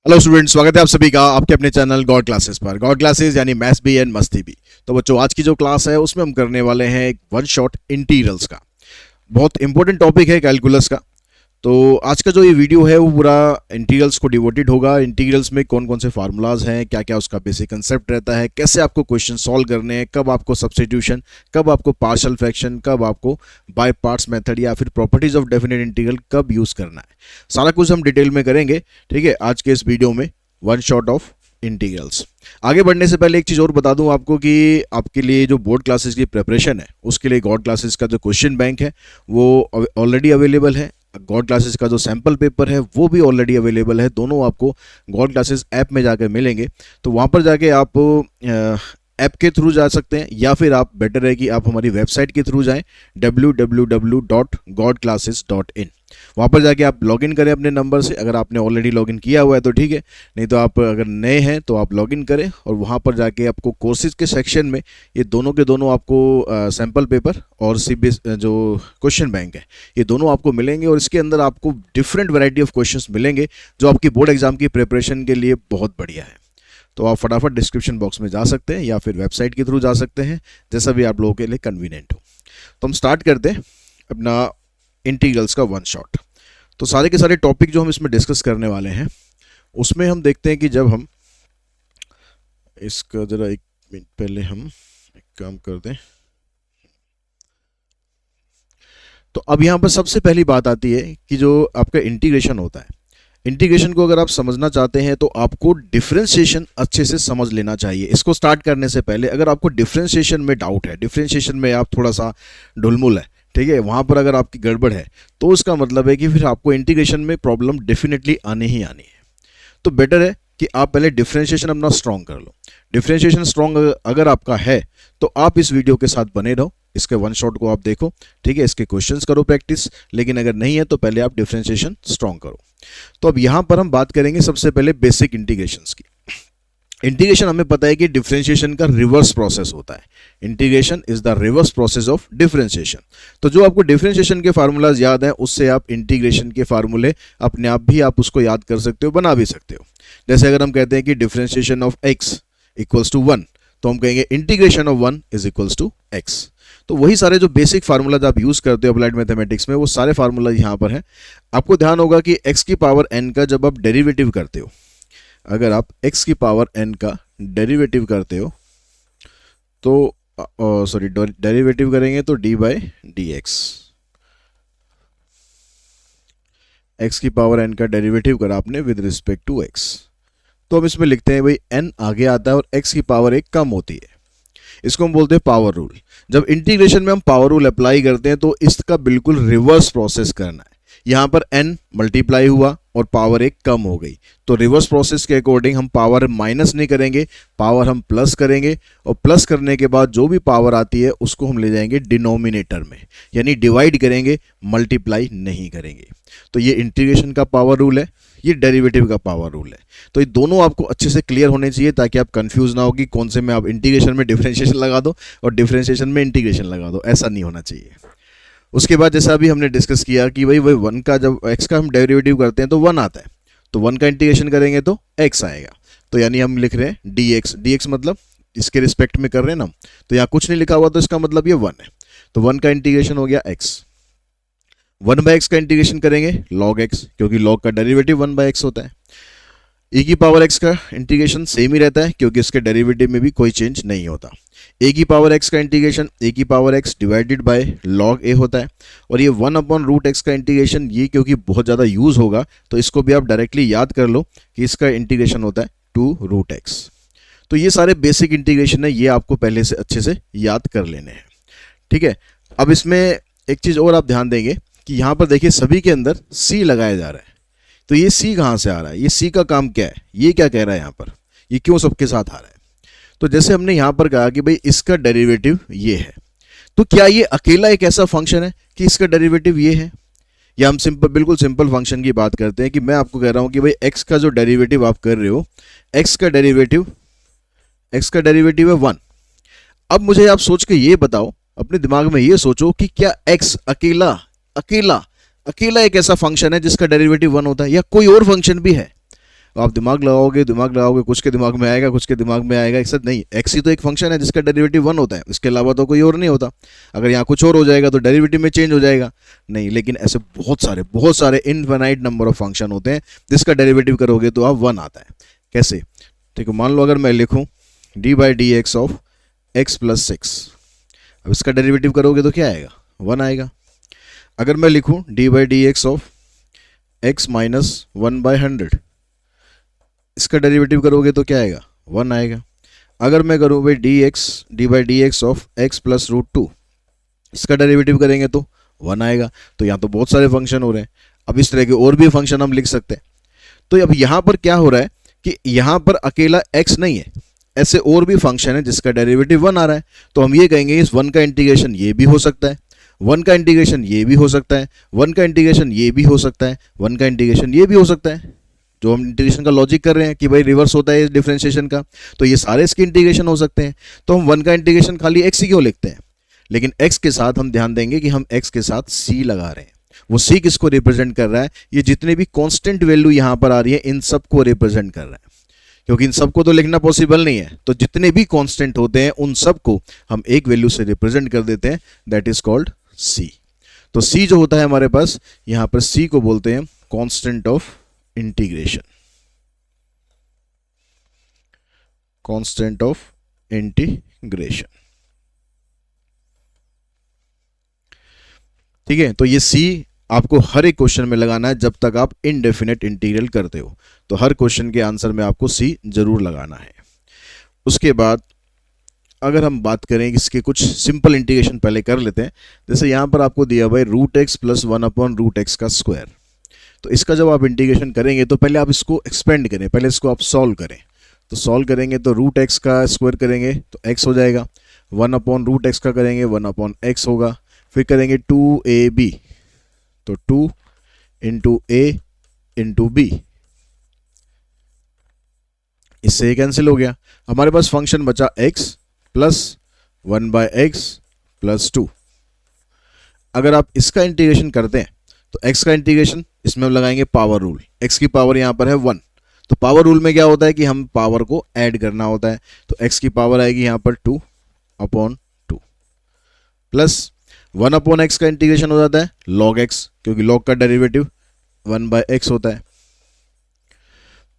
Hello students, स्वागत है आप सभी का आपके अपने चैनल गॉड क्लासेस पर। गॉड क्लासेस यानी मैथ्स भी एंड मस्ती भी। तो बच्चों, आज की जो क्लास है उसमें हम करने वाले हैं एक वन शॉट इंटीग्रल्स का। बहुत इंपॉर्टेंट टॉपिक है कैलकुलस का। तो आज का जो ये वीडियो है वो पूरा इंटीग्रल्स को डिवोटेड होगा। इंटीग्रल्स में कौन कौन से फार्मूलाज हैं, क्या क्या उसका बेसिक कंसेप्ट रहता है, कैसे आपको क्वेश्चन सॉल्व करने हैं, कब आपको सब्स्टिट्यूशन, कब आपको पार्शियल फ्रैक्शन, कब आपको बाय पार्ट्स मेथड या फिर प्रॉपर्टीज ऑफ डेफिनेट इंटीग्रल कब यूज़ करना है, सारा कुछ हम डिटेल में करेंगे। ठीक है, आज के इस वीडियो में वन शॉट ऑफ इंटीग्रल्स। आगे बढ़ने से पहले एक चीज़ और बता दूं आपको कि आपके लिए जो बोर्ड क्लासेस की प्रिपरेशन है उसके लिए गॉड क्लासेस का जो क्वेश्चन बैंक है वो ऑलरेडी अवेलेबल है। गॉड क्लासेस का जो सैम्पल पेपर है वो भी ऑलरेडी अवेलेबल है। दोनों आपको गॉड क्लासेस ऐप में जाकर मिलेंगे। तो वहाँ पर जाके आप ऐप के थ्रू जा सकते हैं या फिर आप बेटर है कि आप हमारी वेबसाइट के थ्रू जाएं www.godclasses.in। वहाँ पर जाके आप लॉगिन करें अपने नंबर से। अगर आपने ऑलरेडी लॉगिन किया हुआ है तो ठीक है, नहीं तो आप अगर नए हैं तो आप लॉगिन करें और वहाँ पर जाके आपको कोर्सेज के सेक्शन में ये दोनों के दोनों आपको सैम्पल पेपर और सीबीएस जो क्वेश्चन बैंक है ये दोनों आपको मिलेंगे। और इसके अंदर आपको डिफरेंट वैरायटी ऑफ क्वेश्चंस मिलेंगे जो आपकी बोर्ड एग्जाम की प्रिपरेशन के लिए बहुत बढ़िया है। तो आप फटाफट डिस्क्रिप्शन बॉक्स में जा सकते हैं या फिर वेबसाइट के थ्रू जा सकते हैं, जैसा भी आप लोगों के लिए कन्वीनियंट हो। तो हम स्टार्ट करते हैं अपना इंटीग्रल्स का वन शॉट। तो सारे के सारे टॉपिक जो हम इसमें डिस्कस करने वाले हैं उसमें हम देखते हैं कि जब हम इसका ज़रा एक मिनट पहले हम एक काम कर दें। तो अब यहाँ पर सबसे पहली बात आती है कि जो आपका इंटीग्रेशन होता है, इंटीग्रेशन को अगर आप समझना चाहते हैं तो आपको डिफरेंशिएशन अच्छे से समझ लेना चाहिए। इसको स्टार्ट करने से पहले अगर आपको डिफरेंशिएशन में डाउट है, डिफरेंशिएशन में आप थोड़ा सा ढुलमुल है, ठीक है, वहाँ पर अगर आपकी गड़बड़ है तो उसका मतलब है कि फिर आपको इंटीग्रेशन में प्रॉब्लम डेफिनेटली आनी ही आनी है। तो बेटर है कि आप पहले डिफरेंशिएशन अपना स्ट्रॉन्ग कर लो। डिफरेंशिएशन स्ट्रॉन्ग अगर आपका है तो आप इस वीडियो के साथ बने रहो, इसके वन शॉट को आप देखो, ठीक है, इसके क्वेश्चंस करो प्रैक्टिस। लेकिन अगर नहीं है तो पहले आप डिफरेंशिएशन स्ट्रॉन्ग करो। तो अब यहाँ पर हम बात करेंगे सबसे पहले बेसिक इंटीग्रेशंस की। इंटीग्रेशन हमें पता है कि डिफरेंशिएशन का रिवर्स प्रोसेस होता है। Integration is the reverse process of differentiation. तो जो आपको डिफरेंशिएशन के फार्मूलाज याद हैं उससे आप इंटीग्रेशन के फार्मूले अपने आप भी आप उसको याद कर सकते हो, बना भी सकते हो। जैसे अगर हम कहते हैं कि differentiation of x equals to 1 तो हम कहेंगे integration of 1 is equals to x. तो वही सारे जो बेसिक फार्मूलाज आप यूज करते हो अप्लाइड मैथमेटिक्स में वो सारे फार्मूलाज यहाँ पर हैं। आपको ध्यान होगा कि x की पावर n का जब आप डेरिवेटिव करते हो, अगर आप x की पावर n का डेरिवेटिव करते हो तो सॉरी डेरिवेटिव करेंगे तो d by D x. x की पावर n का डेरिवेटिव करा आपने विद रिस्पेक्ट टू x, तो हम इसमें लिखते हैं भाई n आगे आता है और x की पावर 1 कम होती है। इसको हम बोलते हैं पावर रूल। जब इंटीग्रेशन में हम पावर रूल अप्लाई करते हैं तो इसका बिल्कुल रिवर्स प्रोसेस करना है। यहाँ पर n मल्टीप्लाई हुआ और पावर 1 कम हो गई, तो रिवर्स प्रोसेस के अकॉर्डिंग हम पावर माइनस नहीं करेंगे, पावर हम प्लस करेंगे। और प्लस करने के बाद जो भी पावर आती है उसको हम ले जाएंगे डिनोमिनेटर में, यानी डिवाइड करेंगे, मल्टीप्लाई नहीं करेंगे। तो ये इंटीग्रेशन का पावर रूल है, ये डेरिवेटिव का पावर रूल है। तो ये दोनों आपको अच्छे से क्लियर होने चाहिए ताकि आप कंफ्यूज ना हो कि कौन से में आप इंटीग्रेशन में डिफरेंशिएशन लगा दो और डिफरेंशिएशन में इंटीग्रेशन लगा दो, ऐसा नहीं होना चाहिए। उसके बाद जैसा अभी हमने डिस्कस किया कि भाई वही 1 का जब x का हम डेरिवेटिव करते हैं तो 1 आता है, तो 1 का इंटीग्रेशन करेंगे तो x आएगा। तो यानी हम लिख रहे हैं dx, dx मतलब इसके रिस्पेक्ट में कर रहे हैं ना, तो यहाँ कुछ नहीं लिखा हुआ तो इसका मतलब ये 1 है। तो 1 का इंटीग्रेशन हो गया x। 1 बाई एक्स का इंटीग्रेशन करेंगे log x, क्योंकि log का डेरिवेटिव 1 बाई एक्स होता है। e की पावर x का इंटीग्रेशन सेम ही रहता है क्योंकि इसके डेरिवेटिव में भी कोई चेंज नहीं होता। a की पावर x का इंटीग्रेशन a की power x divided bye log a होता है। और ये 1 अपॉन रूट x का इंटीग्रेशन, ये क्योंकि बहुत ज़्यादा यूज़ होगा तो इसको भी आप डायरेक्टली याद कर लो कि इसका इंटीग्रेशन होता है 2 रूट x। तो ये सारे बेसिक इंटीग्रेशन है, ये आपको पहले से अच्छे से याद कर लेने हैं, ठीक है। अब इसमें एक चीज़ और आप ध्यान देंगे कि यहाँ पर देखिए सभी के अंदर c लगाया जा रहा है। तो ये c कहाँ से आ रहा है, ये c का काम क्या है, ये क्या कह रहा है यहाँ पर, ये क्यों सबके साथ आ रहा है। तो जैसे हमने यहाँ पर कहा कि भाई इसका डेरिवेटिव ये है, तो क्या ये अकेला एक ऐसा फंक्शन है कि इसका डेरिवेटिव ये है, या हम बिल्कुल सिंपल फंक्शन की बात करते हैं कि मैं आपको कह रहा हूँ कि भाई x का जो डेरिवेटिव आप कर रहे हो, x का डेरिवेटिव है 1। अब मुझे आप सोच के ये बताओ, अपने दिमाग में ये सोचो कि क्या x अकेला अकेला अकेला एक ऐसा फंक्शन है जिसका डेरिवेटिव 1 होता है, या कोई और फंक्शन भी है। आप दिमाग लगाओगे, कुछ के दिमाग में आएगा, कुछ के दिमाग में आएगा, ऐसा नहीं। एक्स ही तो एक फंक्शन है जिसका डेरिवेटिव 1 होता है, इसके अलावा तो कोई और नहीं होता। अगर यहाँ कुछ और हो जाएगा तो डेरिवेटिव में चेंज हो जाएगा। नहीं, लेकिन ऐसे बहुत सारे इनफाइनाइट नंबर ऑफ फंक्शन होते हैं जिसका डेरिवेटिव करोगे तो आप 1 आता है। कैसे? ठीक है, मान लो अगर मैं लिखूँ d/dx ऑफ x प्लस 6, अब इसका डेरिवेटिव करोगे तो क्या आएगा? 1 आएगा। अगर मैं लिखूँ d/dx ऑफ x माइनस 1/100, इसका डेरिवेटिव करोगे तो क्या आएगा? 1 आएगा। अगर मैं करूँ भाई d/dx of x plus root 2, इसका डेरिवेटिव करेंगे तो 1 आएगा। तो यहाँ तो बहुत सारे फंक्शन हो रहे हैं। अब इस तरह के और भी फंक्शन हम लिख सकते हैं। तो अब यहाँ पर क्या हो रहा है कि यहाँ पर अकेला x नहीं है, ऐसे और भी फंक्शन है जिसका डेरिवेटिव 1 आ रहा है। तो हम ये कहेंगे इस 1 का इंटीग्रेशन ये भी हो सकता है, 1 का इंटीग्रेशन ये भी हो सकता है, 1 का इंटीग्रेशन ये भी हो सकता है, 1 का इंटीग्रेशन ये भी हो सकता है। जो हम इंटीग्रेशन का लॉजिक कर रहे हैं कि भाई रिवर्स होता है डिफरेंशिएशन का, तो ये सारे इसके इंटीग्रेशन हो सकते हैं। तो हम 1 का इंटीग्रेशन खाली x ही क्यों लिखते हैं? लेकिन x के साथ हम ध्यान देंगे कि हम x के साथ c लगा रहे हैं। वो c किसको रिप्रेजेंट कर रहा है? ये जितने भी कांस्टेंट वैल्यू यहाँ पर आ रही है इन सब को रिप्रेजेंट कर रहा है, क्योंकि इन सबको तो लिखना पॉसिबल नहीं है। तो जितने भी कांस्टेंट होते हैं उन सबको हम एक वैल्यू से रिप्रेजेंट कर देते हैं, दैट इज कॉल्ड c। तो c जो होता है हमारे पास, यहाँ पर c को बोलते हैं constant of integration, constant of integration. ठीक है, तो ये c आपको हर एक क्वेश्चन में लगाना है जब तक आप इनडेफिनेट इंटीग्रल करते हो। तो हर क्वेश्चन के आंसर में आपको c जरूर लगाना है। उसके बाद अगर हम बात करें इसके कुछ सिंपल इंटीग्रेशन पहले कर लेते हैं। जैसे यहाँ पर आपको दिया हुआ है √x प्लस 1/√x का स्क्वायर। तो इसका जब आप इंटीग्रेशन करेंगे तो पहले आप इसको एक्सपेंड करें, पहले इसको आप सॉल्व करें। तो सॉल्व करेंगे तो √x का स्क्वायर करेंगे तो x हो जाएगा, 1/√x का करेंगे 1/x होगा, फिर करेंगे 2ab तो 2 इंटू a इंटू b, इससे ये कैंसिल हो गया। हमारे पास फंक्शन बचा x प्लस 1/x प्लस 2। अगर आप इसका इंटीग्रेशन करते हैं तो x का इंटीग्रेशन इसमें हम लगाएंगे पावर रूल, x की पावर यहाँ पर है 1। तो पावर रूल में क्या होता है कि हम पावर को ऐड करना होता है। तो x की पावर आएगी यहाँ पर 2/2 प्लस 1/x का इंटीग्रेशन हो जाता है log x, क्योंकि log का डेरिवेटिव 1/x होता है,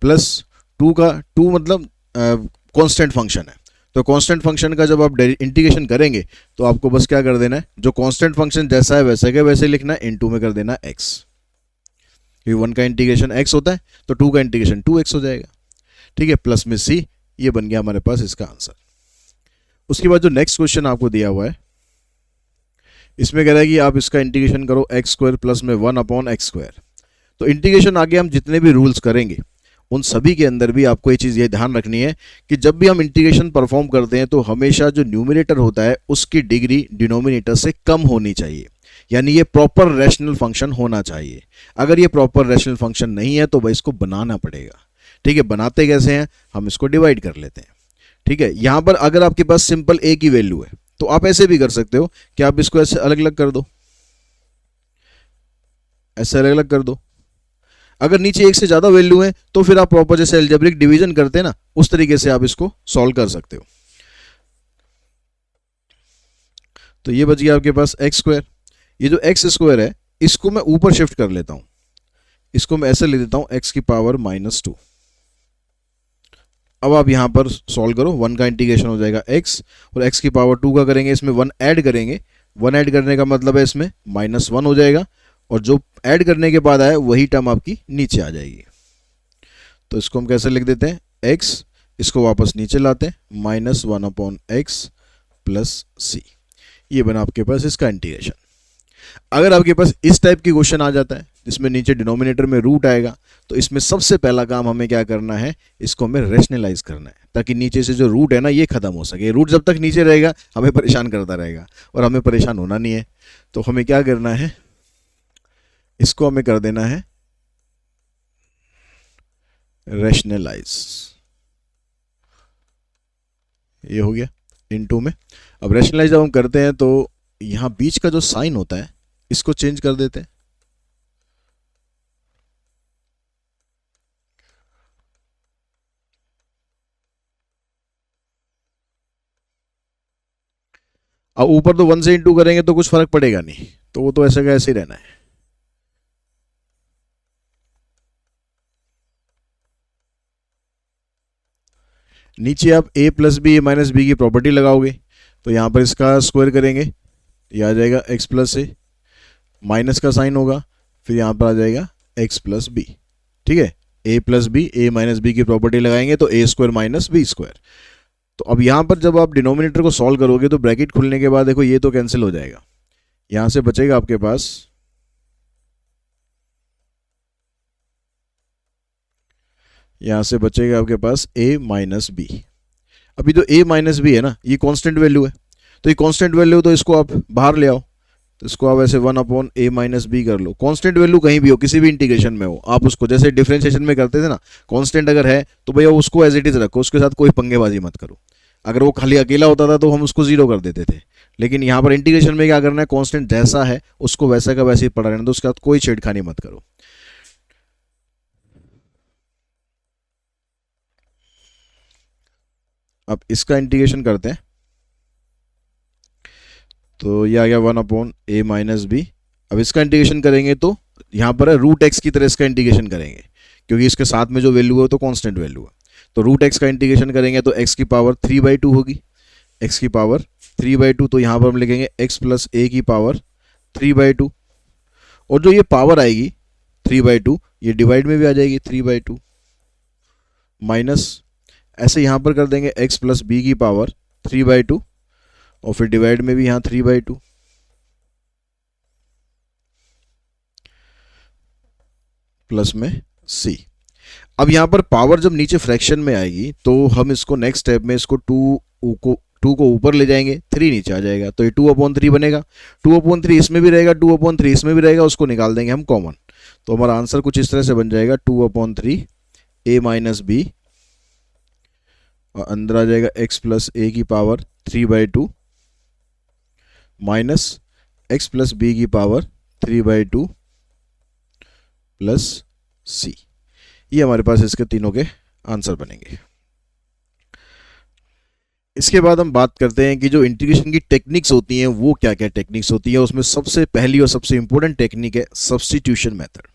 प्लस 2 मतलब कांस्टेंट फंक्शन है। तो कांस्टेंट फंक्शन का जब आप इंटीग्रेशन करेंगे तो आपको बस क्या कर देना है, जो कांस्टेंट फंक्शन जैसा है वैसे के वैसे लिखना है, इनटू में कर देना x, क्योंकि 1 का इंटीग्रेशन x होता है तो 2 का इंटीग्रेशन 2x हो जाएगा। ठीक है, प्लस में c, ये बन गया हमारे पास इसका आंसर। उसके बाद जो नेक्स्ट क्वेश्चन आपको दिया हुआ है इसमें कह रहा है कि आप इसका इंटीग्रेशन करो x² प्लस में 1/x²। तो इंटीग्रेशन आगे हम जितने भी रूल्स करेंगे उन सभी के अंदर भी आपको ये चीज़ ये ध्यान रखनी है कि जब भी हम इंटीग्रेशन परफॉर्म करते हैं तो हमेशा जो न्यूमरेटर होता है उसकी डिग्री डिनोमिनेटर से कम होनी चाहिए, यानी ये प्रॉपर रैशनल फंक्शन होना चाहिए। अगर ये प्रॉपर रैशनल फंक्शन नहीं है तो भाई इसको बनाना पड़ेगा। ठीक है, बनाते कैसे हैं, हम इसको डिवाइड कर लेते हैं। ठीक है, यहाँ पर अगर आपके पास सिंपल a की वैल्यू है तो आप ऐसे भी कर सकते हो कि आप इसको ऐसे अलग अलग कर दो, ऐसे अलग अलग कर दो। अगर नीचे एक से ज्यादा वैल्यू है तो फिर आप प्रॉपर जैसे अलजेब्रिक डिवीजन करते हैं ना, उस तरीके से आप इसको सॉल्व कर सकते हो। तो ये बच गया आपके पास x²। ये जो x² है इसको मैं ऊपर शिफ्ट कर लेता हूं, इसको मैं ऐसे ले देता हूं x की पावर -2। अब आप यहां पर सॉल्व करो, 1 का इंटीग्रेशन हो जाएगा x और x की पावर 2 का करेंगे, इसमें 1 ऐड करेंगे। 1 ऐड करने का मतलब है इसमें -1 हो जाएगा, और जो ऐड करने के बाद आए वही टर्म आपकी नीचे आ जाएगी। तो इसको हम कैसे लिख देते हैं, x, इसको वापस नीचे लाते हैं -1/x प्लस c। ये बना आपके पास इसका इंटीग्रेशन। अगर आपके पास इस टाइप की क्वेश्चन आ जाता है जिसमें नीचे डिनोमिनेटर में रूट आएगा तो इसमें सबसे पहला काम हमें क्या करना है, इसको हमें रैशनलाइज करना है ताकि नीचे से जो रूट है ना ये खत्म हो सके। रूट जब तक नीचे रहेगा हमें परेशान करता रहेगा और हमें परेशान होना नहीं है। तो हमें क्या करना है, इसको हमें कर देना है रैशनलाइज। ये हो गया इनटू में। अब रैशनलाइज जब हम करते हैं तो यहां बीच का जो साइन होता है इसको चेंज कर देते हैं। अब ऊपर तो 1 से इंटू करेंगे तो कुछ फर्क पड़ेगा नहीं, तो वो तो ऐसे का ऐसे ही रहना है। नीचे आप a plus B A minus B की प्रॉपर्टी लगाओगे, तो यहाँ पर इसका स्क्वायर करेंगे, ये आ जाएगा x प्लस ए, माइनस का साइन होगा, फिर यहाँ पर आ जाएगा x प्लस बी। ठीक है, a plus B A minus B की प्रॉपर्टी लगाएंगे तो a square minus B square. तो अब यहाँ पर जब आप डिनोमिनेटर को सॉल्व करोगे तो ब्रैकेट खुलने के बाद देखो ये तो कैंसिल हो जाएगा, यहाँ से बचेगा आपके पास a माइनस बी। अभी तो a माइनस बी है ना, ये कांस्टेंट वैल्यू है, तो ये कांस्टेंट वैल्यू तो इसको आप बाहर ले आओ, तो इसको आप ऐसे 1/a माइनस बी कर लो। कांस्टेंट वैल्यू कहीं भी हो, किसी भी इंटीग्रेशन में हो, आप उसको जैसे डिफरेंशिएशन में करते थे ना, कांस्टेंट अगर है तो भैया उसको एज इट इज रखो, उसके साथ कोई पंगेबाजी मत करो। अगर वो खाली अकेला होता था तो हम उसको जीरो कर देते थे, लेकिन यहाँ पर इंटीग्रेशन में क्या करना है, कांस्टेंट जैसा है उसको वैसा का वैसे ही पड़ा रहना, तो उसके साथ कोई छेड़खानी मत करो। अब इसका इंटीग्रेशन करते हैं, तो ये आ गया 1/a माइनस बी। अब इसका इंटीग्रेशन करेंगे तो यहाँ पर है रूट एक्स की तरह इसका इंटीग्रेशन करेंगे, क्योंकि इसके साथ में जो वैल्यू है तो कांस्टेंट वैल्यू है, तो रूट एक्स का इंटीग्रेशन करेंगे तो x की पावर 3/2 होगी, x की पावर 3/2, तो यहाँ पर हम लिखेंगे x प्लस a की पावर 3/2, और जो ये पावर आएगी 3/2 ये डिवाइड में भी आ जाएगी 3/2, माइनस ऐसे यहाँ पर कर देंगे x प्लस बी की पावर 3/2, और फिर डिवाइड में भी यहाँ 3/2, प्लस में c। अब यहाँ पर पावर जब नीचे फ्रैक्शन में आएगी तो हम इसको नेक्स्ट स्टेप में इसको 2 को ऊपर ले जाएंगे, 3 नीचे आ जाएगा, तो ये 2/3 बनेगा, 2/3 इसमें भी रहेगा, 2/3 इसमें भी रहेगा, उसको निकाल देंगे हम कॉमन, तो हमारा आंसर कुछ इस तरह से बन जाएगा 2/3 a माइनस बी, और अंदर आ जाएगा x प्लस ए की power 3/2 minus x plus B की पावर 3/2 प्लस c। ये हमारे पास इसके तीनों के आंसर बनेंगे। इसके बाद हम बात करते हैं कि जो इंटीग्रेशन की टेक्निक्स होती हैं वो क्या क्या टेक्निक्स होती है। उसमें सबसे पहली और सबसे इंपॉर्टेंट टेक्निक है सब्स्टिट्यूशन मेथड।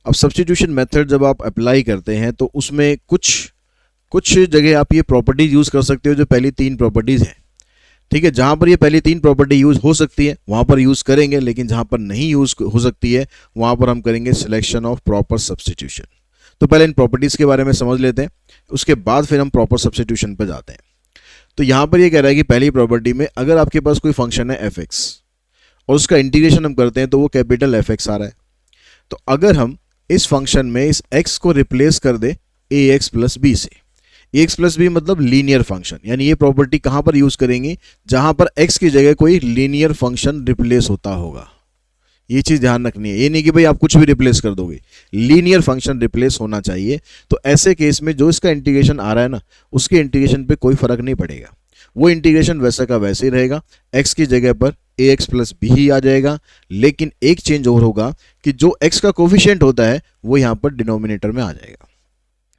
अब सब्स्टिट्यूशन मेथड जब आप अप्लाई करते हैं तो उसमें कुछ जगह आप ये प्रॉपर्टीज यूज कर सकते हो, जो पहली 3 प्रॉपर्टीज हैं। ठीक है, जहां पर ये पहली 3 प्रॉपर्टी यूज हो सकती है वहां पर यूज करेंगे, लेकिन जहां पर नहीं यूज हो सकती है वहां पर हम करेंगे सिलेक्शन ऑफ प्रॉपर सब्स्टिट्यूशन। तो पहले इन प्रॉपर्टीज के बारे में समझ लेते हैं, उसके बाद फिर हम प्रॉपर सब्स्टिट्यूशन पर जाते हैं। तो यहां पर ये कह रहा है कि पहली प्रॉपर्टी में अगर आपके पास कोई फंक्शन है एफ एक्स और उसका इंटीग्रेशन हम करते हैं तो वो कैपिटल एफ एक्स आ रहा है, तो अगर हम इस फंक्शन में इस x को रिप्लेस कर दे ए एक्स प्लस बी से, ए एक्स प्लस बी मतलब लीनियर फंक्शन, यानी ये प्रॉपर्टी कहां पर यूज करेंगे, जहां पर x की जगह कोई लीनियर फंक्शन रिप्लेस होता होगा। ये चीज ध्यान रखनी है, ये नहीं कि भाई आप कुछ भी रिप्लेस कर दोगे, लीनियर फंक्शन रिप्लेस होना चाहिए। तो ऐसे केस में जो इसका इंटीग्रेशन आ रहा है ना, उसके इंटीग्रेशन पे कोई फर्क नहीं पड़ेगा, वो इंटीग्रेशन वैसा का वैसे ही रहेगा, x की जगह पर ए एक्स प्लस बी ही आ जाएगा। लेकिन एक चेंज और होगा कि जो x का कोफिशिएंट होता है वो यहाँ पर डिनोमिनेटर में आ जाएगा,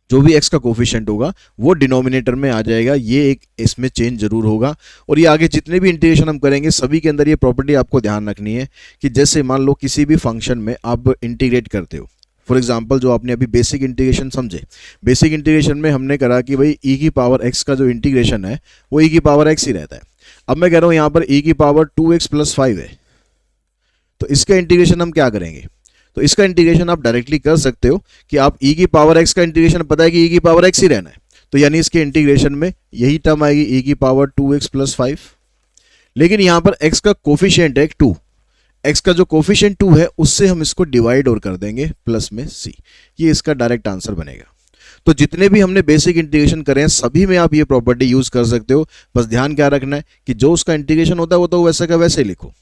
जो भी x का कोफिशिएंट होगा वो डिनोमिनेटर में आ जाएगा, ये एक इसमें चेंज जरूर होगा। और ये आगे जितने भी इंटीग्रेशन हम करेंगे सभी के अंदर ये प्रॉपर्टी आपको ध्यान रखनी है कि जैसे मान लो किसी भी फंक्शन में आप इंटीग्रेट करते हो, फॉर एग्जाम्पल जो आपने अभी बेसिक इंटीग्रेशन समझे, बेसिक इंटीग्रेशन में हमने करा कि भाई e की पावर x का जो इंटीग्रेशन है वो e की पावर x ही रहता है। अब मैं कह रहा हूँ यहाँ पर e की पावर 2x प्लस 5 है, तो इसका इंटीग्रेशन हम क्या करेंगे, तो इसका इंटीग्रेशन आप डायरेक्टली कर सकते हो कि आप e की पावर x का इंटीग्रेशन पता है कि e की पावर x ही रहना है, तो यानी इसके इंटीग्रेशन में यही टर्म आएगी e की पावर 2x प्लस 5। लेकिन यहाँ पर x का कोफिशिएंट है 2, x का जो कोफिशिएंट 2 है उससे हम इसको डिवाइड और कर देंगे प्लस में c, ये इसका डायरेक्ट आंसर बनेगा। तो जितने भी हमने बेसिक इंटीग्रेशन करे हैं सभी में आप ये प्रॉपर्टी यूज कर सकते हो, बस ध्यान क्या रखना है कि जो उसका इंटीग्रेशन होता है वो तो वैसे का वैसे ही लिखो,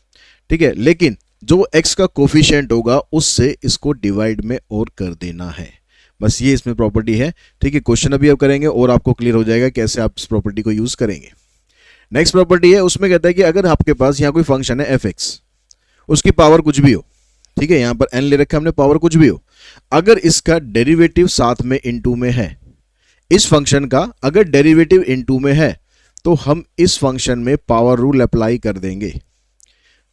ठीक है, लेकिन जो x का कोफिशिएंट होगा उससे इसको डिवाइड में और कर देना है, बस ये इसमें प्रॉपर्टी है। ठीक है, क्वेश्चन अभी अब करेंगे और आपको क्लियर हो जाएगा कैसे आप इस प्रॉपर्टी को यूज करेंगे। नेक्स्ट प्रॉपर्टी है, उसमें कहता है कि अगर आपके पास यहाँ कोई फंक्शन है एफ एक्स, उसकी पावर कुछ भी हो, ठीक है, यहाँ पर n ले रखा हमने, पावर कुछ भी हो, अगर इसका डेरिवेटिव साथ में इनटू में है, इस फंक्शन का अगर डेरिवेटिव इनटू में है तो हम इस फंक्शन में पावर रूल अप्लाई कर देंगे।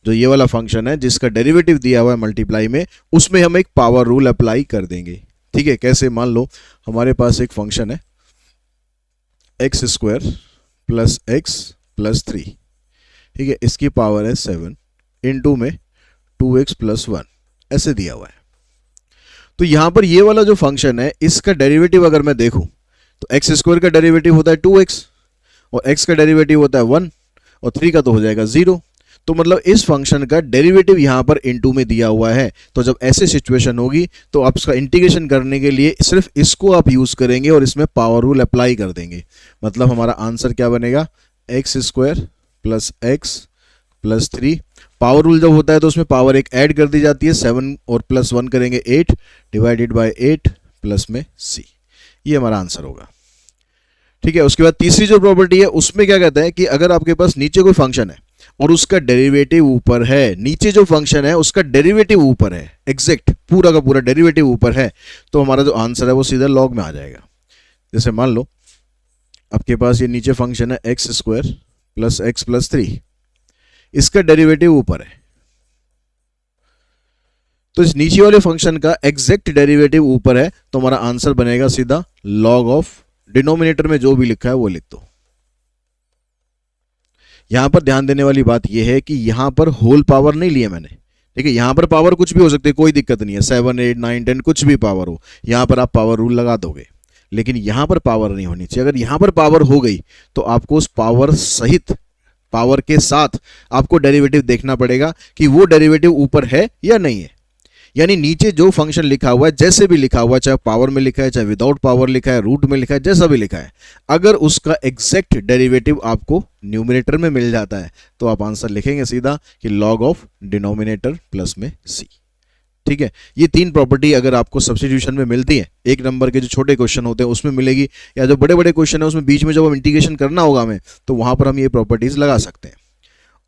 जो ये वाला फंक्शन है जिसका डेरिवेटिव दिया हुआ है मल्टीप्लाई में, उसमें हम एक पावर रूल अप्लाई कर देंगे। ठीक है, कैसे? मान लो हमारे पास एक फंक्शन है x square plus x plus 3, ठीक है, इसकी पावर है 7 इनटू में 2x प्लस 1 ऐसे दिया हुआ है। तो यहां पर ये वाला जो फंक्शन है इसका डेरिवेटिव अगर मैं देखूं तो एक्स स्क्वायर का डेरिवेटिव होता है 2x और x का डेरिवेटिव होता है 1 और 3 का तो हो जाएगा 0। तो मतलब इस फंक्शन का डेरिवेटिव यहां पर इनटू में दिया हुआ है। तो जब ऐसे सिचुएशन होगी तो आप इसका इंटीग्रेशन करने के लिए सिर्फ इसको आप यूज करेंगे और इसमें पावर रूल अप्लाई कर देंगे। मतलब हमारा आंसर क्या बनेगा? X square plus x plus 3। Power rule जब होता है तो उसमें पावर एक ऐड कर दी जाती है, 7 और प्लस 1 करेंगे 8 डिवाइडेड बाय 8 प्लस में c। ये हमारा आंसर होगा। ठीक है, उसके बाद तीसरी जो प्रॉपर्टी है उसमें क्या कहता है कि अगर आपके पास नीचे कोई फंक्शन है और उसका डेरिवेटिव ऊपर है, नीचे जो फंक्शन है उसका डेरिवेटिव ऊपर है, एग्जैक्ट पूरा का पूरा डेरिवेटिव ऊपर है, तो हमारा जो आंसर है वो सीधा लॉग में आ जाएगा। जैसे मान लो आपके पास ये नीचे फंक्शन है x square plus x plus 3, इसका डेरिवेटिव ऊपर है, तो इस नीचे वाले फंक्शन का एग्जैक्ट डेरिवेटिव ऊपर है, तो हमारा आंसर बनेगा सीधा लॉग ऑफ, डिनोमिनेटर में जो भी लिखा है वो लिख दो। यहां पर ध्यान देने वाली बात यह है कि यहां पर होल पावर नहीं लिया मैंने। ठीक है, यहां पर पावर कुछ भी हो सकती है, कोई दिक्कत नहीं है, 7 8 9 10 कुछ भी पावर हो, यहां पर आप पावर रूल लगा दोगे, लेकिन यहां पर पावर नहीं होनी चाहिए। अगर यहां पर पावर हो गई तो आपको उस पावर सहित, पावर के साथ आपको डेरिवेटिव देखना पड़ेगा कि वो डेरिवेटिव ऊपर है या नहीं है। यानी नीचे जो फंक्शन लिखा हुआ है, जैसे भी लिखा हुआ है, चाहे पावर में लिखा है, चाहे विदाउट पावर लिखा है, रूट में लिखा है, जैसा भी लिखा है, अगर उसका एग्जैक्ट डेरिवेटिव आपको न्यूमरेटर में मिल जाता है तो आप आंसर लिखेंगे सीधा कि लॉग ऑफ डिनोमिनेटर प्लस में c। ठीक है, ये तीन प्रॉपर्टी अगर आपको सब्स्टिट्यूशन में मिलती है, एक नंबर के जो छोटे क्वेश्चन होते हैं उसमें मिलेगी, या जो बड़े बड़े क्वेश्चन है उसमें बीच में जब हम इंटीग्रेशन करना होगा हमें, तो वहां पर हम ये प्रॉपर्टीज लगा सकते हैं।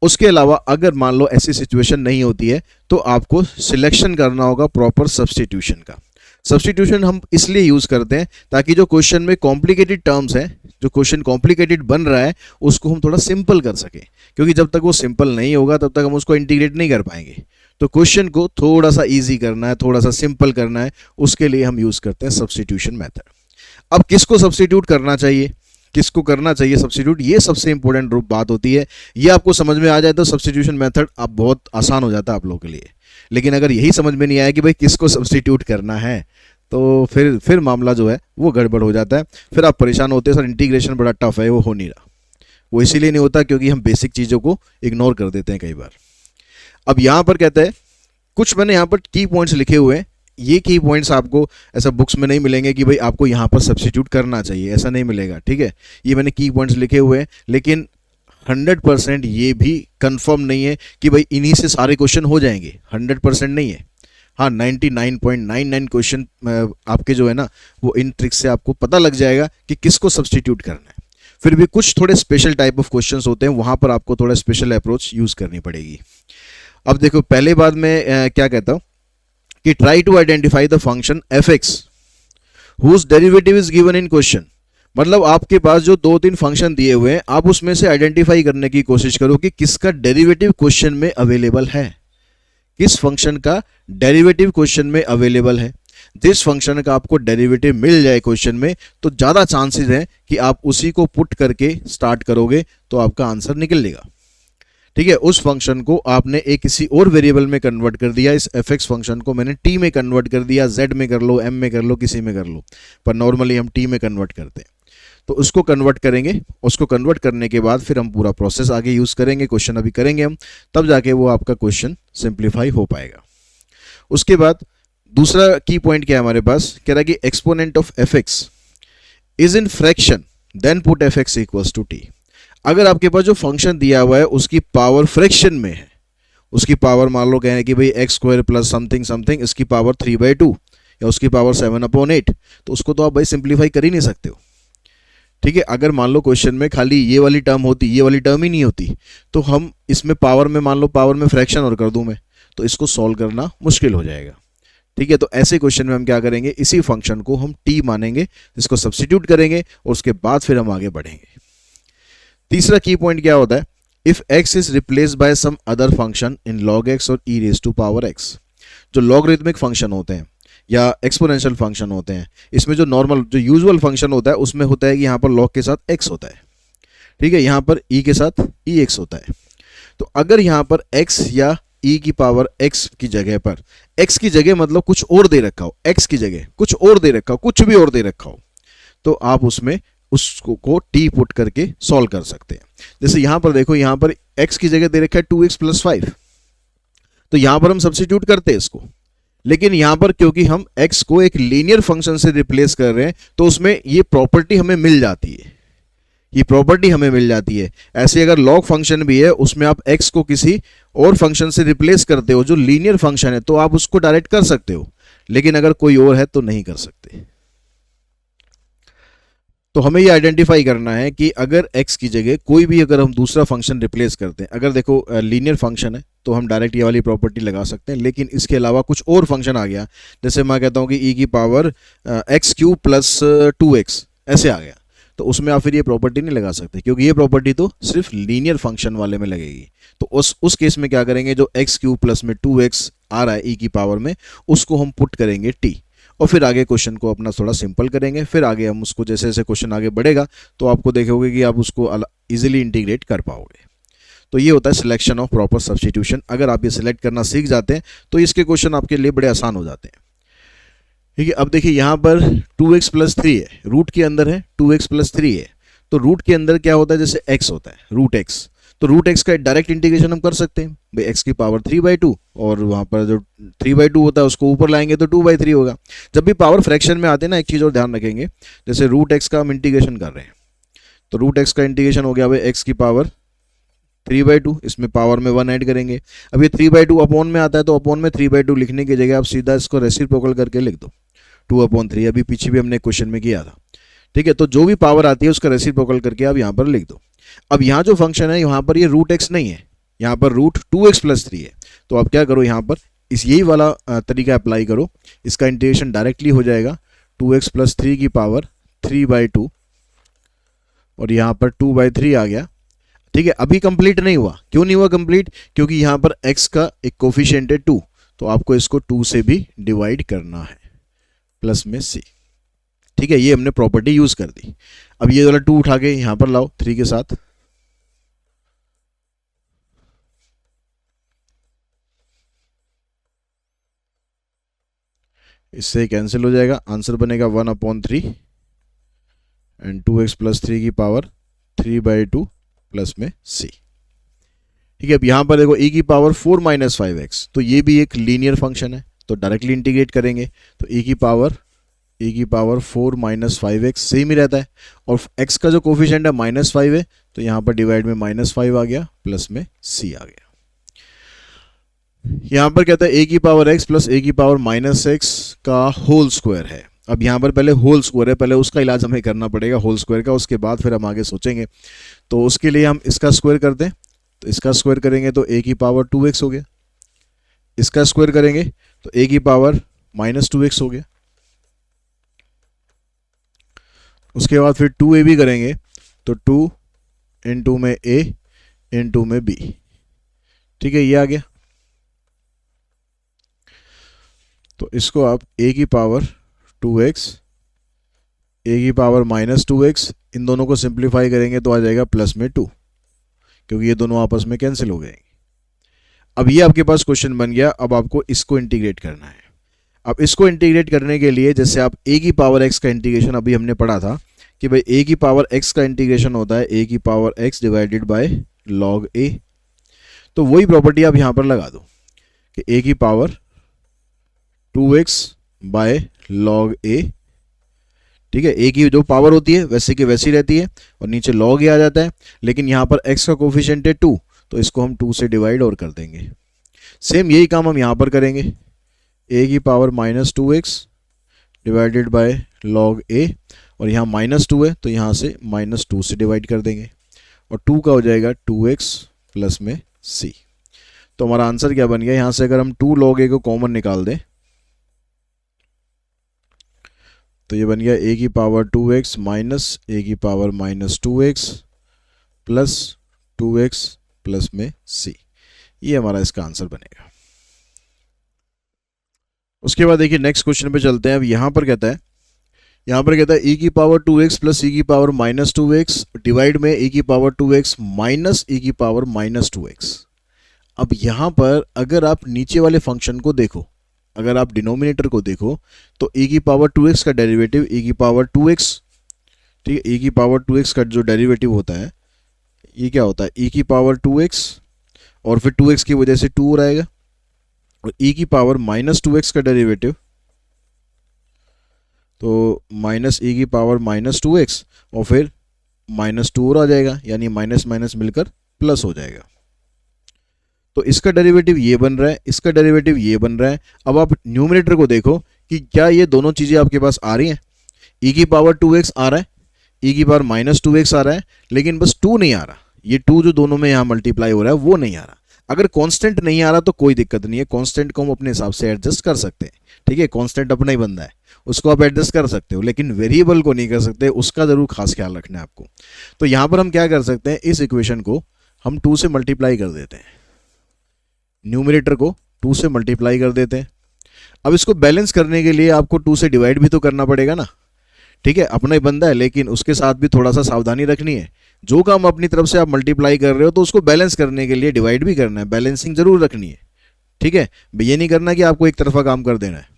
उसके अलावा अगर मान लो ऐसी सिचुएशन नहीं होती है तो आपको सिलेक्शन करना होगा प्रॉपर सब्स्टिट्यूशन का। सब्स्टिट्यूशन हम इसलिए यूज करते हैं ताकि जो क्वेश्चन में कॉम्प्लिकेटेड टर्म्स हैं, जो क्वेश्चन कॉम्प्लिकेटेड बन रहा है, उसको हम थोड़ा सिंपल कर सकें, क्योंकि जब तक वो सिंपल नहीं होगा तब तक हम उसको इंटीग्रेट नहीं कर पाएंगे। तो क्वेश्चन को थोड़ा सा ईजी करना है, थोड़ा सा सिंपल करना है, उसके लिए हम यूज करते हैं सब्स्टिट्यूशन मेथड। अब किसको सब्स्टिट्यूट करना चाहिए, किसको करना चाहिए सब्स्टिट्यूट, ये सबसे इंपॉर्टेंट बात होती है। ये आपको समझ में आ जाए तो सब्स्टिट्यूशन मेथड अब बहुत आसान हो जाता है आप लोगों के लिए। लेकिन अगर यही समझ में नहीं आया कि भाई किसको सब्स्टिट्यूट करना है, तो फिर मामला जो है वो गड़बड़ हो जाता है, फिर आप परेशान होते हैं, सर इंटीग्रेशन बड़ा टफ है, वो हो नहीं रहा। वो इसीलिए नहीं होता क्योंकि हम बेसिक चीज़ों को इग्नोर कर देते हैं कई बार। अब यहाँ पर कहते हैं, कुछ मैंने यहाँ पर की पॉइंट्स लिखे हुए हैं, ये की पॉइंट्स आपको ऐसा बुक्स में नहीं मिलेंगे कि भाई आपको यहाँ पर सब्स्टिट्यूट करना चाहिए, ऐसा नहीं मिलेगा। ठीक है, ये मैंने की पॉइंट्स लिखे हुए हैं, लेकिन 100% ये भी कंफर्म नहीं है कि भाई इन्हीं से सारे क्वेश्चन हो जाएंगे, 100% नहीं है। हाँ, 99.99 क्वेश्चन आपके जो है ना वो इन ट्रिक्स से आपको पता लग जाएगा कि किसको सब्स्टिट्यूट करना है। फिर भी कुछ थोड़े स्पेशल टाइप ऑफ क्वेश्चंस होते हैं, वहाँ पर आपको थोड़ा स्पेशल अप्रोच यूज़ करनी पड़ेगी। अब देखो, पहले बात में क्या कहता हूँ कि try to identify the function f(x) whose derivative is given in question। मतलब आपके पास जो 2-3 फंक्शन दिए हुए हैं, आप उसमें से आइडेंटिफाई करने की कोशिश करो कि किसका डेरिवेटिव क्वेश्चन में अवेलेबल है, किस फंक्शन का डेरिवेटिव क्वेश्चन में अवेलेबल है। जिस फंक्शन का आपको डेरिवेटिव मिल जाए क्वेश्चन में, तो ज़्यादा चांसेस हैं कि आप उसी को पुट करके स्टार्ट करोगे तो आपका आंसर निकल लेगा। ठीक है, उस फंक्शन को आपने एक किसी और वेरिएबल में कन्वर्ट कर दिया, इस f(x) फंक्शन को मैंने t में कन्वर्ट कर दिया, z में कर लो, m में कर लो, किसी में कर लो, पर नॉर्मली हम t में कन्वर्ट करते हैं। तो उसको कन्वर्ट करेंगे, उसको कन्वर्ट करने के बाद फिर हम पूरा प्रोसेस आगे यूज़ करेंगे, क्वेश्चन अभी करेंगे हम, तब जाके वो आपका क्वेश्चन सिंप्लीफाई हो पाएगा। उसके बाद दूसरा की पॉइंट क्या है हमारे पास, कह रहा है कि exponent of f(x) is in fraction then put f(x) equals to t। अगर आपके पास जो फंक्शन दिया हुआ है उसकी पावर फ्रैक्शन में है, उसकी पावर मान लो कह रहे हैं कि भाई x² प्लस समथिंग समथिंग, इसकी पावर 3/2 या उसकी पावर 7/8, तो उसको तो आप भाई सिंप्लीफाई कर ही नहीं सकते हो। ठीक है, अगर मान लो क्वेश्चन में खाली ये वाली टर्म होती, ये वाली टर्म ही नहीं होती, तो हम इसमें पावर में मान लो पावर में फ्रैक्शन और कर दूं मैं, तो इसको सॉल्व करना मुश्किल हो जाएगा। ठीक है, तो ऐसे क्वेश्चन में हम क्या करेंगे, इसी फंक्शन को हम t मानेंगे, इसको सब्स्टिट्यूट करेंगे और उसके बाद फिर हम आगे बढ़ेंगे। तीसरा की पॉइंट क्या होता है, if x is replace by some other function in log x और e raise to power x। जो लॉगरिथमिक फंक्शन होते हैं या एक्सपोनेंशियल फंक्शन होते हैं, इसमें जो नॉर्मल जो यूजुअल फंक्शन होता है उसमें होता है कि यहाँ पर log के साथ x होता है, ठीक है, यहाँ पर e के साथ ex होता है। तो अगर यहाँ पर x या e की पावर x की जगह पर, x की जगह मतलब कुछ और दे रखा हो, x की जगह कुछ और दे रखा हो, कुछ भी और दे रखा हो, तो आप उसमें उसको t पुट करके सॉल्व कर सकते हैं। जैसे यहां पर देखो, यहां पर x की जगह दे रखा है 2x + 5, तो यहां पर हम सब्स्टिट्यूट करते हैं इसको, लेकिन यहां पर क्योंकि हम x को एक लीनियर फंक्शन से रिप्लेस कर रहे हैं तो उसमें ये प्रॉपर्टी हमें मिल जाती है, ये प्रॉपर्टी हमें मिल जाती है। ऐसे अगर लॉग फंक्शन भी है उसमें आप x को किसी और फंक्शन से रिप्लेस करते हो जो लीनियर फंक्शन है तो आप उसको डायरेक्ट कर सकते हो, लेकिन अगर कोई और है तो नहीं कर सकते। तो हमें ये आइडेंटिफाई करना है कि अगर x की जगह कोई भी अगर हम दूसरा फंक्शन रिप्लेस करते हैं, अगर देखो लीनियर फंक्शन है तो हम डायरेक्ट ये वाली प्रॉपर्टी लगा सकते हैं, लेकिन इसके अलावा कुछ और फंक्शन आ गया, जैसे मैं कहता हूँ कि e की पावर x³ + 2x ऐसे आ गया, तो उसमें आप फिर ये प्रॉपर्टी नहीं लगा सकते क्योंकि ये प्रॉपर्टी तो सिर्फ लीनियर फंक्शन वाले में लगेगी। तो उस केस में क्या करेंगे, जो x³ + में 2x आ रहा है e की पावर में, उसको हम पुट करेंगे t, और फिर आगे क्वेश्चन को अपना थोड़ा सिंपल करेंगे। फिर आगे हम उसको जैसे जैसे क्वेश्चन आगे बढ़ेगा तो आपको देखोगे कि आप उसको इजीली इंटीग्रेट कर पाओगे। तो ये होता है सिलेक्शन ऑफ प्रॉपर सब्स्टिट्यूशन। अगर आप ये सिलेक्ट करना सीख जाते हैं तो इसके क्वेश्चन आपके लिए बड़े आसान हो जाते हैं। ठीक है, अब देखिए यहाँ पर 2x + 3 है, रूट के अंदर है 2x + 3 है, तो रूट के अंदर क्या होता है, जैसे x होता है रूट x, तो रूट x का डायरेक्ट इंटीग्रेशन हम कर सकते हैं भाई, x की पावर 3/2, और वहाँ पर जो 3/2 होता है उसको ऊपर लाएंगे तो 2/3 होगा। जब भी पावर फ्रैक्शन में आते हैं ना, एक चीज़ और ध्यान रखेंगे, जैसे रूट x का हम इंटीग्रेशन कर रहे हैं तो रूट x का इंटीग्रेशन हो गया भाई x की पावर 3/2, इसमें पावर में 1 ऐड करेंगे। अब ये 3/2 अपॉन में आता है तो अपॉन में 3/2 लिखने की जगह आप सीधा इसको रेसिप्रोकल करके लिख दो 2/3, अभी पीछे भी हमने क्वेश्चन में किया था। ठीक है, तो जो भी पावर आती है उसका रेसिप्रोकल करके आप यहाँ पर लिख दो। अब यहाँ जो फंक्शन है यहाँ पर ये रूट x नहीं है, यहाँ पर रूट 2x + 3 है, तो आप क्या करो, यहाँ पर इस यही वाला तरीका अप्लाई करो, इसका इंटीग्रेशन डायरेक्टली हो जाएगा 2x + 3 की पावर 3/2, और यहाँ पर 2/3 आ गया। ठीक है, अभी कंप्लीट नहीं हुआ, क्यों नहीं हुआ कंप्लीट, क्योंकि यहाँ पर x का एक कोफिशिएंट है 2, तो आपको इसको 2 से भी डिवाइड करना है प्लस में c। ठीक है, ये हमने प्रॉपर्टी यूज कर दी। अब ये वाला 2 उठा के यहां पर लाओ 3 के साथ, इससे कैंसिल हो जाएगा, आंसर बनेगा 1/3 एंड 2x + 3 की पावर 3/2 प्लस में c। ठीक है, अब यहां पर देखो e की पावर 4 - 5x, तो ये भी एक लीनियर फंक्शन है तो डायरेक्टली इंटीग्रेट करेंगे, तो e की पावर 4 - 5x सेम ही रहता है, और x का जो कोफिशिएंट है -5 है तो यहाँ पर डिवाइड में -5 आ गया प्लस में c आ गया। यहाँ पर कहता है a की पावर x + a की पावर -x का होल स्क्वायर है। अब यहाँ पर पहले होल स्क्वायर है, पहले उसका इलाज हमें करना पड़ेगा होल स्क्वायर का, उसके बाद फिर हम आगे सोचेंगे। तो उसके लिए हम इसका स्क्वायर करते हैं, तो इसका स्क्वायर करेंगे तो a की पावर 2x हो गया, इसका स्क्वायर करेंगे तो a की पावर -2x हो गया, उसके बाद फिर 2a भी करेंगे तो 2 × में a × में b। ठीक है, ये आ गया। तो इसको आप a की पावर 2x, a की पावर -2x, इन दोनों को सिंप्लीफाई करेंगे तो आ जाएगा प्लस में 2, क्योंकि ये दोनों आपस में कैंसिल हो गए। अब ये आपके पास क्वेश्चन बन गया, अब आपको इसको इंटीग्रेट करना है। अब इसको इंटीग्रेट करने के लिए जैसे आप a की पावर x का इंटीग्रेशन अभी हमने पढ़ा था कि भाई a की पावर x का इंटीग्रेशन होता है a की power x divided bye log a, तो वही प्रॉपर्टी आप यहाँ पर लगा दो कि a की power 2x bye log a। ठीक है, a की जो पावर होती है वैसे की वैसी रहती है और नीचे log a आ जाता है, लेकिन यहाँ पर x का कोफिशिएंट है 2, तो इसको हम 2 से डिवाइड और कर देंगे। सेम यही काम हम यहाँ पर करेंगे, a की power -2x divided by log a, और यहाँ -2 है तो यहाँ से -2 से डिवाइड कर देंगे, और 2 का हो जाएगा 2x प्लस में c। तो हमारा आंसर क्या बन गया, यहाँ से अगर हम 2 log a को कॉमन निकाल दें तो ये बन गया a की पावर 2x माइनस a की power -2x plus 2x plus में c, ये हमारा इसका आंसर बनेगा। उसके बाद देखिए नेक्स्ट क्वेश्चन पे चलते हैं। अब यहाँ पर कहता है e की पावर 2x प्लस e की पावर माइनस 2x डिवाइड में e की पावर 2x माइनस e की पावर माइनस 2x। अब यहाँ पर अगर आप नीचे वाले फंक्शन को देखो, अगर आप डिनोमिनेटर को देखो तो e की पावर 2x का डेरिवेटिव e की पावर 2x, ठीक है, e की पावर 2x का जो डेरिवेटिव होता है ये क्या होता है e की पावर 2x और फिर 2x की वजह से 2 और आएगा, और e की पावर माइनस 2x का डेरिवेटिव तो माइनस e की पावर माइनस 2x और फिर माइनस 2 और आ जाएगा, यानी माइनस माइनस मिलकर प्लस हो जाएगा। तो इसका डेरिवेटिव ये बन रहा है, इसका डेरिवेटिव ये बन रहा है। अब आप न्यूमरेटर को देखो कि क्या ये दोनों चीज़ें आपके पास आ रही हैं। e की पावर 2x आ रहा है, e की पावर माइनस 2x आ रहा है, लेकिन बस 2 नहीं आ रहा। ये 2 जो दोनों में यहाँ मल्टीप्लाई हो रहा है वो नहीं आ रहा। अगर कांस्टेंट नहीं आ रहा तो कोई दिक्कत नहीं है, कांस्टेंट को हम अपने हिसाब से एडजस्ट कर सकते हैं, ठीक है, कांस्टेंट अपना ही बंदा है, उसको आप एडजस्ट कर सकते हो, लेकिन वेरिएबल को नहीं कर सकते, उसका जरूर खास ख्याल रखना है आपको। तो यहाँ पर हम क्या कर सकते हैं, इस इक्वेशन को हम 2 से मल्टीप्लाई कर देते हैं, न्यूमरेटर को 2 से मल्टीप्लाई कर देते हैं। अब इसको बैलेंस करने के लिए आपको 2 से डिवाइड भी तो करना पड़ेगा ना, ठीक है, अपना ही बंदा है, लेकिन उसके साथ भी थोड़ा सा सावधानी रखनी है। जो काम अपनी तरफ से आप मल्टीप्लाई कर रहे हो तो उसको बैलेंस करने के लिए डिवाइड भी करना है, बैलेंसिंग जरूर रखनी है, ठीक है, ये नहीं करना कि आपको एक तरफा काम कर देना है।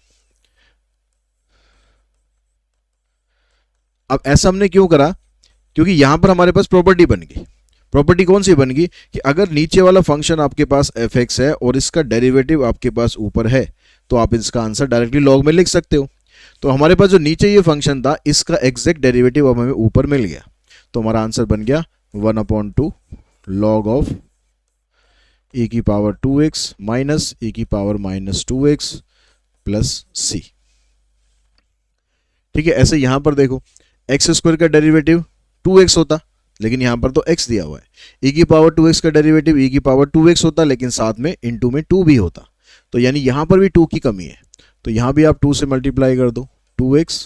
अब ऐसा हमने क्यों करा, क्योंकि यहां पर हमारे पास प्रॉपर्टी बन गई। प्रॉपर्टी कौन सी बन गई कि अगर नीचे वाला फंक्शन आपके पास f(x) है और इसका डेरिवेटिव आपके पास ऊपर है तो आप इसका आंसर डायरेक्टली लॉग में लिख सकते हो। तो हमारे पास जो नीचे ये फंक्शन था इसका एग्जैक्ट डेरिवेटिव अब हमें ऊपर मिल गया, तो हमारा आंसर बन गया 1/2 log ऑफ e की पावर 2x माइनस e की power minus 2x plus c, ठीक है। ऐसे यहां पर देखो x² का डेरिवेटिव 2x होता, लेकिन यहां पर तो x दिया हुआ है। e की पावर 2x का डेरिवेटिव e की पावर 2x होता, लेकिन साथ में इनटू में 2 भी होता, तो यानी यहां पर भी 2 की कमी है। तो यहां भी आप 2 से मल्टीप्लाई कर दो, 2x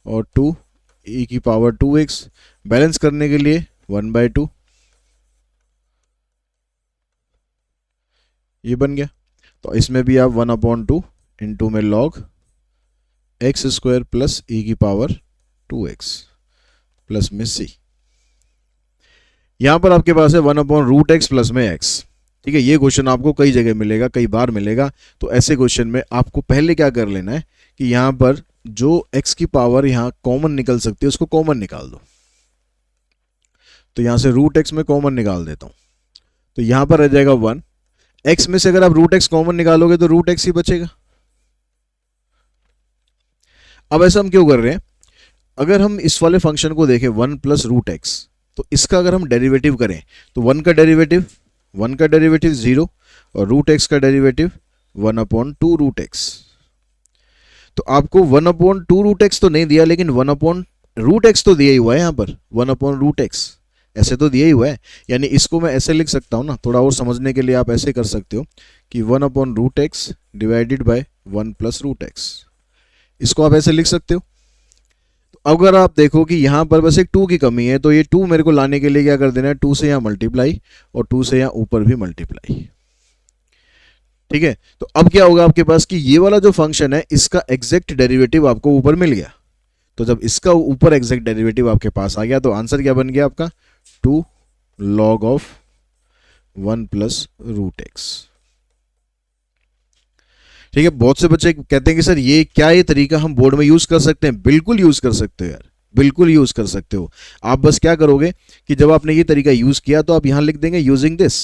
और 2 e की पावर 2x, बैलेंस करने के लिए 1/2, ये बन गया। तो इसमें भी आप 1/2 इनटू में log x² प्लस e की पावर 2x प्लस में c। यहां पर आपके पास है 1/√x प्लस में x, ठीक है। ये क्वेश्चन आपको कई जगह मिलेगा, कई बार मिलेगा। तो ऐसे क्वेश्चन में आपको पहले क्या कर लेना है कि यहां पर जो x की पावर यहां कॉमन निकल सकती है उसको कॉमन निकाल दो। तो यहां से √x में कॉमन निकाल देता हूं, तो यहां पर रह जाएगा 1। x में से अगर आप √x कॉमन निकालोगे तो √x ही बचेगा। अब ऐसा हम क्यों कर रहे हैं, अगर हम इस वाले फंक्शन को देखें 1 प्लस √x, तो इसका अगर हम डेरिवेटिव करें तो 1 का डेरिवेटिव 0 और √x का डेरिवेटिव 1/2√x। तो आपको 1/2√x तो नहीं दिया, लेकिन 1/√x तो दिया ही हुआ है यहाँ पर, 1/√x ऐसे तो दिया ही हुआ है। यानी इसको मैं ऐसे लिख सकता हूँ ना, थोड़ा और समझने के लिए आप ऐसे कर सकते हो कि 1/√x divided by 1 plus √x, इसको आप ऐसे लिख सकते हो। तो अगर आप देखो कि यहाँ पर बस एक 2 की कमी है, तो ये 2 मेरे को लाने के लिए क्या कर देना है, 2 से यहाँ मल्टीप्लाई और 2 से यहाँ ऊपर भी मल्टीप्लाई, ठीक है। तो अब क्या होगा आपके पास कि ये वाला जो फंक्शन है इसका एग्जैक्ट डेरिवेटिव आपको ऊपर मिल गया। तो जब इसका ऊपर एग्जैक्ट डेरिवेटिव आपके पास आ गया तो आंसर क्या बन गया आपका, 2 log ऑफ 1 प्लस √x, ठीक है। बहुत से बच्चे कहते हैं कि सर ये क्या, ये तरीका हम बोर्ड में यूज कर सकते हैं? बिल्कुल यूज कर सकते हो यार, बिल्कुल यूज कर सकते हो। आप बस क्या करोगे कि जब आपने ये तरीका यूज किया तो आप यहां लिख देंगे यूजिंग दिस,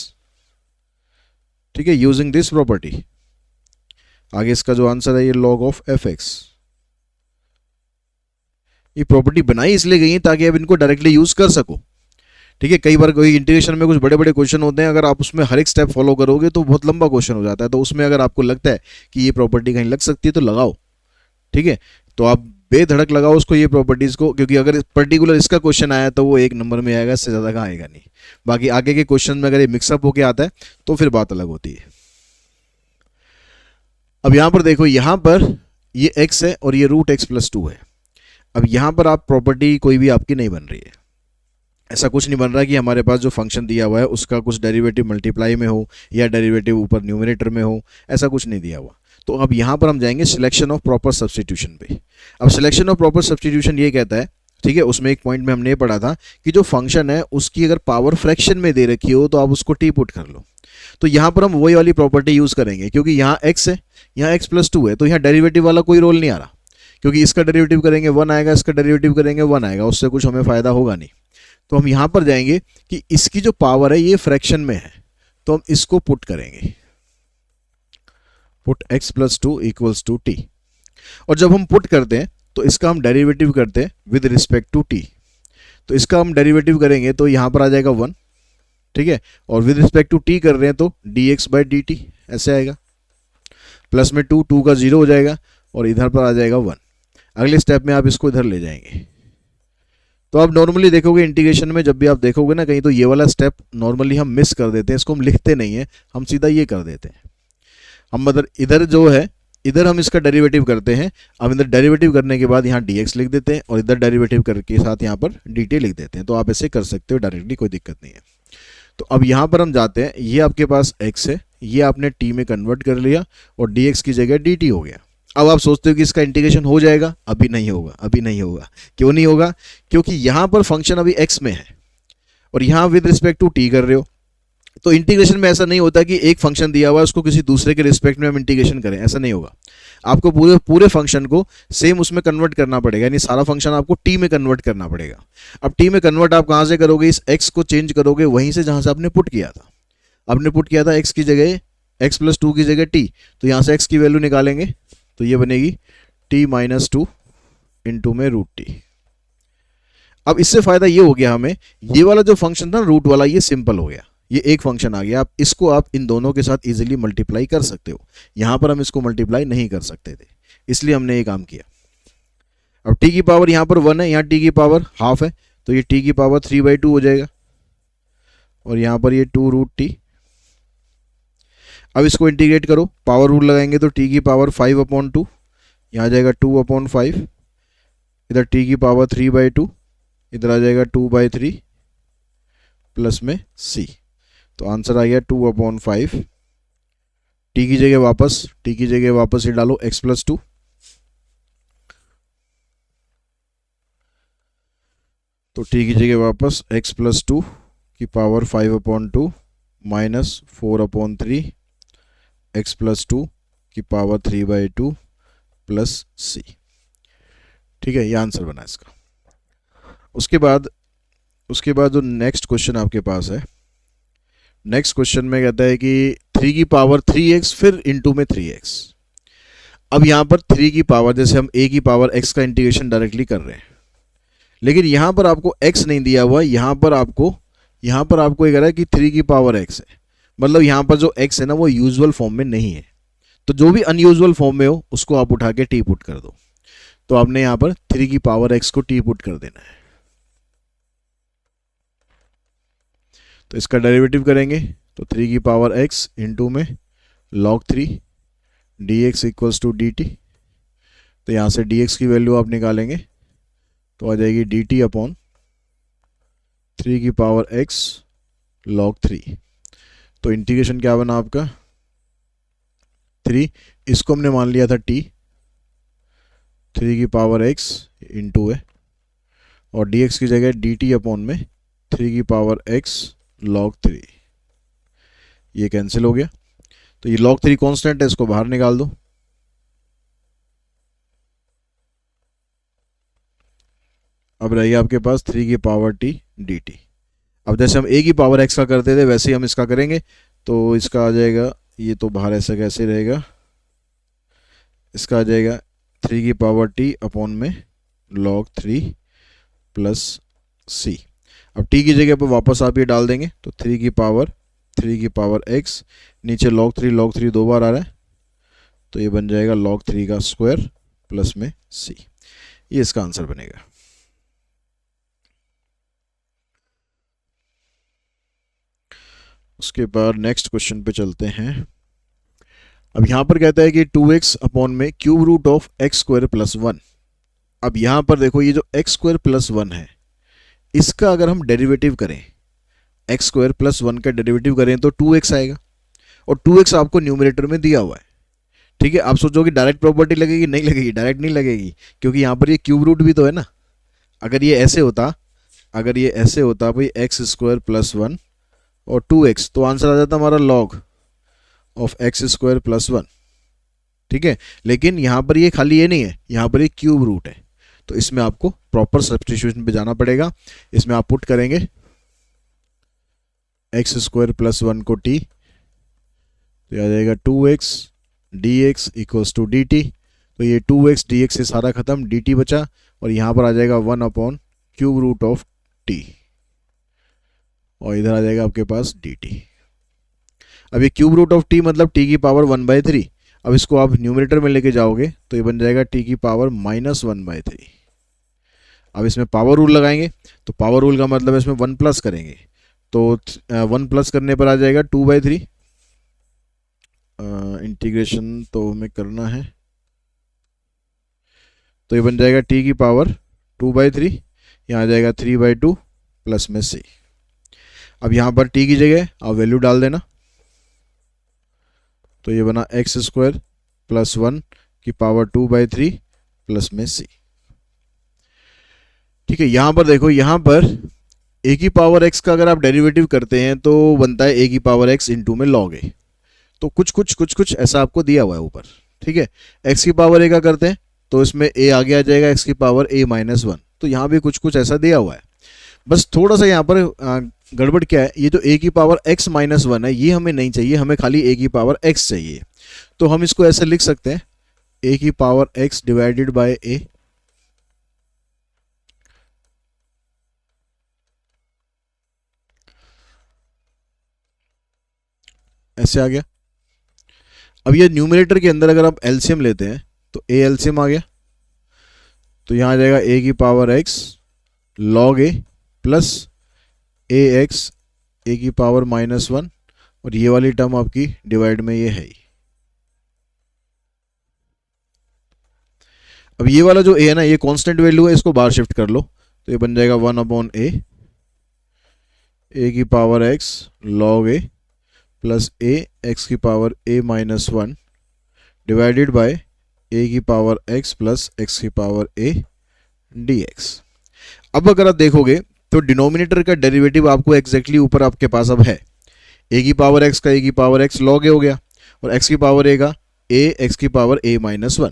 ठीक है, यूजिंग दिस प्रॉपर्टी। आगे इसका जो आंसर है ये log ऑफ f(x), ये प्रॉपर्टी बनाई इसलिए गई है ताकि आप इनको डायरेक्टली यूज कर सको, ठीक है। कई बार कोई इंटीग्रेशन में कुछ बड़े बड़े क्वेश्चन होते हैं, अगर आप उसमें हर एक स्टेप फॉलो करोगे तो बहुत लंबा क्वेश्चन हो जाता है। तो उसमें अगर आपको लगता है कि ये प्रॉपर्टी कहीं लग सकती है तो लगाओ, ठीक है। तो आप बेधड़क लगाओ उसको, ये प्रॉपर्टीज को, क्योंकि अगर पर्टिकुलर इसका क्वेश्चन आया तो वो 1 नंबर में आएगा, इससे ज़्यादा कहाँ आएगा नहीं। बाकी आगे के क्वेश्चन में अगर ये मिक्सअप होके आता है तो फिर बात अलग होती है। अब यहाँ पर देखो, यहाँ पर ये x है और ये √x प्लस 2 है। अब यहाँ पर आप प्रॉपर्टी कोई भी आपकी नहीं बन रही है, ऐसा कुछ नहीं बन रहा कि हमारे पास जो फंक्शन दिया हुआ है उसका कुछ डेरिवेटिव मल्टीप्लाई में हो या डेरिवेटिव ऊपर न्यूमरेटर में हो, ऐसा कुछ नहीं दिया हुआ। तो अब यहाँ पर हम जाएंगे सिलेक्शन ऑफ प्रॉपर सब्सटीट्यूशन पे। अब सिलेक्शन ऑफ प्रॉपर सब्सटीट्यूशन ये कहता है, ठीक है, उसमें एक पॉइंट में हमने ये पढ़ा था कि जो फंक्शन है उसकी अगर पावर फ्रैक्शन में दे रखी हो तो आप उसको टी पुट कर लो। तो यहाँ पर हम वही वाली प्रॉपर्टी यूज़ करेंगे, क्योंकि यहाँ x है, यहाँ x+2 है, तो यहाँ डेरिवेटिव वाला कोई रोल नहीं आ रहा, क्योंकि इसका डेरिवेटिव करेंगे 1 आएगा, इसका डेरिवेटिव करेंगे 1 आएगा, उससे कुछ हमें फ़ायदा होगा नहीं। तो हम यहाँ पर जाएंगे कि इसकी जो पावर है ये फ्रैक्शन में है, तो हम इसको पुट करेंगे, put x+2 equals to T. और जब हम पुट करते हैं तो इसका हम डेरिवेटिव करते हैं विद रिस्पेक्ट टू टी। तो इसका हम डेरिवेटिव करेंगे तो यहाँ पर आ जाएगा 1, ठीक है, और विद रिस्पेक्ट टू टी कर रहे हैं तो dx/dt ऐसे आएगा, प्लस में 2 का 0 हो जाएगा और इधर पर आ जाएगा 1। अगले स्टेप में आप इसको इधर ले जाएंगे। तो आप नॉर्मली देखोगे इंटीग्रेशन में जब भी आप देखोगे ना कहीं, तो ये वाला स्टेप नॉर्मली हम मिस कर देते हैं, इसको हम लिखते नहीं हैं, हम सीधा ये कर देते हैं। हम मतलब इधर जो है इधर हम इसका डेरिवेटिव करते हैं, अब इधर डेरिवेटिव करने के बाद यहाँ dx लिख देते हैं और इधर डेरिवेटिव करके साथ यहाँ पर dt लिख देते हैं। तो आप ऐसे कर सकते हो डायरेक्टली, कोई दिक्कत नहीं है। तो अब यहाँ पर हम जाते हैं, ये आपके पास x है, ये आपने t में कन्वर्ट कर लिया और dx की जगह dt हो गया। अब आप सोचते हो कि इसका इंटीग्रेशन हो जाएगा, अभी नहीं होगा, अभी नहीं होगा। क्यों नहीं होगा? क्योंकि यहाँ पर फंक्शन अभी x में है और यहाँ विद रिस्पेक्ट टू t कर रहे हो। तो इंटीग्रेशन में ऐसा नहीं होता कि एक फंक्शन दिया हुआ है उसको किसी दूसरे के रिस्पेक्ट में हम इंटीग्रेशन करें, ऐसा नहीं होगा। आपको पूरे फंक्शन को सेम उसमें कन्वर्ट करना पड़ेगा, यानी सारा फंक्शन आपको टी में कन्वर्ट करना पड़ेगा। अब टी में कन्वर्ट आप कहाँ से करोगे? इस एक्स को चेंज करोगे वहीं से जहाँ से आपने पुट किया था। आपने पुट किया था एक्स की जगह x+2 की जगह टी, तो यहाँ से एक्स की वैल्यू निकालेंगे तो ये बनेगी t-2 इंटू में √t। अब इससे फायदा ये हो गया हमें, ये वाला जो फंक्शन था रूट वाला ये सिंपल हो गया, ये एक फंक्शन आ गया। आप इसको आप इन दोनों के साथ इजीली मल्टीप्लाई कर सकते हो। यहाँ पर हम इसको मल्टीप्लाई नहीं कर सकते थे, इसलिए हमने ये काम किया। अब t की पावर यहाँ पर 1 है, यहाँ t की पावर हाफ है, तो ये t की पावर 3/2 हो जाएगा और यहाँ पर ये 2√t। अब इसको इंटीग्रेट करो, पावर रूल लगाएंगे तो t की पावर 5/2, यहाँ आ जाएगा 2/5, इधर t की पावर 3/2, इधर आ जाएगा 2/3 प्लस में c। तो आंसर आ गया 2/5। t की जगह वापस ये डालो x+2, तो t की जगह वापस x+2 की पावर 5/2 माइनस 4/3 x+2 की पावर 3/2 प्लस c। ठीक है, ये आंसर बना इसका। उसके बाद जो नेक्स्ट क्वेश्चन आपके पास है, नेक्स्ट क्वेश्चन में कहता है कि 3 की पावर 3x फिर इंटू में 3x। अब यहाँ पर 3 की पावर, जैसे हम a की पावर x का इंटीग्रेशन डायरेक्टली कर रहे हैं, लेकिन यहाँ पर आपको x नहीं दिया हुआ, यहाँ पर आपको ये कह रहा है कि 3 की पावर x है, मतलब यहाँ पर जो x है ना वो यूजुअल फॉर्म में नहीं है। तो जो भी अनयूजुअल फॉर्म में हो उसको आप उठा के t पुट कर दो। तो आपने यहाँ पर 3 की पावर x को t पुट कर देना है। तो इसका डेरिवेटिव करेंगे तो 3 की पावर x इंटू में log 3 dx equals to dt। तो यहाँ से dx की वैल्यू आप निकालेंगे तो आ जाएगी dt अपॉन 3 की पावर x log 3। तो इंटीग्रेशन क्या बना आपका 3, इसको हमने मान लिया था t, 3 की पावर x इंटू है और dx की जगह dt अपॉन में 3 की पावर x log 3। ये कैंसिल हो गया, तो ये log 3 कांस्टेंट है, इसको बाहर निकाल दो। अब रही आपके पास 3 की पावर t dt। अब जैसे हम a की पावर x का करते थे वैसे ही हम इसका करेंगे, तो इसका आ जाएगा, ये तो बाहर ऐसा कैसे रहेगा, इसका आ जाएगा 3 की पावर t अपॉन में log 3 प्लस c। अब t की जगह पर वापस आप ये डाल देंगे तो 3 की पावर x, नीचे log 3 दो बार आ रहा है, तो ये बन जाएगा log 3 का स्क्वायर प्लस में c। ये इसका आंसर बनेगा। उसके बाद नेक्स्ट क्वेश्चन पे चलते हैं। अब यहाँ पर कहता है कि 2x अपॉन में क्यूब रूट ऑफ x² + 1। अब यहाँ पर देखो ये जो x² + 1 है इसका अगर हम डेरिवेटिव करें, एक्स स्क्वायर प्लस 1 का डेरिवेटिव करें तो 2x आएगा, और 2x आपको न्यूमरेटर में दिया हुआ है। ठीक है, आप सोचोगे डायरेक्ट प्रॉपर्टी लगेगी, नहीं लगेगी, डायरेक्ट नहीं लगेगी, क्योंकि यहाँ पर ये क्यूब रूट भी तो है ना। अगर ये ऐसे होता, अगर ये ऐसे होता भाई एक्स स्क्वायर प्लस 1 और 2x, तो आंसर आ जाता हमारा log of x square plus 1। ठीक है, लेकिन यहाँ पर ये खाली ये नहीं है, यहाँ पर ये क्यूब रूट है, तो इसमें आपको प्रॉपर सब्स्टिट्यूशन पे जाना पड़ेगा। इसमें आप पुट करेंगे एक्स स्क्वायर प्लस 1 को t, तो आ जाएगा 2x dx equals to dt। तो ये 2x dx से सारा खत्म, dt बचा, और यहाँ पर आ जाएगा 1 upon cube root of t, और इधर आ जाएगा आपके पास dt। अब ये क्यूब रूट ऑफ t मतलब t की पावर 1/3। अब इसको आप न्यूमरेटर में लेके जाओगे तो ये बन जाएगा t की पावर -1/3। अब इसमें पावर रूल लगाएंगे, तो पावर रूल का मतलब इसमें 1 प्लस करेंगे, तो 1 प्लस करने पर आ जाएगा 2/3। इंटीग्रेशन तो हमें करना है, तो ये बन जाएगा t की पावर 2/3, यहाँ आ जाएगा 3/2 प्लस में c। अब यहाँ पर t की जगह आप वैल्यू डाल देना, तो ये बना एक्स स्क्वायर प्लस 1 की पावर 2/3 प्लस में c। ठीक है, यहाँ पर देखो, यहाँ पर a की पावर x का अगर आप डेरिवेटिव करते हैं तो बनता है a की पावर x इंटू में log a। तो कुछ ऐसा आपको दिया हुआ है ऊपर। ठीक है, x की पावर a का करते हैं तो इसमें a आगे आ जाएगा x की पावर a-1। तो यहाँ भी कुछ ऐसा दिया हुआ है। बस थोड़ा सा यहाँ पर गड़बड़ क्या है, ये जो a की पावर x-1 है ये हमें नहीं चाहिए, हमें खाली a की पावर x चाहिए। तो हम इसको ऐसे लिख सकते हैं a की power x divided bye a, ऐसे आ गया। अब ये न्यूमरेटर के अंदर अगर आप एलसीएम लेते हैं तो a एलसीएम आ गया, तो यहाँ आ जाएगा a की power x log a plus ax a की पावर -1, और ये वाली टर्म आपकी डिवाइड में ये है ही। अब ये वाला जो a है ना, ये कांस्टेंट वैल्यू है, इसको बाहर शिफ्ट कर लो, तो ये बन जाएगा 1 अपॉन a की power x log a plus a x की power a-1 divided by a की पावर x प्लस x की पावर a dx। अब अगर आप देखोगे तो डिनोमिनेटर का डेरिवेटिव आपको एग्जैक्टली ऊपर आपके पास अब है, a की पावर x का a की पावर x log a हो गया, और x की पावर a का a x की पावर a-1।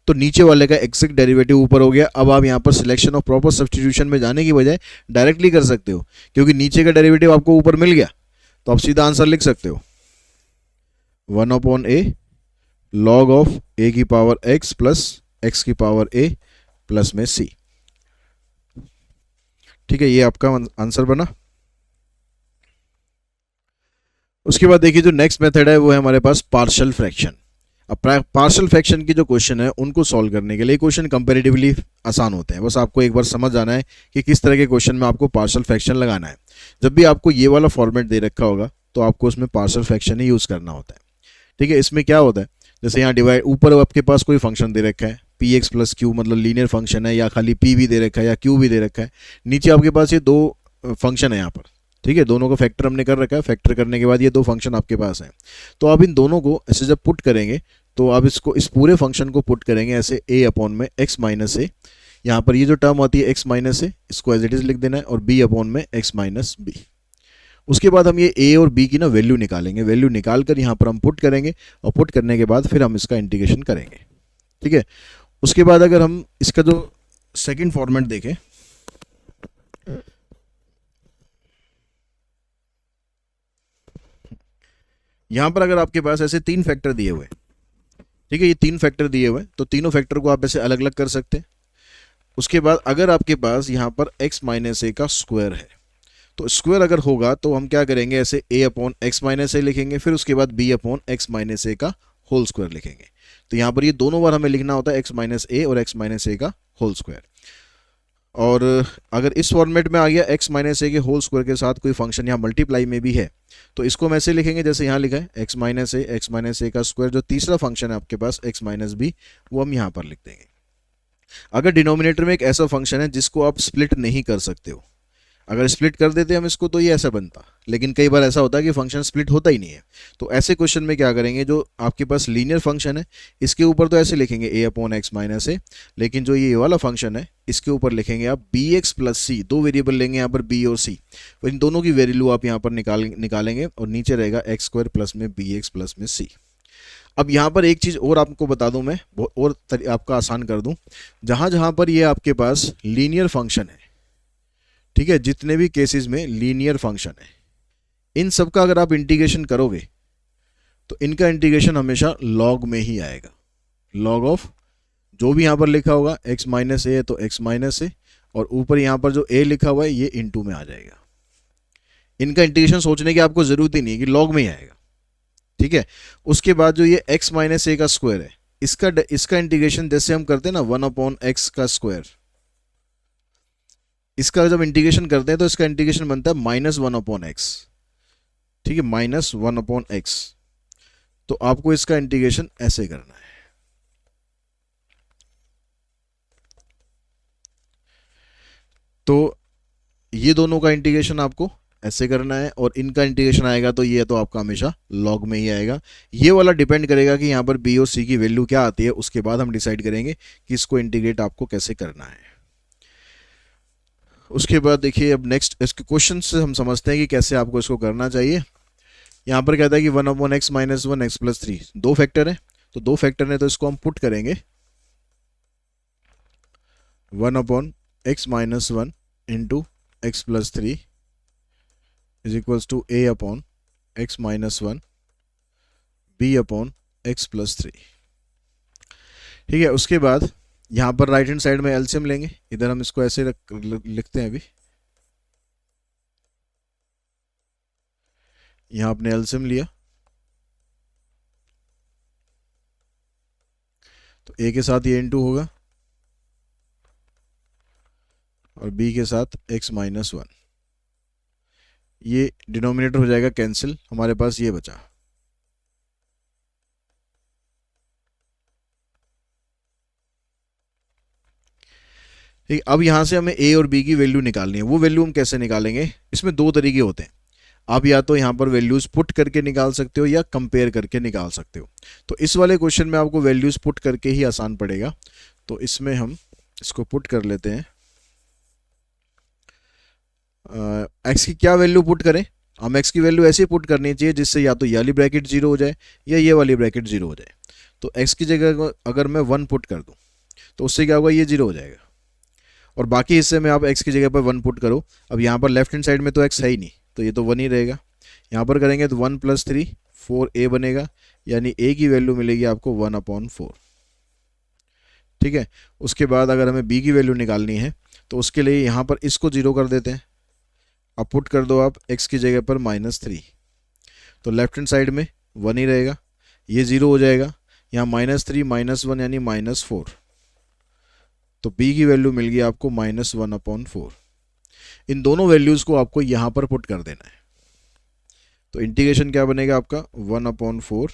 तो नीचे वाले का एग्जैक्ट डेरिवेटिव ऊपर हो गया। अब आप यहाँ पर सिलेक्शन ऑफ प्रॉपर सब्स्टिट्यूशन में जाने की बजाय डायरेक्टली कर सकते हो, क्योंकि नीचे का डेरिवेटिव आपको ऊपर मिल गया, तो आप सीधा आंसर लिख सकते हो 1 upon a log of a की पावर x प्लस x की पावर a प्लस में c। ठीक है, ये आपका आंसर बना। उसके बाद देखिए जो नेक्स्ट मेथड है वो है हमारे पास पार्शियल फ्रैक्शन। अब पार्शियल फ्रैक्शन की जो क्वेश्चन है उनको सॉल्व करने के लिए क्वेश्चन कंपैरेटिवली आसान होते हैं, बस आपको एक बार समझ आना है कि किस तरह के क्वेश्चन में आपको पार्शियल फ्रैक्शन लगाना है। जब भी आपको ये वाला फॉर्मेट दे रखा होगा तो आपको उसमें पार्शियल फ्रैक्शन ही यूज़ करना होता है। ठीक है, इसमें क्या होता है, जैसे यहाँ डिवाइड, ऊपर आपके पास कोई फंक्शन दे रखा है पी एक्स प्लस क्यू, मतलब लीनियर फंक्शन है, या खाली पी भी दे रखा है या क्यू भी दे रखा है। नीचे आपके पास ये दो फंक्शन है यहाँ पर। ठीक है, दोनों का फैक्टर हमने कर रखा है, फैक्टर करने के बाद ये दो फंक्शन आपके पास हैं। तो आप इन दोनों को ऐसे जब पुट करेंगे तो आप इसको, इस पूरे फंक्शन को पुट करेंगे ऐसे a अपॉन में x माइनस ए। यहाँ पर ये जो टर्म आती है x माइनस ए, इसको एज इट इज लिख देना है, और b अपॉन में x माइनस बी। उसके बाद हम ये a और b की ना वैल्यू निकालेंगे, वैल्यू निकाल कर यहाँ पर हम पुट करेंगे, और पुट करने के बाद फिर हम इसका इंटीग्रेशन करेंगे। ठीक है, उसके बाद अगर हम इसका जो सेकंड फॉर्मेट देखें, यहाँ पर अगर आपके पास ऐसे 3 फैक्टर दिए हुए, ठीक है, ये 3 फैक्टर दिए हुए, तो तीनों फैक्टर को आप ऐसे अलग अलग कर सकते हैं। उसके बाद अगर आपके पास यहाँ पर x माइनस ए का स्क्वायर है, तो स्क्वायर अगर होगा तो हम क्या करेंगे, ऐसे a अपॉन एक्स माइनस ए लिखेंगे, फिर उसके बाद b अपॉन एक्स माइनस ए का होल स्क्वायर लिखेंगे। तो यहाँ पर ये दोनों बार हमें लिखना होता है एक्स माइनस ए और एक्स माइनस ए का होल स्क्वायर। और अगर इस फॉर्मेट में आ गया एक्स माइनस ए के होल स्क्वायर के साथ कोई फंक्शन यहाँ मल्टीप्लाई में भी है, तो इसको हम ऐसे लिखेंगे जैसे यहाँ लिखा है एक्स माइनस ए का स्क्वायर, जो तीसरा फंक्शन है आपके पास एक्स माइनस बी, वो हम यहाँ पर लिख देंगे। अगर डिनोमिनेटर में एक ऐसा फंक्शन है जिसको आप स्प्लिट नहीं कर सकते हो, अगर स्प्लिट कर देते हम इसको तो ये ऐसा बनता, लेकिन कई बार ऐसा होता है कि फंक्शन स्प्लिट होता ही नहीं है। तो ऐसे क्वेश्चन में क्या करेंगे, जो आपके पास लीनियर फंक्शन है इसके ऊपर तो ऐसे लिखेंगे ए अपॉन एक्स माइनस ए, लेकिन जो ये वाला फंक्शन है इसके ऊपर लिखेंगे आप बी एक्स प्लस सी। दो वेरिएबल लेंगे यहाँ पर बी और सी, तो इन दोनों की वैल्यू आप यहाँ पर निकालेंगे और नीचे रहेगा एक्स स्क्वायर प्लस में बी एक्स प्लस में सी। अब यहाँ पर एक चीज़ और आपको बता दूं मैं, और आपका आसान कर दूं, जहाँ जहाँ पर ये आपके पास लीनियर फंक्शन है, ठीक है, जितने भी केसेस में लीनियर फंक्शन है, इन सब का अगर आप इंटीग्रेशन करोगे तो इनका इंटीग्रेशन हमेशा लॉग में ही आएगा। लॉग ऑफ जो भी यहाँ पर लिखा होगा x माइनस ए है तो x माइनस ए, और ऊपर यहाँ पर जो a लिखा हुआ है ये इनटू में आ जाएगा। इनका इंटीग्रेशन सोचने की आपको जरूरत ही नहीं है कि लॉग में ही आएगा, ठीक है। उसके बाद जो ये x माइनस ए का स्क्वायर है, इसका इंटीग्रेशन जैसे हम करते हैं ना 1 अपॉन एक्स का स्क्वायर, इसका जब इंटीग्रेशन करते हैं तो इसका इंटीग्रेशन बनता है माइनस 1 अपॉन एक्स, ठीक है, माइनस 1 अपॉन एक्स। तो आपको इसका इंटीग्रेशन ऐसे करना है। तो ये दोनों का इंटीग्रेशन आपको ऐसे करना है, और इनका इंटीग्रेशन आएगा तो ये तो आपका हमेशा लॉग में ही आएगा। ये वाला डिपेंड करेगा कि यहाँ पर बी और सी की वैल्यू क्या आती है, उसके बाद हम डिसाइड करेंगे कि इसको इंटीग्रेट आपको कैसे करना है। उसके बाद देखिए अब नेक्स्ट इसके क्वेश्चन से हम समझते हैं कि कैसे आपको इसको करना चाहिए। यहाँ पर कहता है कि 1 upon x minus 1 x plus 3, दो फैक्टर है, तो दो फैक्टर है तो इसको हम पुट करेंगे 1 upon x minus 1 into x plus 3 is equals to A upon x minus 1 B upon x plus 3, ठीक है। उसके बाद यहाँ पर राइट हैंड साइड में एलसीएम लेंगे, इधर हम इसको ऐसे लिखते हैं, अभी यहाँ आपने एलसीएम लिया तो ए के साथ ये इनटू होगा और बी के साथ x माइनस 1, ये डिनोमिनेटर हो जाएगा कैंसिल, हमारे पास ये बचा। ठीक, अब यहां से हमें a और b की वैल्यू निकालनी है। वो वैल्यू हम कैसे निकालेंगे, इसमें दो तरीके होते हैं। आप या तो यहाँ पर वैल्यूज पुट करके निकाल सकते हो या कंपेयर करके निकाल सकते हो। तो इस वाले क्वेश्चन में आपको वैल्यूज पुट करके ही आसान पड़ेगा, तो इसमें हम इसको पुट कर लेते हैं। एक्स की क्या वैल्यू पुट करें, हम एक्स की वैल्यू ऐसे पुट करनी चाहिए जिससे या तो ये वाली ब्रैकेट जीरो हो जाए या ये वाली ब्रैकेट जीरो हो जाए। तो एक्स की जगह अगर मैं 1 पुट कर दूं तो उससे क्या होगा, ये जीरो हो जाएगा, और बाकी हिस्से में आप एक्स की जगह पर 1 पुट करो। अब यहाँ पर लेफ्ट हैंड साइड में तो एक्स है ही नहीं, तो ये तो 1 ही रहेगा। यहाँ पर करेंगे तो 1 प्लस 3 4a बनेगा, यानी a की वैल्यू मिलेगी आपको 1 अपॉन 4, ठीक है। उसके बाद अगर हमें b की वैल्यू निकालनी है तो उसके लिए यहाँ पर इसको जीरो कर देते हैं। अब पुट कर दो आप x की जगह पर -3, तो लेफ्ट हैंड साइड में 1 ही रहेगा, ये जीरो हो जाएगा। यहाँ -3 -1 यानी -4, तो b की वैल्यू मिल गई आपको -1 अपॉन 4। इन दोनों वैल्यूज़ को आपको यहाँ पर पुट कर देना है, तो इंटीग्रेशन क्या बनेगा आपका 1 upon 4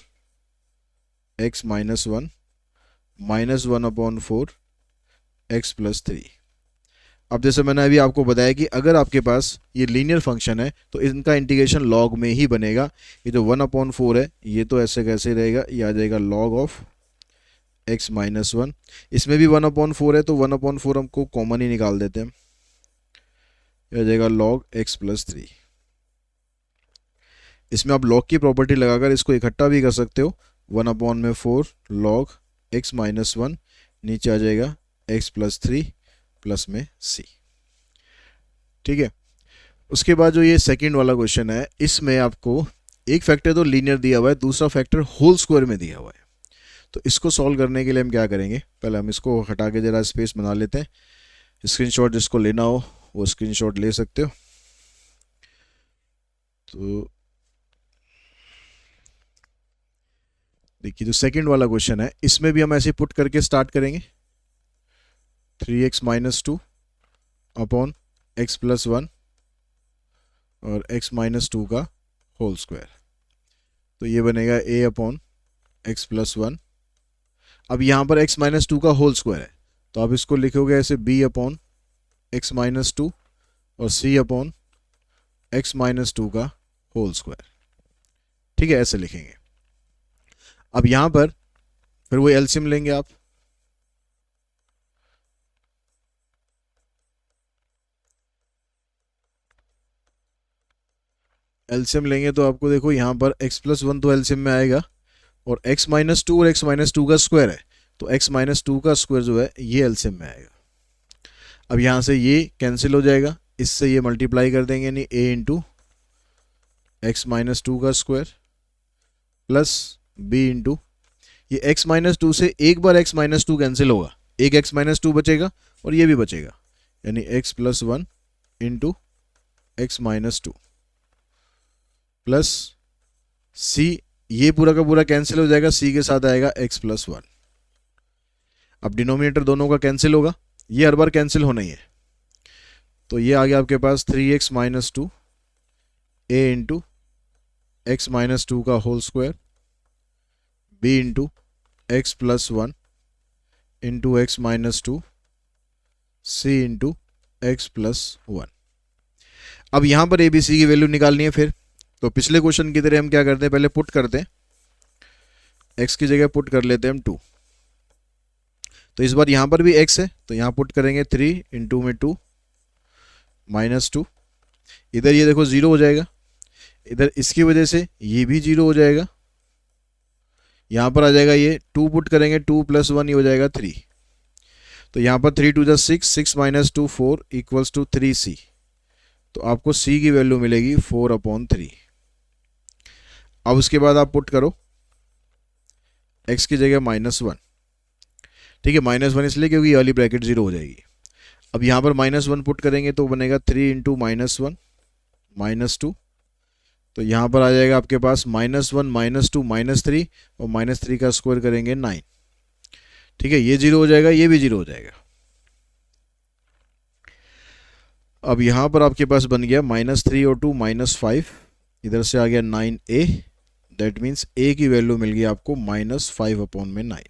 x minus 1 -1 upon 4 x plus 3। अब जैसे मैंने अभी आपको बताया कि अगर आपके पास ये लीनियर फंक्शन है तो इनका इंटीग्रेशन लॉग में ही बनेगा। ये जो 1 अपॉन 4 है ये तो ऐसे कैसे रहेगा, ये आ जाएगा लॉग ऑफ x माइनस 1। इसमें भी 1 अपॉन 4 है तो 1 अपॉन 4 हमको कॉमन ही निकाल देते हैं, ये आ जाएगा लॉग x प्लस 3। इसमें आप लॉग की प्रॉपर्टी लगाकर इसको इकट्ठा भी कर सकते हो, 1 अपॉन में 4 लॉग x माइनस 1, नीचे आ जाएगा x प्लस 3 प्लस में c, ठीक है। उसके बाद जो ये सेकंड वाला क्वेश्चन है, इसमें आपको एक फैक्टर तो लीनियर दिया हुआ है, दूसरा फैक्टर होल स्क्वायर में दिया हुआ है। तो इसको सॉल्व करने के लिए हम क्या करेंगे, पहले हम इसको हटा के ज़रा स्पेस बना लेते हैं। स्क्रीनशॉट जिसको लेना हो वो स्क्रीनशॉट ले सकते हो। तो देखिए जो सेकंड वाला क्वेश्चन है इसमें भी हम ऐसे पुट करके स्टार्ट करेंगे, 3x minus 2 upon x plus 1 और x माइनस 2 का होल स्क्वायर, तो ये बनेगा a अपॉन x प्लस 1। अब यहाँ पर x माइनस 2 का होल स्क्वायर है तो आप इसको लिखोगे ऐसे b अपॉन x माइनस 2 और c upon x minus two का होल स्क्वायर। ठीक है, ऐसे लिखेंगे। अब यहां पर फिर वो एलसीएम लेंगे आप, एलसीएम लेंगे तो आपको देखो यहां पर x प्लस वन तो एलसीएम में आएगा, और x माइनस टू और x माइनस टू का स्क्वायर है, तो x माइनस टू का स्क्वायर जो है ये एलसीएम में आएगा। अब यहां से ये कैंसिल हो जाएगा, इससे ये मल्टीप्लाई कर देंगे, यानी a into X minus two का स्क्वायर प्लस b इंटू ये x माइनस टू से एक बार x माइनस टू कैंसिल होगा, एक x माइनस टू बचेगा और ये भी बचेगा, यानी x plus one into X minus two plus c, ये पूरा का पूरा कैंसिल हो जाएगा, c के साथ आएगा x प्लस वन। अब डिनोमिनेटर दोनों का कैंसिल होगा, ये हर बार कैंसिल होना ही है, तो ये आ गया आपके पास 3x minus two a into X minus two का whole square b into x plus one into X minus two c into x plus one. अब यहां पर abc की वैल्यू निकालनी है फिर, तो पिछले क्वेश्चन की तरह हम क्या करते हैं, पहले पुट करते हैं, x की जगह पुट कर लेते हैं हम 2, तो इस बार यहां पर भी x है तो यहां पुट करेंगे 3 इंटू में 2 माइनस 2, इधर ये देखो 0 हो जाएगा, इधर इसकी वजह से ये भी 0 हो जाएगा, यहां पर आ जाएगा ये 2 पुट करेंगे 2 प्लस 1 ये हो जाएगा 3, तो यहां पर 3 टू जा 6, 6 माइनस 2 4 इक्वल्स टू 3c, तो आपको c की वैल्यू मिलेगी 4/3। अब उसके बाद आप पुट करो x की जगह -1, ठीक है, -1 इसलिए क्योंकि वाली ब्रैकेट 0 हो जाएगी। अब यहाँ पर -1 पुट करेंगे तो बनेगा 3 इंटू -1 -2, तो यहाँ पर आ जाएगा आपके पास -1 -2 -3 और -3 का स्क्वायर करेंगे 9, ठीक है, ये 0 हो जाएगा, ये भी 0 हो जाएगा। अब यहाँ पर आपके पास बन गया -3 और 2 -5, इधर से आ गया 9a, दैट मीन्स a की वैल्यू मिल गई आपको -5/9।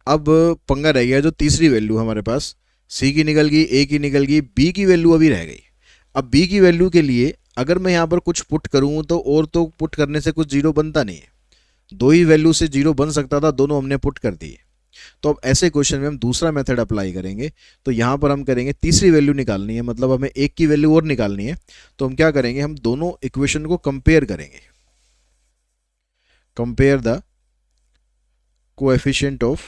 अब पंगा रह गया जो तीसरी वैल्यू हमारे पास, c की निकल गई, a की निकल गई, b की वैल्यू अभी रह गई। अब b की वैल्यू के लिए अगर मैं यहाँ पर कुछ पुट करूँ तो, और तो पुट करने से कुछ 0 बनता नहीं है, दो ही वैल्यू से 0 बन सकता था, दोनों हमने पुट कर दिए। तो अब ऐसे क्वेश्चन में हम दूसरा मेथड अप्लाई करेंगे, तो यहाँ पर हम करेंगे तीसरी वैल्यू निकालनी है, मतलब हमें एक की वैल्यू और निकालनी है, तो हम क्या करेंगे, हम दोनों इक्वेशन को कंपेयर करेंगे, कंपेयर द कोएफिशिएंट ऑफ,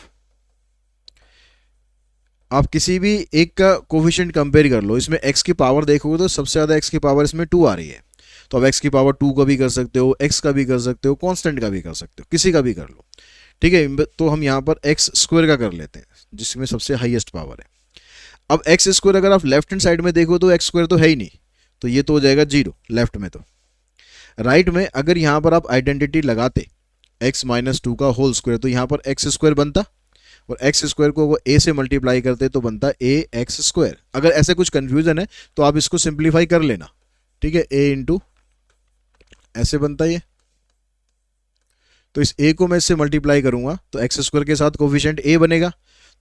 आप किसी भी एक का कोफिशिएंट कंपेयर कर लो, इसमें x की पावर देखोगे तो सबसे ज़्यादा x की पावर इसमें 2 आ रही है, तो अब x की पावर 2 का भी कर सकते हो, x का भी कर सकते हो, कांस्टेंट का भी कर सकते हो, किसी का भी कर लो, ठीक है। तो हम यहाँ पर x स्क्वायर का कर लेते हैं जिसमें सबसे हाईएस्ट पावर है। अब x स्क्वायर अगर आप लेफ्ट हैंड साइड में देखो तो x स्क्वायर तो है ही नहीं, तो ये तो हो जाएगा 0 लेफ्ट में। तो राइट में अगर यहाँ पर आप आइडेंटिटी लगाते x माइनस टू का होल स्क्वायर, तो यहाँ पर एक्स स्क्वायर बनता, और एक्स स्क्वायर को वो a से मल्टीप्लाई करते तो बनता a एक्स स्क्वायर। अगर ऐसे कुछ कंफ्यूजन है तो आप इसको सिंप्लीफाई कर लेना, ठीक है, a इंटू ऐसे बनता है, तो इस a को मैं इससे मल्टीप्लाई करूंगा तो एक्स स्क्वायर के साथ कोफिशिएंट a बनेगा,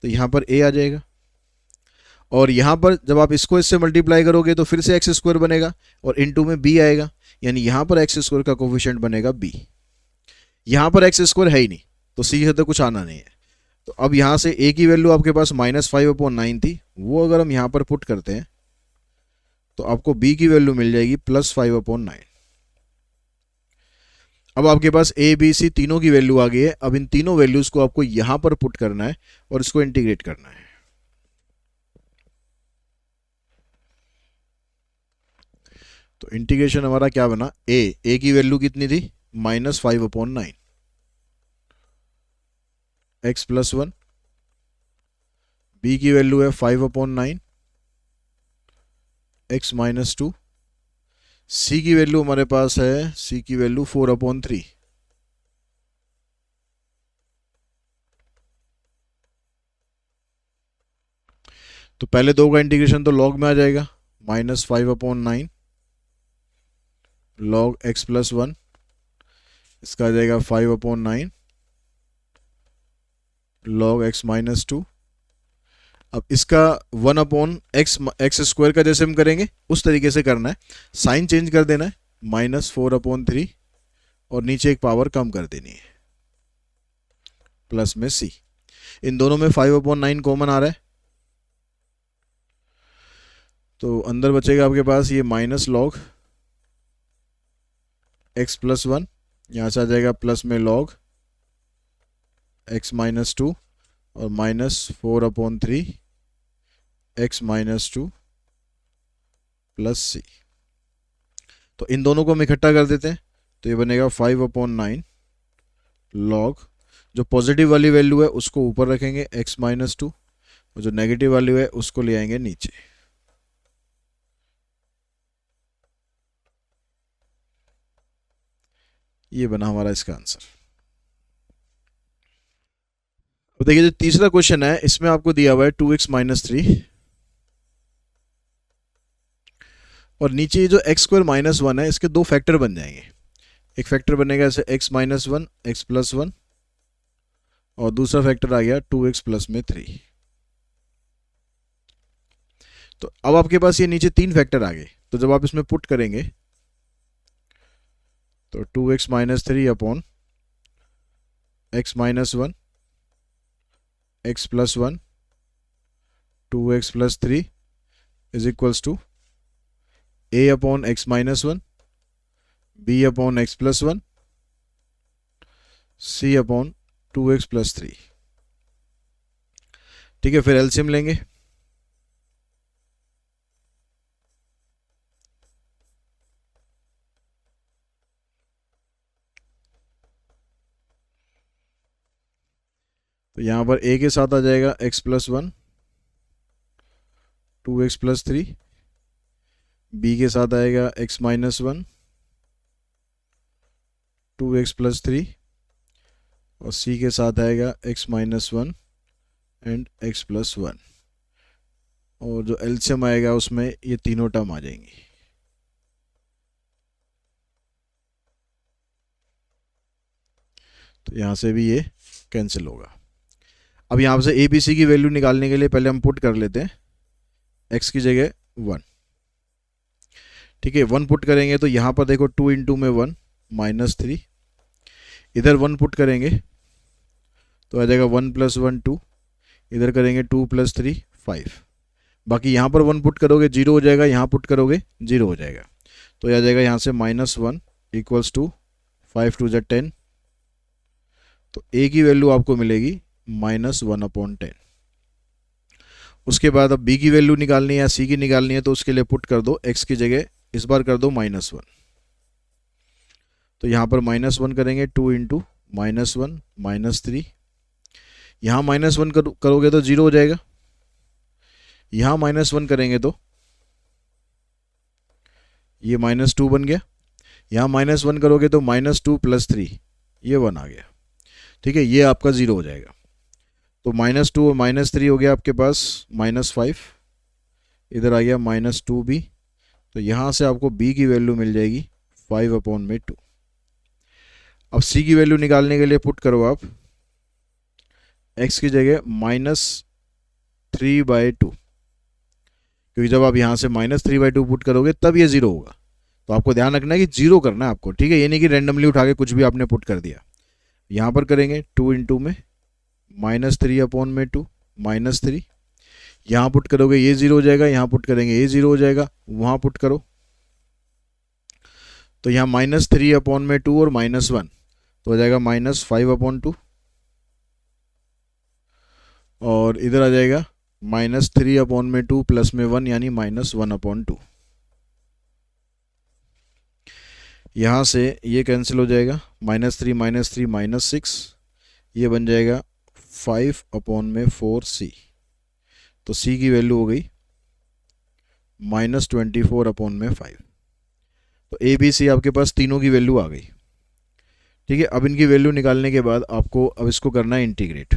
तो यहाँ पर a आ जाएगा, और यहाँ पर जब आप इसको इससे मल्टीप्लाई करोगे तो फिर से एक्स स्क्वायर बनेगा और इनटू में b आएगा, यानी यहाँ पर एक्स स्क्वायर का कोफिशिएंट बनेगा b। यहाँ पर एक्स स्क्वायर है ही नहीं तो c से तो कुछ आना नहीं है, तो अब यहाँ से a की वैल्यू आपके पास -5/9 थी, वो अगर हम यहाँ पर पुट करते हैं तो आपको b की वैल्यू मिल जाएगी +5/9। अब आपके पास a b c तीनों की वैल्यू आ गई है, अब इन तीनों वैल्यूज को आपको यहाँ पर पुट करना है और इसको इंटीग्रेट करना है। तो इंटीग्रेशन हमारा क्या बना, a की वैल्यू कितनी थी -5/9 x प्लस 1, b की वैल्यू है 5/9 x माइनस 2, c की वैल्यू हमारे पास है, c की वैल्यू 4/3। तो पहले दो का इंटीग्रेशन तो लॉग में आ जाएगा, -5/9 लॉग x प्लस 1, इसका आ जाएगा 5/9 लॉग x माइनस 2। अब इसका 1/x का जैसे हम करेंगे उस तरीके से करना है, साइन चेंज कर देना है, -4/3 और नीचे एक पावर कम कर देनी है प्लस में c। इन दोनों में 5/9 कॉमन आ रहा है, तो अंदर बचेगा आपके पास ये -log x + 1, यहाँ से आ जाएगा प्लस में log x - 2 और -4/3 x - 2 प्लस c। तो इन दोनों को हम इकट्ठा कर देते हैं, तो ये बनेगा 5/9 log, जो पॉजिटिव वाली वैल्यू है उसको ऊपर रखेंगे x - 2 और जो नेगेटिव वाली है उसको ले आएंगे नीचे। ये बना हमारा इसका आंसर। अब देखिए जो तीसरा क्वेश्चन है इसमें आपको दिया हुआ है 2x - 3 और नीचे जो x² - 1 है इसके दो फैक्टर बन जाएंगे। एक फैक्टर बनेगा ऐसे x - 1 x + 1 और दूसरा फैक्टर आ गया 2x प्लस में 3। तो अब आपके पास ये नीचे तीन फैक्टर आ गए, तो जब आप इसमें पुट करेंगे तो 2x - 3 अपॉन x - 1 x + 1 2x + 3 is equals to a upon x - 1 b upon x + 1 c upon 2x + 3। ठीक है, फिर एलसीएम लेंगे। तो यहां पर a के साथ आ जाएगा x + 1 2x + 3, b के साथ आएगा x - 1 2x + 3 और c के साथ आएगा x - 1 एंड x + 1, और जो एलसीएम आएगा उसमें ये तीनों टर्म आ जाएंगी। तो यहाँ से भी ये कैंसिल होगा। अब यहाँ से ए बी सी की वैल्यू निकालने के लिए पहले हम पुट कर लेते हैं x की जगह 1। ठीक है, 1 पुट करेंगे तो यहाँ पर देखो 2 × में 1 -3, इधर 1 पुट करेंगे तो आ जाएगा 1 + 1 2, इधर करेंगे 2 + 3 5। बाकी यहाँ पर 1 पुट करोगे 0 हो जाएगा, यहाँ पुट करोगे 0 हो जाएगा, तो आ जाएगा यहाँ से -1 इक्वल्स टू 5 × 2 = 10। तो a की वैल्यू आपको मिलेगी -1/10। उसके बाद अब b की वैल्यू निकालनी है या c की निकालनी है, तो उसके लिए पुट कर दो x की जगह इस बार कर दो -1। तो यहाँ पर -1 करेंगे 2 × -1 -3, यहाँ -1 करोगे तो 0 हो जाएगा, यहाँ -1 करेंगे तो ये -2 बन गया, यहाँ -1 करोगे तो -2 + 3 ये 1 आ गया। ठीक है, ये आपका 0 हो जाएगा। तो -2 और -3 हो गया आपके पास -5, इधर आ गया -2b, तो यहाँ से आपको b की वैल्यू मिल जाएगी 5/2। अब c की वैल्यू निकालने के लिए पुट करो आप x की जगह -3/2, क्योंकि जब आप यहाँ से -3/2 पुट करोगे तब ये 0 होगा। तो आपको ध्यान रखना है कि 0 करना है आपको। ठीक है, ये नहीं कि रैंडमली उठा के कुछ भी आपने पुट कर दिया। यहाँ पर करेंगे 2 × में -3/2 -3, यहाँ पुट करोगे ये 0 हो जाएगा, यहाँ पुट करेंगे ये 0 हो जाएगा, वहाँ पुट करो तो यहाँ -3/2 और -1 तो हो जाएगा -5/2, और इधर आ जाएगा -3/2 प्लस में 1 यानी -1/2। यहाँ से ये कैंसिल हो जाएगा, -3 -3 -6, ये बन जाएगा 5/4c। तो c की वैल्यू हो गई -24/5। तो a b c आपके पास तीनों की वैल्यू आ गई। ठीक है, अब इनकी वैल्यू निकालने के बाद आपको अब इसको करना है इंटीग्रेट।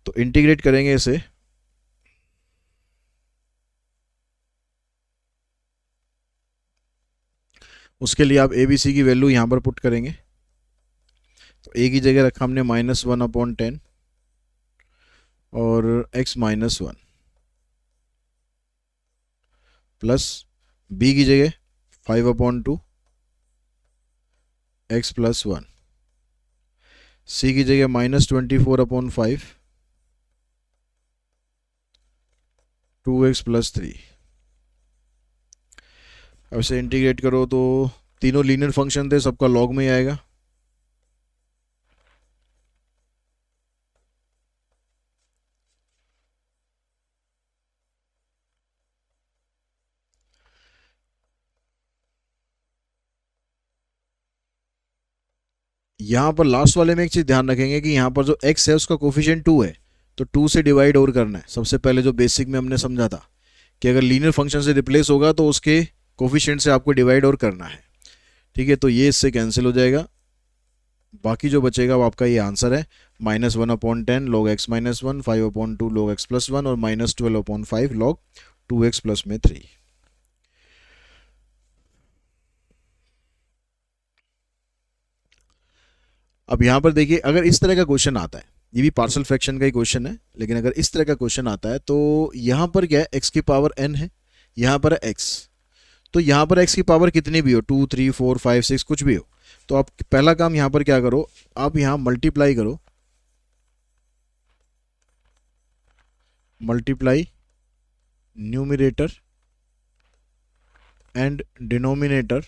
तो इंटीग्रेट करेंगे इसे, उसके लिए आप ए बी सी की वैल्यू यहाँ पर पुट करेंगे। तो a की जगह रखा हमने -1/10, और x minus one plus b की जगह 5/2 x प्लस वन, c की जगह -24/5 2x प्लस थ्री। अब इसे इंटीग्रेट करो तो तीनों लीनियर फंक्शन थे, सबका लॉग में ही आएगा। यहाँ पर लास्ट वाले में एक चीज़ ध्यान रखेंगे कि यहाँ पर जो x है उसका कोफिशिएंट 2 है, तो 2 से डिवाइड और करना है। सबसे पहले जो बेसिक में हमने समझा था कि अगर लीनियर फंक्शन से रिप्लेस होगा तो उसके कोफिशिएंट से आपको डिवाइड और करना है। ठीक है, तो ये इससे कैंसिल हो जाएगा, बाकी जो बचेगा वो आपका ये आंसर है। -1/10 log x minus one, 5/2 log x plus one और -12/5 log 2x प्लस में 3। अब यहाँ पर देखिए, अगर इस तरह का क्वेश्चन आता है, ये भी पार्शियल फ्रैक्शन का ही क्वेश्चन है, लेकिन अगर इस तरह का क्वेश्चन आता है तो यहाँ पर क्या है, x की पावर n है, यहाँ पर है x, तो यहाँ पर x की पावर कितनी भी हो, 2 3 4 5 6 कुछ भी हो, तो आप पहला काम यहाँ पर क्या करो, आप यहाँ मल्टीप्लाई करो, multiply numerator and denominator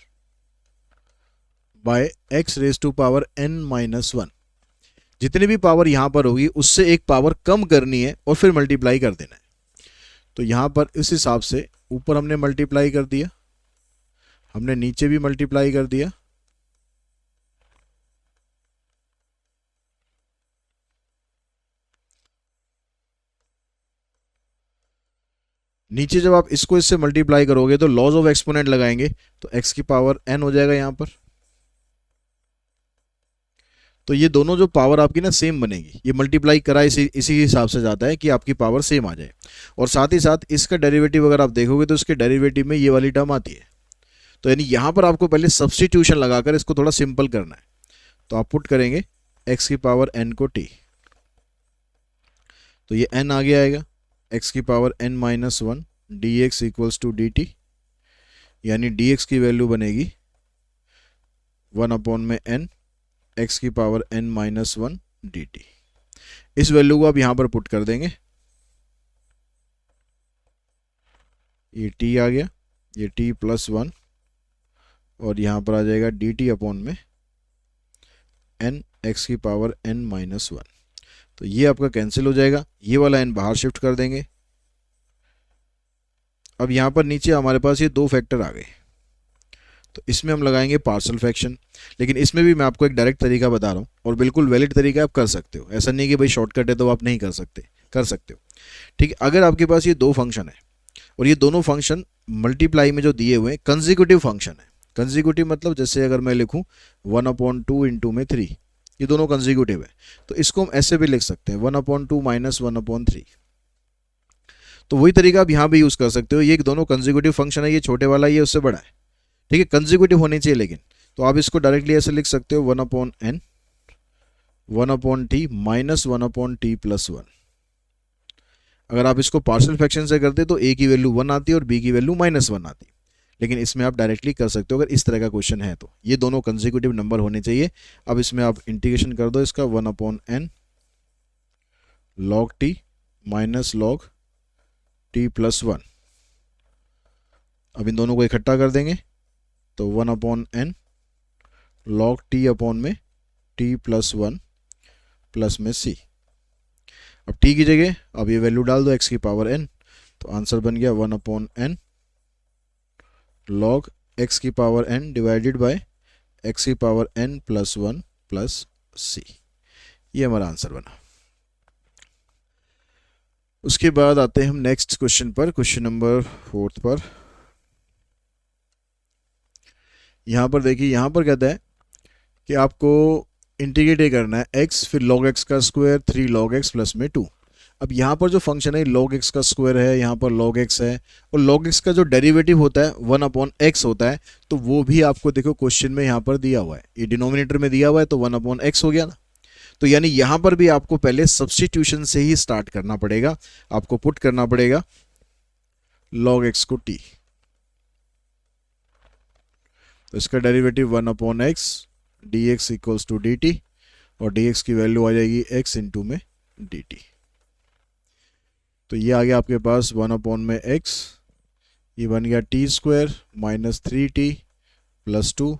by x raise to power n minus one. जितनी भी पावर यहाँ पर होगी उससे एक पावर कम करनी है और फिर मल्टीप्लाई कर देना है। तो यहाँ पर इस हिसाब से ऊपर हमने मल्टीप्लाई कर दिया, हमने नीचे भी मल्टीप्लाई कर दिया, नीचे जब आप इसको इससे मल्टीप्लाई करोगे तो लॉज ऑफ एक्सपोनेंट लगाएंगे तो x की पावर n हो जाएगा यहाँ पर। तो ये दोनों जो पावर आपकी ना सेम बनेगी, ये मल्टीप्लाई करा इसी हिसाब से जाता है कि आपकी पावर सेम आ जाए। और साथ ही साथ इसका डेरिवेटिव अगर आप देखोगे तो इसके डेरिवेटिव में ये वाली टर्म आती है, तो यानी यहाँ पर आपको पहले सब्स्टिट्यूशन लगाकर इसको थोड़ा सिंपल करना है। तो आप पुट करेंगे x की पावर n को t, तो ये n आगे आएगा, x की power n minus one dx equals to dt, यानी dx की वैल्यू बनेगी 1/n x की power n minus one dt। इस वैल्यू को आप यहां पर पुट कर देंगे, ये t आ गया, ये t प्लस वन और यहां पर आ जाएगा dt अपॉन में n x की पावर n माइनस वन। तो ये आपका कैंसिल हो जाएगा, ये वाला n बाहर शिफ्ट कर देंगे। अब यहां पर नीचे हमारे पास ये दो फैक्टर आ गए, तो इसमें हम लगाएंगे पार्शियल फ्रैक्शन, लेकिन इसमें भी मैं आपको एक डायरेक्ट तरीका बता रहा हूँ और बिल्कुल वैलिड तरीका आप कर सकते हो, ऐसा नहीं कि भाई शॉर्टकट है तो आप नहीं कर सकते, कर सकते हो। ठीक है, अगर आपके पास ये दो फंक्शन है और ये दोनों फंक्शन मल्टीप्लाई में जो दिए हुए हैं कंजिक्यूटिव फंक्शन है, कंजिक्यूटिव मतलब जैसे अगर मैं लिखूँ 1/2 इंटू में 3, ये दोनों कंजिक्यूटिव है, तो इसको हम ऐसे भी लिख सकते हैं 1/2 माइनस 1/3। तो वही तरीका आप यहाँ भी यूज़ कर सकते हो, ये दोनों कंजिक्यूटिव फंक्शन है, ये छोटे वाला ये उससे बड़ा है, ठीक है, कंजिक्यूटिव होनी चाहिए लेकिन, तो आप इसको डायरेक्टली ऐसे लिख सकते हो 1/n 1/t minus 1/t plus one. अगर आप इसको पार्शियल फ्रैक्शन से करते तो a की वैल्यू 1 आती है और b की वैल्यू -1 आती, लेकिन इसमें आप डायरेक्टली कर सकते हो अगर इस तरह का क्वेश्चन है तो। ये दोनों कंजिक्यूटिव नंबर होने चाहिए। अब इसमें आप इंटीग्रेशन कर दो इसका 1/n log t minus log t plus one. अब इन दोनों को इकट्ठा कर देंगे तो 1/n log t अपॉन में t प्लस वन प्लस में c। अब t की जगह अब ये वैल्यू डाल दो x की पावर n, तो आंसर बन गया 1/n log x की power n divided by x की power n plus one plus c। ये हमारा आंसर बना। उसके बाद आते हैं हम नेक्स्ट क्वेश्चन पर, क्वेश्चन नंबर 4 पर। यहाँ पर देखिए, यहाँ पर कहता है कि आपको इंटीग्रेट करना है x फिर log x का स्क्वायर 3 log x प्लस में 2। अब यहाँ पर जो फंक्शन है log x का स्क्वायर है, यहाँ पर log x है, और log x का जो डेरिवेटिव होता है 1/x होता है, तो वो भी आपको देखो क्वेश्चन में यहाँ पर दिया हुआ है, ये डिनोमिनेटर में दिया हुआ है तो 1/x हो गया ना। तो यानी यहां पर भी आपको पहले सब्स्टिट्यूशन से ही स्टार्ट करना पड़ेगा, आपको पुट करना पड़ेगा log x को t, तो इसका derivative 1/x dx equals to dt, और dx की वैल्यू आ जाएगी x इंटू में dt। तो ये आ गया आपके पास 1/x, ये बन गया t square minus 3t plus 2,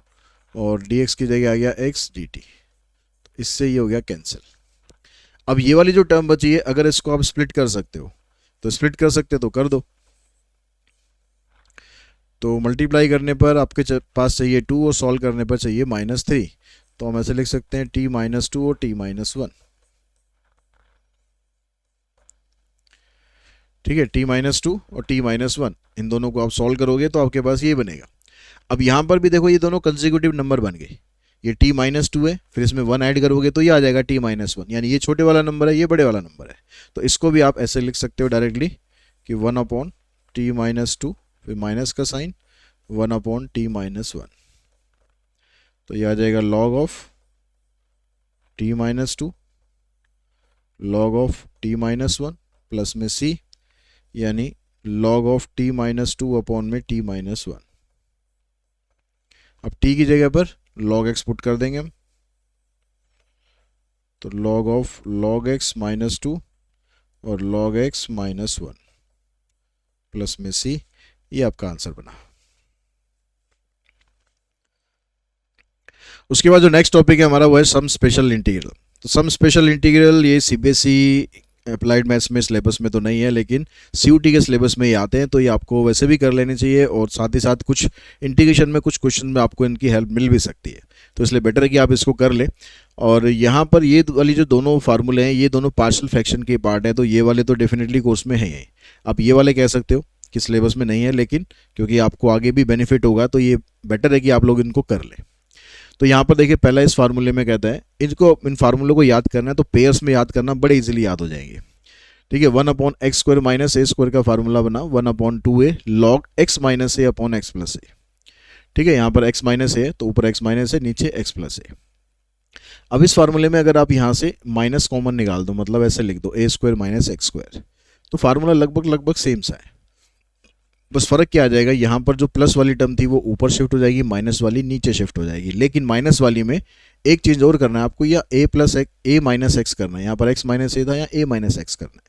और dx की जगह आ गया x dt। इससे ये हो गया कैंसिल। अब ये वाली जो टर्म बची है, अगर इसको आप स्प्लिट कर सकते हो तो स्प्लिट कर सकते हो तो कर दो। तो मल्टीप्लाई करने पर आपके पास चाहिए 2 और सॉल्व करने पर चाहिए -3, तो हम ऐसे लिख सकते हैं t - 2 और t - 1। ठीक है, t - 2 और t - 1, इन दोनों को आप सॉल्व करोगे तो आपके पास ये बनेगा। अब यहाँ पर भी देखो, ये दोनों कंसेक्यूटिव नंबर बन गए, ये t - 2 है, फिर इसमें 1 ऐड करोगे तो ये आ जाएगा t - 1, यानी ये छोटे वाला नंबर है, ये बड़े वाला नंबर है। तो इसको भी आप ऐसे लिख सकते हो डायरेक्टली कि 1/t - 2, फिर माइनस का साइन, 1/t - 1, तो ये आ जाएगा log of t - 2 log of t - 1 plus में c, यानी log ऑफ t - 2 अपॉन में t - 1। अब t की जगह पर log x पुट कर देंगे हम, तो log ऑफ log x - 2 और log x - 1 प्लस में c, ये आपका आंसर बना। उसके बाद जो नेक्स्ट टॉपिक है हमारा वो है सम स्पेशल इंटीग्रल। तो सम स्पेशल इंटीग्रल ये सीबीएसई अप्लाइड मैथ्स में सिलेबस में तो नहीं है, लेकिन सीयूटी के सिलेबस में ये आते हैं, तो ये आपको वैसे भी कर लेने चाहिए, और साथ ही साथ कुछ इंटीग्रेशन में कुछ क्वेश्चन में आपको इनकी हेल्प मिल भी सकती है, तो इसलिए बेटर है कि आप इसको कर ले। और यहाँ पर ये वाली जो दोनों फार्मूले हैं, ये दोनों पार्शियल फ्रैक्शन के पार्ट हैं, तो ये वाले तो डेफिनेटली कोर्स में है ही। आप ये वाले कह सकते हो कि सिलेबस में नहीं है, लेकिन क्योंकि आपको आगे भी बेनिफिट होगा तो ये बेटर है कि आप लोग इनको कर लें। तो यहाँ पर देखिए, पहला इस फार्मूले में कहता है इन फार्मूलों को याद करना है, तो पेयर्स में याद करना बड़े इजीली याद हो जाएंगे। ठीक है, 1/x² माइनस a स्क्वायर का फार्मूला बना 1/2a log x माइनस ए अपॉन एक्स प्लस ए। ठीक है, यहाँ पर x माइनस ए, तो ऊपर x माइनस ए, नीचे x प्लस ए। अब इस फार्मूले में अगर आप यहाँ से माइनस कॉमन निकाल दो, मतलब ऐसे लिख दो a² माइनस x², तो फार्मूला लगभग सेम सा है। बस फर्क क्या आ जाएगा, यहाँ पर जो प्लस वाली टर्म थी वो ऊपर शिफ्ट हो जाएगी, माइनस वाली नीचे शिफ्ट हो जाएगी। लेकिन माइनस वाली में एक चीज़ और करना है आपको, या a माइनस एक्स करना है, यहाँ पर x माइनस ए था, या a माइनस एक्स करना है।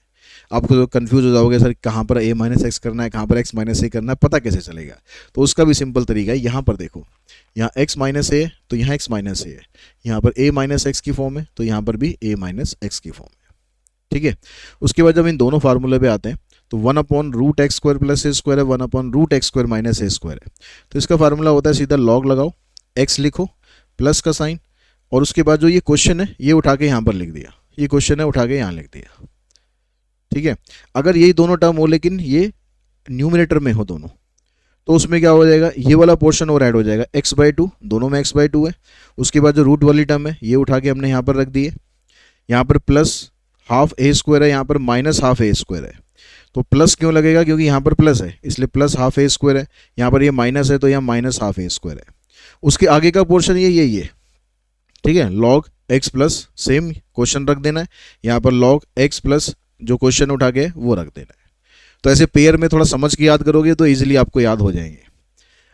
आपको तो कन्फ्यूज हो जाओगे सर कहाँ पर a माइनस एक्स करना है, कहाँ पर x माइनस ए करना है, पता कैसे चलेगा? तो उसका भी सिंपल तरीका है। यहाँ पर देखो, यहाँ x माइनस ए तो यहाँ x माइनस ए है, यहाँ पर a माइनस एक्स की फॉर्म है तो यहाँ पर भी a माइनस एक्स की फॉर्म है। ठीक है, उसके बाद जब इन दोनों फार्मूले पे आते हैं तो 1/√x² प्लस a स्क्वायर है, 1/√x² माइनस a स्क्वायर है। तो इसका फार्मूला होता है सीधा लॉग लगाओ, x लिखो, प्लस का साइन, और उसके बाद जो ये क्वेश्चन है ये उठा के यहाँ पर लिख दिया, ये क्वेश्चन है उठा के यहाँ लिख दिया। ठीक है, अगर यही दोनों टर्म हो लेकिन ये न्यूमिनेटर में हो दोनों, तो उसमें क्या हो जाएगा, ये वाला पोर्शन और ऐड हो जाएगा, x/2, दोनों में x/2 है। उसके बाद जो रूट वाली टर्म है ये उठा के हमने यहाँ पर रख दी है, यहाँ पर प्लस हाफ a स्क्वायर है, यहाँ पर माइनस हाफ a स्क्वायर है। तो प्लस क्यों लगेगा, क्योंकि यहाँ पर प्लस है इसलिए प्लस हाफ a स्क्वायर है, यहाँ पर ये माइनस है तो यहाँ माइनस हाफ a स्क्वायर है। उसके आगे का पोर्शन ये यही है। ठीक है, log x plus same question रख देना है, यहाँ पर log x प्लस जो क्वेश्चन उठा के वो रख देना है। तो ऐसे पेयर में थोड़ा समझ के याद करोगे तो इजीली आपको याद हो जाएंगे।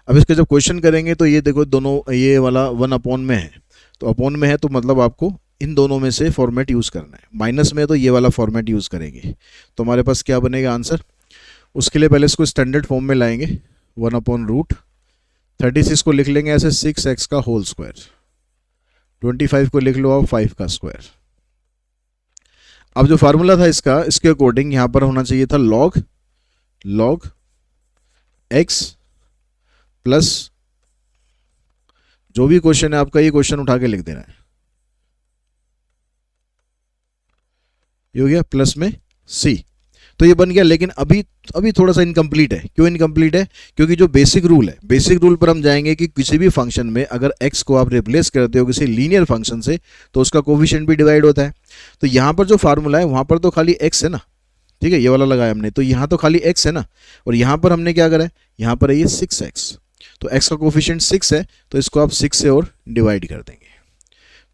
अब इसके जब क्वेश्चन करेंगे तो ये देखो दोनों, ये वाला 1 में है, तो अपॉन में है तो मतलब आपको इन दोनों में से फॉर्मेट यूज़ करना है। माइनस में है तो ये वाला फॉर्मेट यूज़ करेंगे, तो हमारे पास क्या बनेगा आंसर। उसके लिए पहले इसको स्टैंडर्ड फॉर्म में लाएंगे, 1/√36 को लिख लेंगे ऐसे 6x का होल स्क्वायर, 25 को लिख लो आप 5 का स्क्वायर। अब जो फार्मूला था इसका, इसके अकॉर्डिंग यहाँ पर होना चाहिए था log x प्लस जो भी क्वेश्चन है आपका, ये क्वेश्चन उठा के लिख देना है, ये हो गया प्लस में c, तो ये बन गया। लेकिन अभी थोड़ा सा इनकम्प्लीट है। क्यों इनकम्प्लीट है? क्योंकि जो बेसिक रूल है, बेसिक रूल पर हम जाएंगे कि किसी भी फंक्शन में अगर x को आप रिप्लेस करते हो किसी लीनियर फंक्शन से तो उसका कोफिशिएंट भी डिवाइड होता है। तो यहाँ पर जो फार्मूला है वहाँ पर तो खाली x है ना, ठीक है, ये वाला लगाया हमने, तो यहाँ तो खाली x है ना, और यहाँ पर हमने क्या करा है, यहाँ पर है ये 6x, तो x का कोफिशिएंट 6 है, तो इसको आप 6 से और डिवाइड कर देंगे।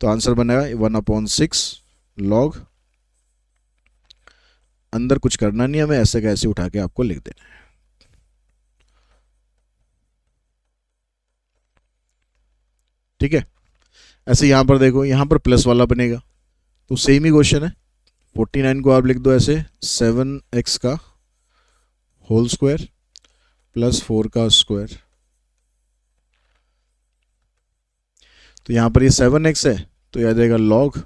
तो आंसर बनेगा 1/6 लॉग, अंदर कुछ करना नहीं, हमें ऐसे कैसे उठा के आपको लिख देना है। ठीक है, ऐसे यहां पर देखो, यहां पर प्लस वाला बनेगा, तो सेम ही क्वेश्चन है। 49 को आप लिख दो ऐसे 7x का होल स्क्वायर प्लस 4 का स्क्वायर। तो यहां पर ये 7x है, तो यह आ जाएगा log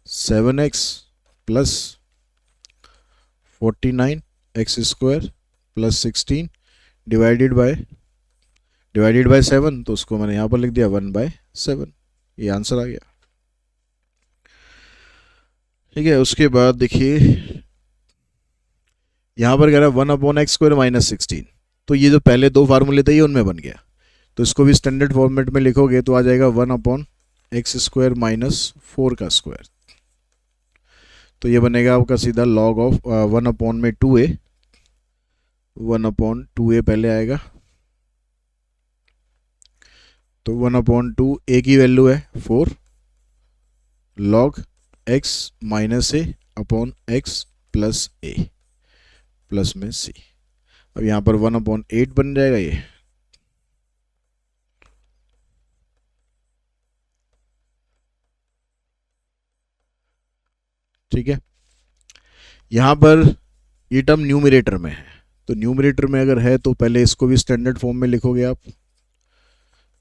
7x plus 49x square plus 16 divided by 7, तो उसको मैंने यहां पर लिख दिया 1/7। ये आंसर आ गया। ठीक है, उसके बाद देखिए यहां पर कह रहा है 1/x² माइनस 16, तो ये जो पहले दो फार्मूले थे ये उनमें बन गया, तो इसको भी स्टैंडर्ड फॉर्मेट में लिखोगे तो आ जाएगा 1/x² माइनस 4 का स्क्वायर। तो ये बनेगा आपका सीधा लॉग ऑफ 1/2a, 1/2a पहले आएगा, तो 1/2 a की वैल्यू है 4 log x minus a upon x plus a plus में c। अब यहां पर 1/8 बन जाएगा ये। ठीक है, यहां पर ये टर्म न्यूमरेटर में है, तो न्यूमरेटर में अगर है तो पहले इसको भी स्टैंडर्ड फॉर्म में लिखोगे आप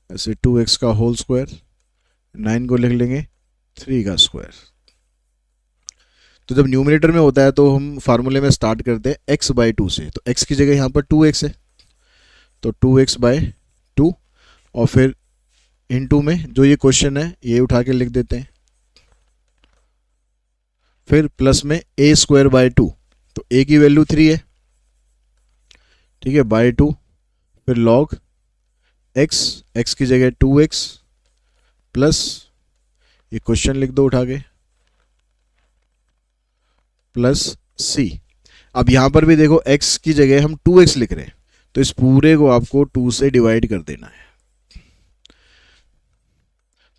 ऐसे 2x का होल स्क्वायर, 9 को लिख लेंगे 3 का स्क्वायर। तो जब न्यूमरेटर में होता है तो हम फार्मूले में स्टार्ट करते हैं x/2 से, तो x की जगह यहाँ पर 2x है, तो 2x/2 और फिर इनटू में जो ये क्वेश्चन है ये उठा के लिख देते हैं, फिर प्लस में a²/2, तो a की वैल्यू 3 है। ठीक है, बाय 2, फिर लॉग x की जगह 2x प्लस ये क्वेश्चन लिख दो उठा के प्लस c। अब यहां पर भी देखो x की जगह हम 2x लिख रहे हैं, तो इस पूरे को आपको 2 से डिवाइड कर देना है,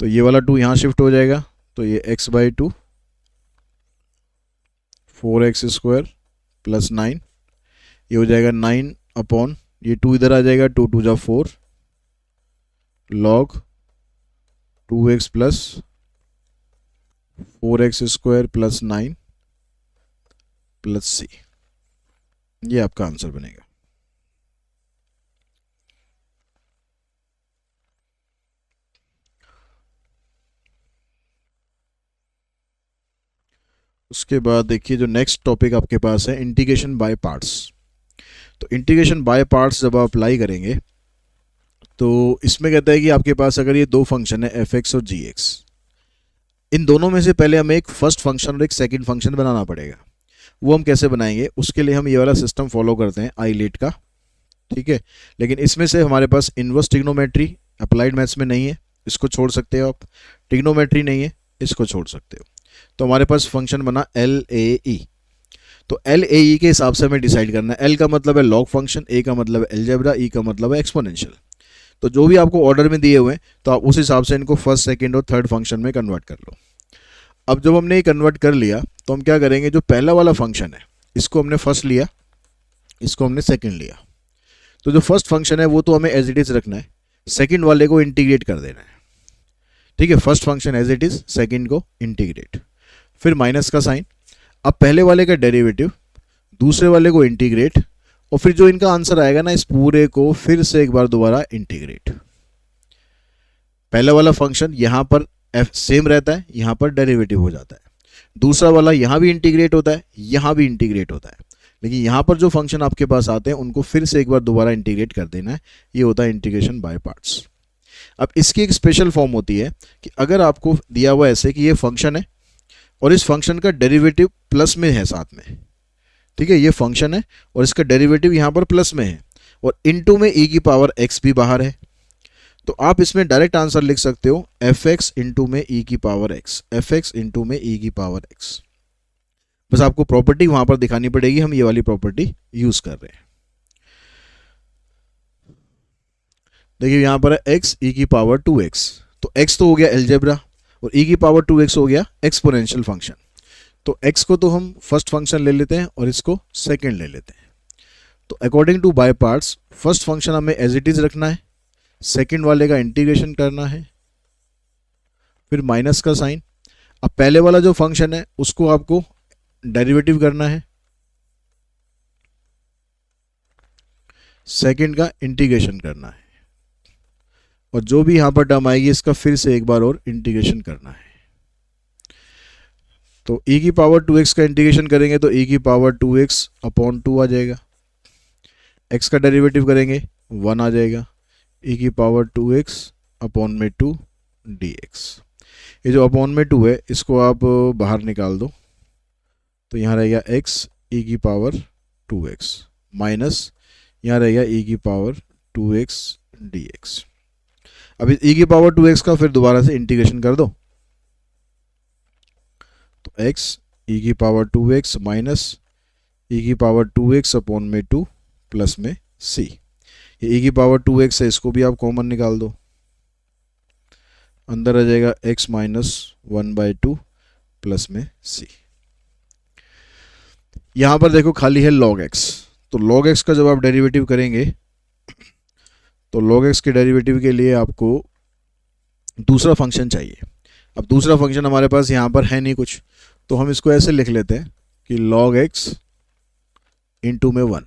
तो ये वाला 2 यहां शिफ्ट हो जाएगा, तो ये x/2 4x² प्लस 9, ये हो जाएगा 9 अपॉन ये 2 इधर आ जाएगा, 2 2 जा 4 log 2x plus 4x² plus 9 plus c। ये आपका आंसर बनेगा। उसके बाद देखिए जो नेक्स्ट टॉपिक आपके पास है इंटीग्रेशन बाय पार्ट्स। तो इंटीग्रेशन बाय पार्ट्स जब आप अप्लाई करेंगे तो इसमें कहता है कि आपके पास अगर ये दो फंक्शन है f(x) और g(x), इन दोनों में से पहले हमें एक फर्स्ट फंक्शन और एक सेकंड फंक्शन बनाना पड़ेगा। वो हम कैसे बनाएंगे, उसके लिए हम ये वाला सिस्टम फॉलो करते हैं आईलेट का। ठीक है, लेकिन इसमें से हमारे पास इनवर्स ट्रिग्नोमेट्री अप्लाइड मैथ्स में नहीं है, इसको छोड़ सकते हो आप। ट्रिग्नोमेट्री नहीं है, इसको छोड़ सकते हो। तो हमारे पास फंक्शन बना LAE। तो LAE के हिसाब से हमें डिसाइड करना है। L का मतलब है लॉग फंक्शन, A का मतलब है अलजेब्रा, E का मतलब है एक्सपोनेंशियल। तो जो भी आपको ऑर्डर में दिए हुए हैं तो आप उस हिसाब से इनको फर्स्ट, सेकंड और थर्ड फंक्शन में कन्वर्ट कर लो। अब जब हमने ये कन्वर्ट कर लिया तो हम क्या करेंगे, जो पहला वाला फंक्शन है इसको हमने फर्स्ट लिया, इसको हमने सेकंड लिया। तो जो फर्स्ट फंक्शन है वो तो हमें एज इट इज रखना है, सेकंड वाले को इंटीग्रेट कर देना है। ठीक है, first function as it is, second को इंटीग्रेट, फिर माइनस का साइन। अब पहले वाले का डेरिवेटिव, दूसरे वाले को इंटीग्रेट, और फिर जो इनका आंसर आएगा ना इस पूरे को फिर से एक बार दोबारा इंटीग्रेट। पहला वाला फंक्शन यहां पर f सेम रहता है, यहां पर डेरिवेटिव हो जाता है। दूसरा वाला यहां भी इंटीग्रेट होता है, यहां भी इंटीग्रेट होता है, लेकिन यहां पर जो फंक्शन आपके पास आते हैं उनको फिर से एक बार दोबारा इंटीग्रेट कर देना है। ये होता है इंटीग्रेशन बाय पार्ट्स। अब इसकी एक स्पेशल फॉर्म होती है कि अगर आपको दिया हुआ ऐसे कि ये फंक्शन है और इस फंक्शन का डेरिवेटिव प्लस में है साथ में। ठीक है, ये फंक्शन है और इसका डेरिवेटिव यहाँ पर प्लस में है और इनटू में e की पावर x भी बाहर है, तो आप इसमें डायरेक्ट आंसर लिख सकते हो fx इंटू में e की पावर x, fx इंटू में e की पावर x। बस आपको प्रॉपर्टी वहां पर दिखानी पड़ेगी, हम ये वाली प्रॉपर्टी यूज कर रहे हैं। देखिए यहां पर है x e की पावर 2x, तो x तो हो गया एल्जेब्रा और e की पावर 2x हो गया एक्सपोनेंशियल फंक्शन। तो x को तो हम फर्स्ट फंक्शन ले लेते हैं और इसको सेकंड ले लेते हैं। तो according to by parts first function हमें एज इट इज रखना है, सेकंड वाले का इंटीग्रेशन करना है, फिर माइनस का साइन। अब पहले वाला जो फंक्शन है उसको आपको डेरिवेटिव करना है, सेकंड का इंटीग्रेशन करना है, और जो भी यहां पर टर्म आएगी इसका फिर से एक बार और इंटीग्रेशन करना है। तो e की पावर 2x का इंटीग्रेशन करेंगे तो e की पावर 2x अपॉन 2 आ जाएगा, x का डेरिवेटिव करेंगे 1 आ जाएगा, e की पावर 2x अपॉन में 2 dx। ये जो अपॉन में 2 है इसको आप बाहर निकाल दो, तो यहाँ रहेगा x e की पावर 2x माइनस यहाँ रहेगा e की पावर 2x dx। अब इस e की पावर 2x का फिर दोबारा से इंटीग्रेशन कर दो, तो x e की पावर 2x माइनस e की पावर 2x अपॉन में 2 प्लस में c। ये e की पावर 2x है, इसको भी आप कॉमन निकाल दो, अंदर आ जाएगा x माइनस 1/2 प्लस में c। यहां पर देखो खाली है log x, तो log x का जब आप डेरिवेटिव करेंगे तो log x के डेरिवेटिव के लिए आपको दूसरा फंक्शन चाहिए। अब दूसरा फंक्शन हमारे पास यहाँ पर है नहीं कुछ, तो हम इसको ऐसे लिख लेते हैं कि log x इंटू में 1।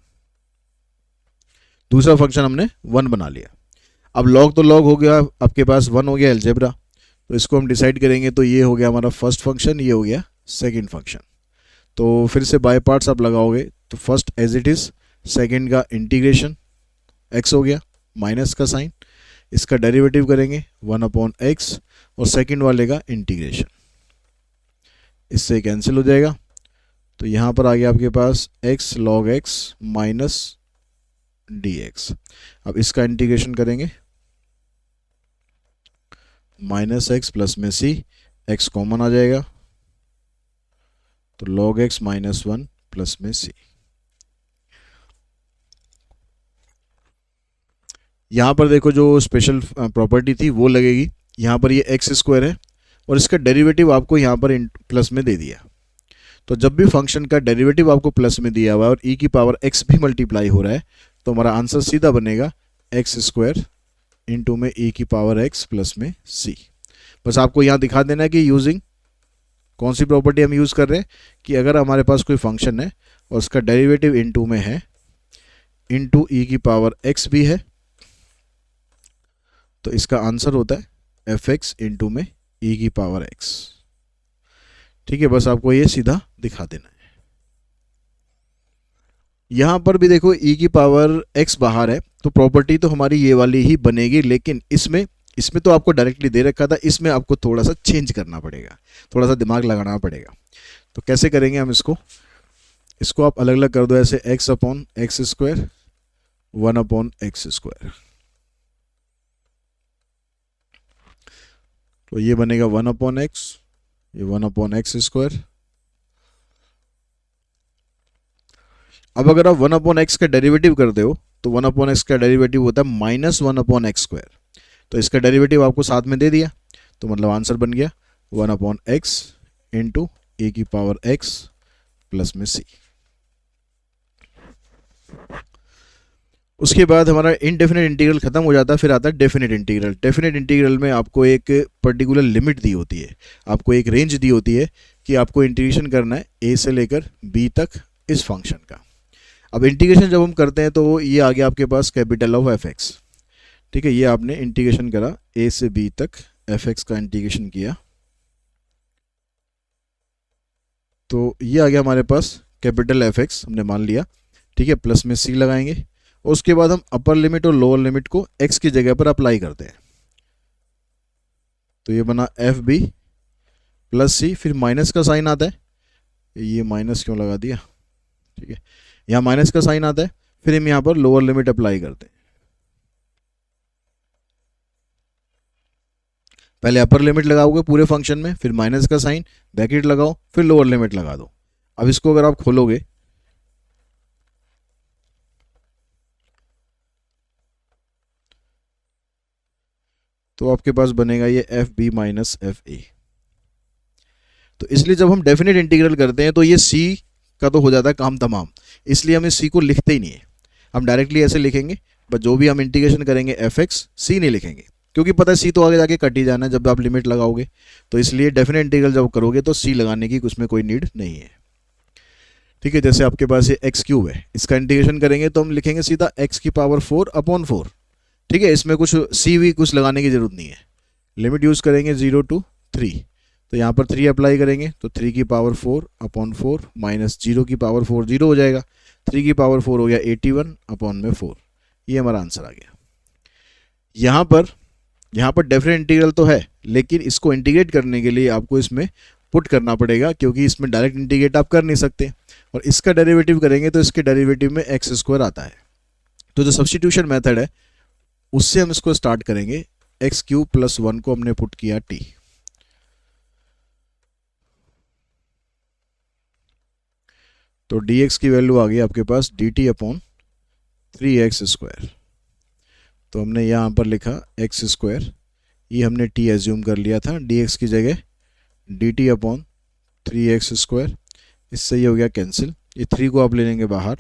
दूसरा फंक्शन हमने 1 बना लिया। अब log तो log हो गया, आपके पास 1 हो गया एल्जेब्रा, तो इसको हम डिसाइड करेंगे तो ये हो गया हमारा फर्स्ट फंक्शन, ये हो गया सेकंड फंक्शन। तो फिर से बाय पार्ट्स आप लगाओगे तो first as it is, second का इंटीग्रेशन, x हो गया माइनस का साइन, इसका डेरिवेटिव करेंगे 1/x और सेकंड वाले का इंटीग्रेशन, इससे कैंसिल हो जाएगा। तो यहाँ पर आ गया आपके पास x log x minus dx। अब इसका इंटीग्रेशन करेंगे माइनस एक्स प्लस में c, x कॉमन आ जाएगा तो log x माइनस 1 प्लस में c। यहाँ पर देखो जो स्पेशल प्रॉपर्टी थी वो लगेगी, यहाँ पर ये एक्स स्क्वायर है और इसका डेरिवेटिव आपको यहाँ पर प्लस में दे दिया। तो जब भी फंक्शन का डेरिवेटिव आपको प्लस में दिया हुआ है और e की पावर x भी मल्टीप्लाई हो रहा है तो हमारा आंसर सीधा बनेगा एक्स स्क्वायर इंटू में e की पावर x प्लस में c। बस आपको यहाँ दिखा देना है कि यूजिंग कौन सी प्रॉपर्टी हम यूज़ कर रहे हैं, कि अगर हमारे पास कोई फंक्शन है और उसका डेरिवेटिव इंटू में है, इंटू e की पावर x भी है, तो इसका आंसर होता है fx इंटू में e की पावर x। ठीक है, बस आपको ये सीधा दिखा देना है। यहां पर भी देखो e की पावर x बाहर है तो प्रॉपर्टी तो हमारी ये वाली ही बनेगी, लेकिन इसमें तो आपको डायरेक्टली दे रखा था, इसमें आपको थोड़ा सा चेंज करना पड़ेगा, थोड़ा सा दिमाग लगाना पड़ेगा। तो कैसे करेंगे हम इसको आप अलग अलग कर दो, ऐसे x upon x square 1/x square, तो ये बनेगा 1/x, ये 1/x स्क्वायर। अब अगर आप 1/x का डेरिवेटिव करते हो तो 1/x का डेरिवेटिव होता है माइनस 1/x स्क्वायर, तो इसका डेरिवेटिव आपको साथ में दे दिया, तो मतलब आंसर बन गया 1/x इंटू e की पावर x प्लस में c। उसके बाद हमारा इनडेफिनेट इंटीग्रल खत्म हो जाता है, फिर आता है डेफिनेट इंटीग्रल। डेफिनेट इंटीग्रल में आपको एक पर्टिकुलर लिमिट दी होती है, आपको एक रेंज दी होती है कि आपको इंटीग्रेशन करना है a से लेकर b तक इस फंक्शन का। अब इंटीग्रेशन जब हम करते हैं तो ये आ गया आपके पास कैपिटल ऑफ fx। ठीक है, ये आपने इंटीग्रेशन करा a से b तक, fx का इंटीग्रेशन किया तो ये आ गया हमारे पास कैपिटल fx हमने मान लिया। ठीक है, प्लस में c लगाएंगे और उसके बाद हम अपर लिमिट और लोअर लिमिट को x की जगह पर अप्लाई करते हैं, तो ये बना एफ बी प्लस सी, फिर माइनस का साइन आता है, ये माइनस क्यों लगा दिया, ठीक है, यहाँ माइनस का साइन आता है, फिर हम यहाँ पर लोअर लिमिट अप्लाई करते हैं। पहले अपर लिमिट लगाओगे पूरे फंक्शन में, फिर माइनस का साइन, ब्रैकेट लगाओ, फिर लोअर लिमिट लगा दो। अब इसको अगर आप खोलोगे तो आपके पास बनेगा ये F B minus F A. तो इसलिए जब हम डेफिनेट इंटीग्रल करते हैं तो ये सी का तो हो जाता है काम तमाम, इसलिए हम इस सी को लिखते ही नहीं है, हम डायरेक्टली ऐसे लिखेंगे। बट जो भी हम इंटीग्रेशन करेंगे एफ एक्स, सी नहीं लिखेंगे, क्योंकि पता है सी तो आगे जाके कट ही जाना है जब आप लिमिट लगाओगे। तो इसलिए डेफिनेट इंटीग्रल जब करोगे तो सी लगाने की उसमें कोई नीड नहीं है। ठीक है, जैसे आपके पास ये एक्स क्यूब है, इसका इंटीग्रेशन करेंगे तो हम लिखेंगे सीधा एक्स की पावर 4/4। ठीक है, इसमें कुछ सी भी कुछ लगाने की जरूरत नहीं है। लिमिट यूज़ करेंगे 0 to 3, तो यहाँ पर 3 अप्लाई करेंगे तो 3 की पावर 4/4 माइनस 0 की पावर 4 0 हो जाएगा, 3 की पावर 4 हो गया 81/4। ये हमारा आंसर आ गया। यहाँ पर डेफिनेट इंटीग्रल तो है, लेकिन इसको इंटीग्रेट करने के लिए आपको इसमें पुट करना पड़ेगा, क्योंकि इसमें डायरेक्ट इंटीग्रेट आप कर नहीं सकते। और इसका डेरिवेटिव करेंगे तो इसके डेरिवेटिव में एक्स स्क्वायर आता है। तो जो सब्स्टिट्यूशन मेथड है उससे हम इसको स्टार्ट करेंगे। एक्स क्यूब प्लस 1 को हमने पुट किया टी, तो dx की वैल्यू आ गई आपके पास dt/3x²। तो हमने यहाँ पर लिखा x², ये हमने t एज्यूम कर लिया था, dx की जगह dt/3x²। इससे ये हो गया कैंसिल, ये 3 को आप ले लेंगे बाहर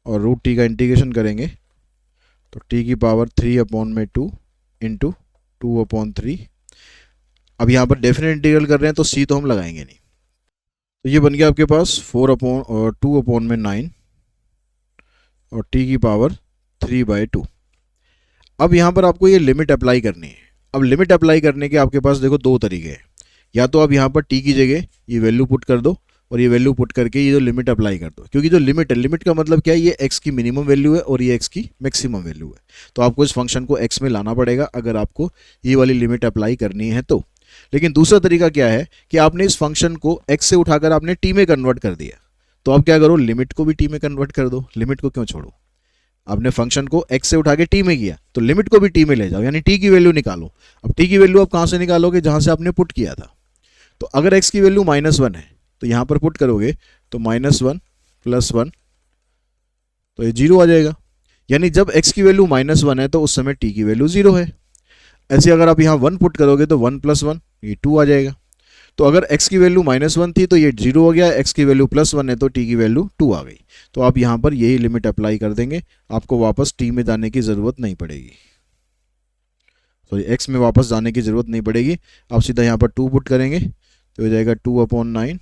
और रूट टी का इंटीग्रेशन करेंगे तो t की पावर 3/2 इंटू 2/3। अब यहाँ पर डेफिनेट इंटीग्रल कर रहे हैं तो c तो हम लगाएंगे नहीं, तो ये बन गया आपके पास 4/2/9 और t की पावर 3/2। अब यहाँ पर आपको ये लिमिट अप्लाई करनी है। अब लिमिट अप्लाई करने के आपके पास देखो दो तरीके हैं, या तो आप यहाँ पर t की जगह ये वैल्यू पुट कर दो और ये वैल्यू पुट करके ये जो लिमिट अप्लाई कर दो, क्योंकि जो लिमिट है, लिमिट का मतलब क्या है, ये x की मिनिमम वैल्यू है और ये x की मैक्सिमम वैल्यू है। तो आपको इस फंक्शन को x में लाना पड़ेगा अगर आपको ये वाली लिमिट अप्लाई करनी है तो। लेकिन दूसरा तरीका क्या है कि आपने इस फंक्शन को x से उठाकर आपने t में कन्वर्ट कर दिया, तो आप क्या करो, लिमिट को भी t में कन्वर्ट कर दो। लिमिट को क्यों छोड़ो, आपने फंक्शन को x से उठा के t में किया तो लिमिट को भी t में ले जाओ, यानी t की वैल्यू निकालो। अब t की वैल्यू आप कहाँ से निकालोगे, जहाँ से आपने पुट किया था। तो अगर x की वैल्यू -1 है तो यहाँ पर पुट करोगे तो -1 + 1, तो ये 0 आ जाएगा। यानी जब x की वैल्यू -1 है तो उस समय t की वैल्यू 0 है। ऐसे अगर आप यहाँ 1 पुट करोगे तो 1 + 1 ये 2 आ जाएगा। तो अगर x की वैल्यू -1 थी तो ये 0 हो गया, x की वैल्यू +1 है तो t की वैल्यू 2 आ गई। तो आप यहाँ पर यही लिमिट अप्लाई कर देंगे, आपको वापस t में जाने की ज़रूरत नहीं पड़ेगी, सॉरी x में वापस जाने की ज़रूरत नहीं पड़ेगी। आप सीधा यहाँ पर 2 पुट करेंगे तो हो जाएगा 2/9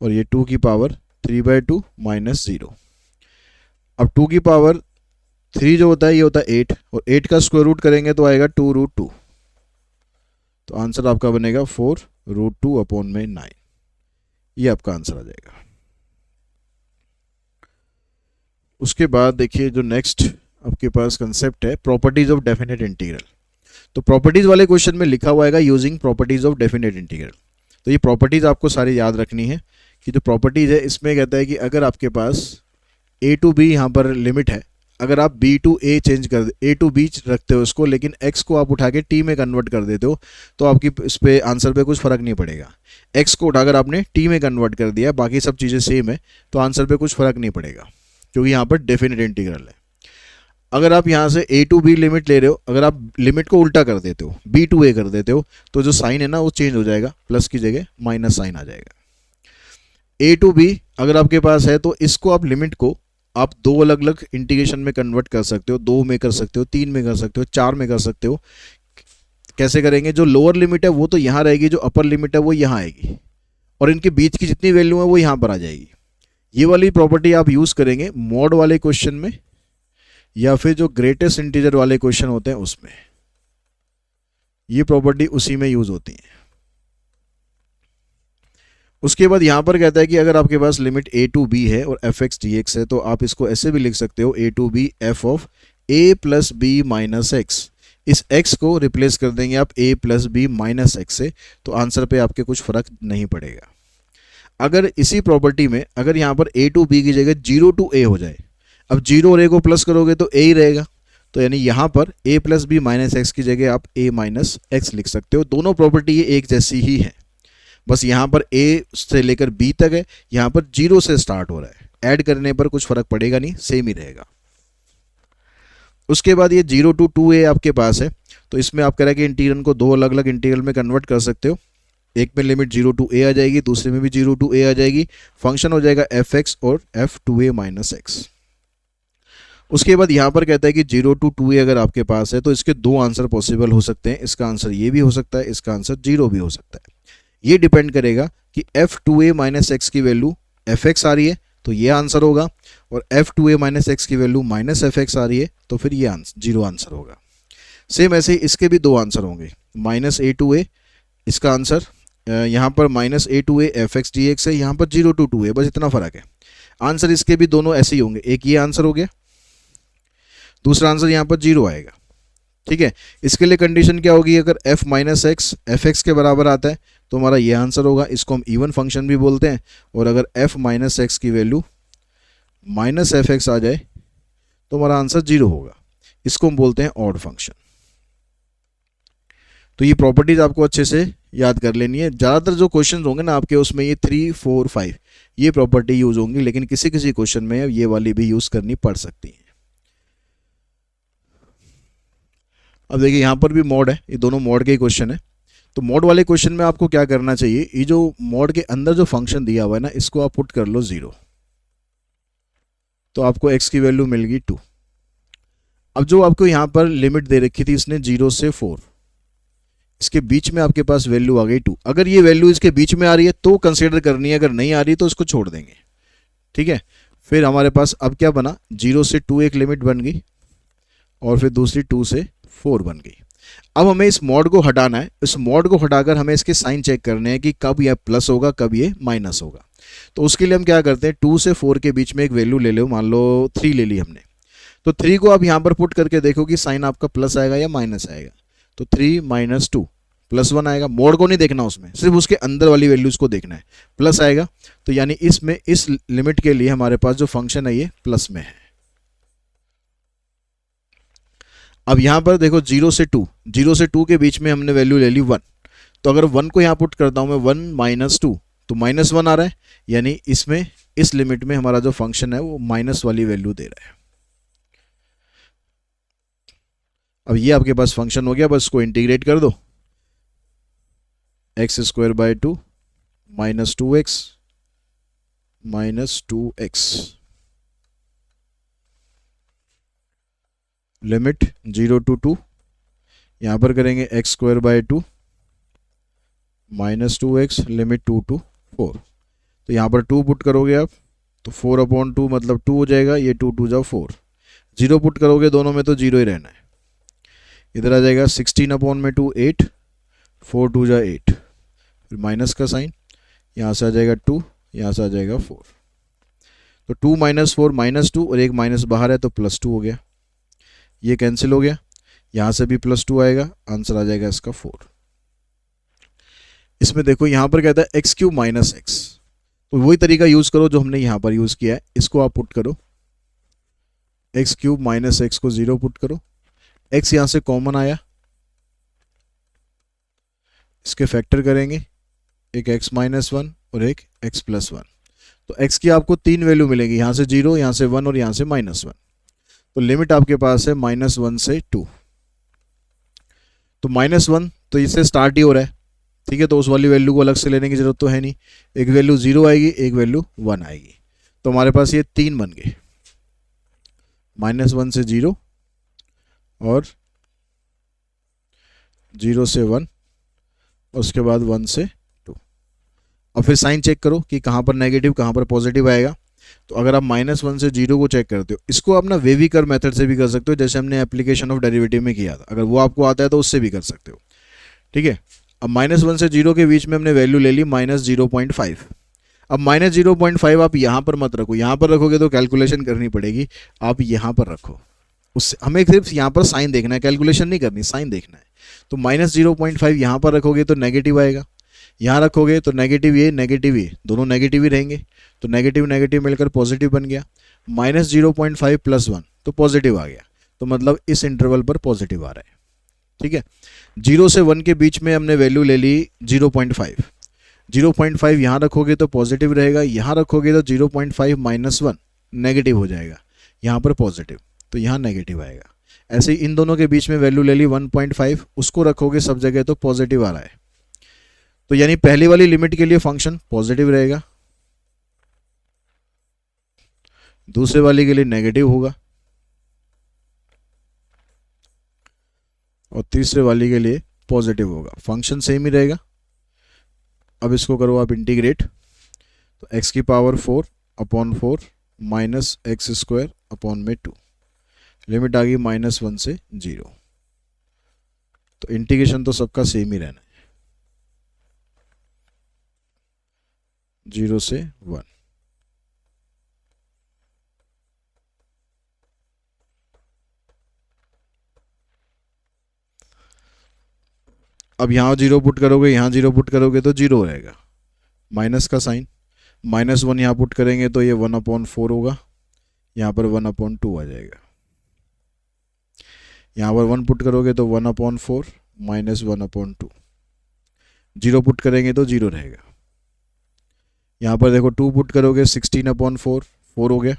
और ये 2 की पावर 3/2 माइनस 0। अब 2 की पावर 3 जो होता है ये होता है 8, और 8 का स्क्वायर रूट करेंगे तो आएगा 2√2। तो आंसर आपका बनेगा 4√2/9। ये आपका आंसर आ जाएगा। उसके बाद देखिए जो नेक्स्ट आपके पास कंसेप्ट है प्रॉपर्टीज ऑफ डेफिनेट इंटीग्रल। तो प्रॉपर्टीज वाले क्वेश्चन में लिखा हुआ है using properties of definite integral. तो ये प्रॉपर्टीज आपको सारी याद रखनी है कि जो प्रॉपर्टीज है इसमें कहता है कि अगर आपके पास a to b यहाँ पर लिमिट है, अगर आप b to a चेंज कर a to b रखते हो उसको, लेकिन x को आप उठा के t में कन्वर्ट कर देते हो तो आपकी इस पे आंसर पे कुछ फ़र्क नहीं पड़ेगा। x को उठाकर आपने t में कन्वर्ट कर दिया, बाकी सब चीज़ें सेम है तो आंसर पे कुछ फ़र्क नहीं पड़ेगा, क्योंकि यहाँ पर डेफिनेट इंटीग्रल है। अगर आप यहाँ से a to b लिमिट ले रहे हो, अगर आप लिमिट को उल्टा कर देते हो, b to a कर देते हो, तो जो साइन है ना वो चेंज हो जाएगा, प्लस की जगह माइनस साइन आ जाएगा। a to b अगर आपके पास है तो इसको आप लिमिट को आप दो अलग अलग इंटीग्रेशन में कन्वर्ट कर सकते हो, 2 में कर सकते हो, 3 में कर सकते हो, 4 में कर सकते हो। कैसे करेंगे, जो लोअर लिमिट है वो तो यहाँ रहेगी, जो अपर लिमिट है वो यहाँ आएगी, और इनके बीच की जितनी वैल्यू है वो यहाँ पर आ जाएगी। ये वाली प्रॉपर्टी आप यूज़ करेंगे मॉड वाले क्वेश्चन में या फिर जो ग्रेटेस्ट इंटीजर वाले क्वेश्चन होते हैं उसमें, ये प्रॉपर्टी उसी में यूज़ होती है। उसके बाद यहाँ पर कहता है कि अगर आपके पास लिमिट a to b है और f(x) dx है तो आप इसको ऐसे भी लिख सकते हो a to b f of a plus b minus x। इस x को रिप्लेस कर देंगे आप a plus b minus x से, तो आंसर पे आपके कुछ फ़र्क नहीं पड़ेगा। अगर इसी प्रॉपर्टी में अगर यहाँ पर a to b की जगह 0 to a हो जाए, अब 0 और a को प्लस करोगे तो a ही रहेगा, तो यानी यहाँ पर a plus b minus x की जगह आप a minus x लिख सकते हो। दोनों प्रॉपर्टी ये एक जैसी ही है, बस यहाँ पर a से लेकर b तक है, यहाँ पर 0 से स्टार्ट हो रहा है। ऐड करने पर कुछ फर्क पड़ेगा नहीं, सेम ही रहेगा। उसके बाद ये 0 to 2a आपके पास है, तो इसमें आप कह रहे हैं कि इंटीग्रल को दो अलग अलग इंटीग्रल में कन्वर्ट कर सकते हो। एक में लिमिट 0 to a आ जाएगी, दूसरे में भी 0 to a आ जाएगी, फंक्शन हो जाएगा f(x) और f(2a - x)। उसके बाद यहाँ पर कहता है कि 0 to 2a अगर आपके पास है तो इसके दो आंसर पॉसिबल हो सकते हैं। इसका आंसर ये भी हो सकता है, इसका आंसर 0 भी हो सकता है। ये डिपेंड करेगा कि f(2a - x) की वैल्यू f(x) आ रही है तो ये आंसर होगा, और f(2a - x) की वैल्यू -f(x) आ रही है तो फिर ये आंसर 0 आंसर होगा। सेम ऐसे ही इसके भी दो आंसर होंगे, -a to a इसका आंसर, यहाँ पर -a to a f(x) dx है, यहाँ पर 0 to 2a, बस इतना फ़र्क है। आंसर इसके भी दोनों ऐसे ही होंगे, एक ये आंसर हो गया, दूसरा आंसर यहाँ पर 0 आएगा। ठीक है, इसके लिए कंडीशन क्या होगी, अगर f - x f(x) के बराबर आता है तो हमारा ये आंसर होगा, इसको हम इवन फंक्शन भी बोलते हैं। और अगर f - x की वैल्यू -f(x) आ जाए तो हमारा आंसर 0 होगा, इसको हम बोलते हैं ऑड फंक्शन। तो ये प्रॉपर्टीज आपको अच्छे से याद कर लेनी है। ज़्यादातर जो क्वेश्चन होंगे ना आपके, उसमें ये 3, 4, 5 ये प्रॉपर्टी यूज होंगी, लेकिन किसी किसी क्वेश्चन में ये वाली भी यूज करनी पड़ सकती है। अब देखिए यहाँ पर भी मॉड है, ये दोनों मॉड के ही क्वेश्चन है। तो मॉड वाले क्वेश्चन में आपको क्या करना चाहिए, ये जो मॉड के अंदर जो फंक्शन दिया हुआ है ना, इसको आप पुट कर लो 0, तो आपको x की वैल्यू मिल गई 2। अब जो आपको यहाँ पर लिमिट दे रखी थी इसने 0 से 4, इसके बीच में आपके पास वैल्यू आ गई 2। अगर ये वैल्यू इसके बीच में आ रही है तो कंसीडर करनी है, अगर नहीं आ रही तो इसको छोड़ देंगे। ठीक है, फिर हमारे पास अब क्या बना, 0 से 2 एक लिमिट बन गई, और फिर दूसरी 2 से 4 बन गई। अब हमें इस मॉड को हटाना है, इस मॉड को हटाकर हमें इसके साइन चेक करने हैं कि कब यह प्लस होगा कब ये माइनस होगा। तो उसके लिए हम क्या करते हैं, 2 से 4 के बीच में एक वैल्यू ले लो, मान लो 3 ले ली हमने, तो 3 को आप यहाँ पर पुट करके देखो कि साइन आपका प्लस आएगा या माइनस आएगा। तो 3 - 2 +1 आएगा। मोड को नहीं देखना, उसमें सिर्फ उसके अंदर वाली वैल्यूज को देखना है, प्लस आएगा। तो यानी इसमें इस लिमिट के लिए हमारे पास जो फंक्शन है ये प्लस में है। अब यहां पर देखो 0 से 2 के बीच में हमने वैल्यू ले ली 1, तो अगर 1 को यहां पुट करता हूं मैं 1 - 2 तो -1 आ रहा है, यानी इसमें इस लिमिट में हमारा जो फंक्शन है वो माइनस वाली वैल्यू दे रहा है। अब ये आपके पास फंक्शन हो गया, बस इसको इंटीग्रेट कर दो, x² / 2 -2x - 2x limit 0 to 2, यहाँ पर करेंगे x² / 2 -2x लिमिट 2 to 4। तो यहाँ पर 2 पुट करोगे आप तो 4/2 मतलब 2 हो जाएगा, ये 2 2 जा 4, 0 पुट करोगे दोनों में तो 0 ही रहना है। इधर आ जाएगा 16/2 8, 4 2 जा 8, फिर माइनस का साइन, यहाँ से आ जाएगा 2, यहाँ से आ जाएगा 4। तो 2 - 4 -2 और एक माइनस बाहर है तो +2 हो गया, ये कैंसिल हो गया, यहाँ से भी +2 आएगा, आंसर आ जाएगा इसका 4। इसमें देखो यहाँ पर कहता है x³ - x, तो वही तरीका यूज करो जो हमने यहाँ पर यूज किया है, इसको आप पुट करो, x³ - x को 0 पुट करो, x यहाँ से कॉमन आया, इसके फैक्टर करेंगे, एक x - 1 और एक x + 1, तो x की आपको 3 वैल्यू मिलेगी, यहाँ से 0, यहाँ से 1 और यहाँ से -1। तो लिमिट आपके पास है -1 से 2, तो -1 तो इससे स्टार्ट ही हो रहा है, ठीक है, तो उस वाली वैल्यू को अलग से लेने की जरूरत तो है नहीं, एक वैल्यू 0 आएगी, एक वैल्यू 1 आएगी, तो हमारे पास ये 3 बन गए, -1 से 0 और 0 से 1 और उसके बाद 1 से 2। और फिर साइन चेक करो कि कहाँ पर नेगेटिव कहाँ पर पॉजिटिव आएगा। तो अगर आप -1 से 0 को चेक करते हो, इसको आप ना वेवी कर्व मेथड से भी कर सकते हो, जैसे हमने एप्लीकेशन ऑफ डेरिवेटिव में किया था, अगर वो आपको आता है तो उससे भी कर सकते हो। ठीक है, अब -1 से 0 के बीच में हमने वैल्यू ले ली -0.5। अब -0.5 आप यहाँ पर मत रखो, यहाँ पर रखोगे तो कैलकुलेशन करनी पड़ेगी, आप यहाँ पर रखो, उससे हमें सिर्फ यहाँ पर साइन देखना है, कैलकुलेशन नहीं करनी, साइन देखना है। तो -0.5 यहाँ पर रखोगे तो नेगेटिव आएगा, यहाँ रखोगे तो नेगेटिव ये दोनों नेगेटिव ही रहेंगे, तो नेगेटिव नेगेटिव मिलकर पॉजिटिव बन गया, -0.5 + 1 तो पॉजिटिव आ गया, तो मतलब इस इंटरवल पर पॉजिटिव आ रहा है। ठीक है, 0 से 1 के बीच में हमने वैल्यू ले ली 0.5, 0.5 यहाँ रखोगे तो पॉजिटिव रहेगा, यहाँ रखोगे तो 0.5 - 1 नेगेटिव हो जाएगा, यहाँ पर पॉजिटिव, तो यहाँ नेगेटिव आएगा। ऐसे ही इन दोनों के बीच में वैल्यू ले ली 1.5, उसको रखोगे सब जगह तो पॉजिटिव आ रहा है, तो यानी पहली वाली लिमिट के लिए फंक्शन पॉजिटिव रहेगा, दूसरे वाली के लिए नेगेटिव होगा, और तीसरे वाली के लिए पॉजिटिव होगा। फंक्शन सेम ही रहेगा। अब इसको करो आप इंटीग्रेट, तो x की power 4 upon 4 minus x square upon में 2, लिमिट आ गई -1 से 0। तो इंटीग्रेशन तो सबका सेम ही रहना है, 0 से 1। अब यहाँ 0 पुट करोगे, यहाँ 0 पुट करोगे तो 0 रहेगा, माइनस का साइन, -1 यहाँ पुट करेंगे तो ये 1/4 होगा, यहाँ पर 1/2 आ जाएगा। यहाँ पर 1 पुट करोगे तो 1/4 माइनस 1/2, 0 पुट करेंगे तो 0 रहेगा। यहाँ पर देखो 2 पुट करोगे 16/4, 4 हो गया,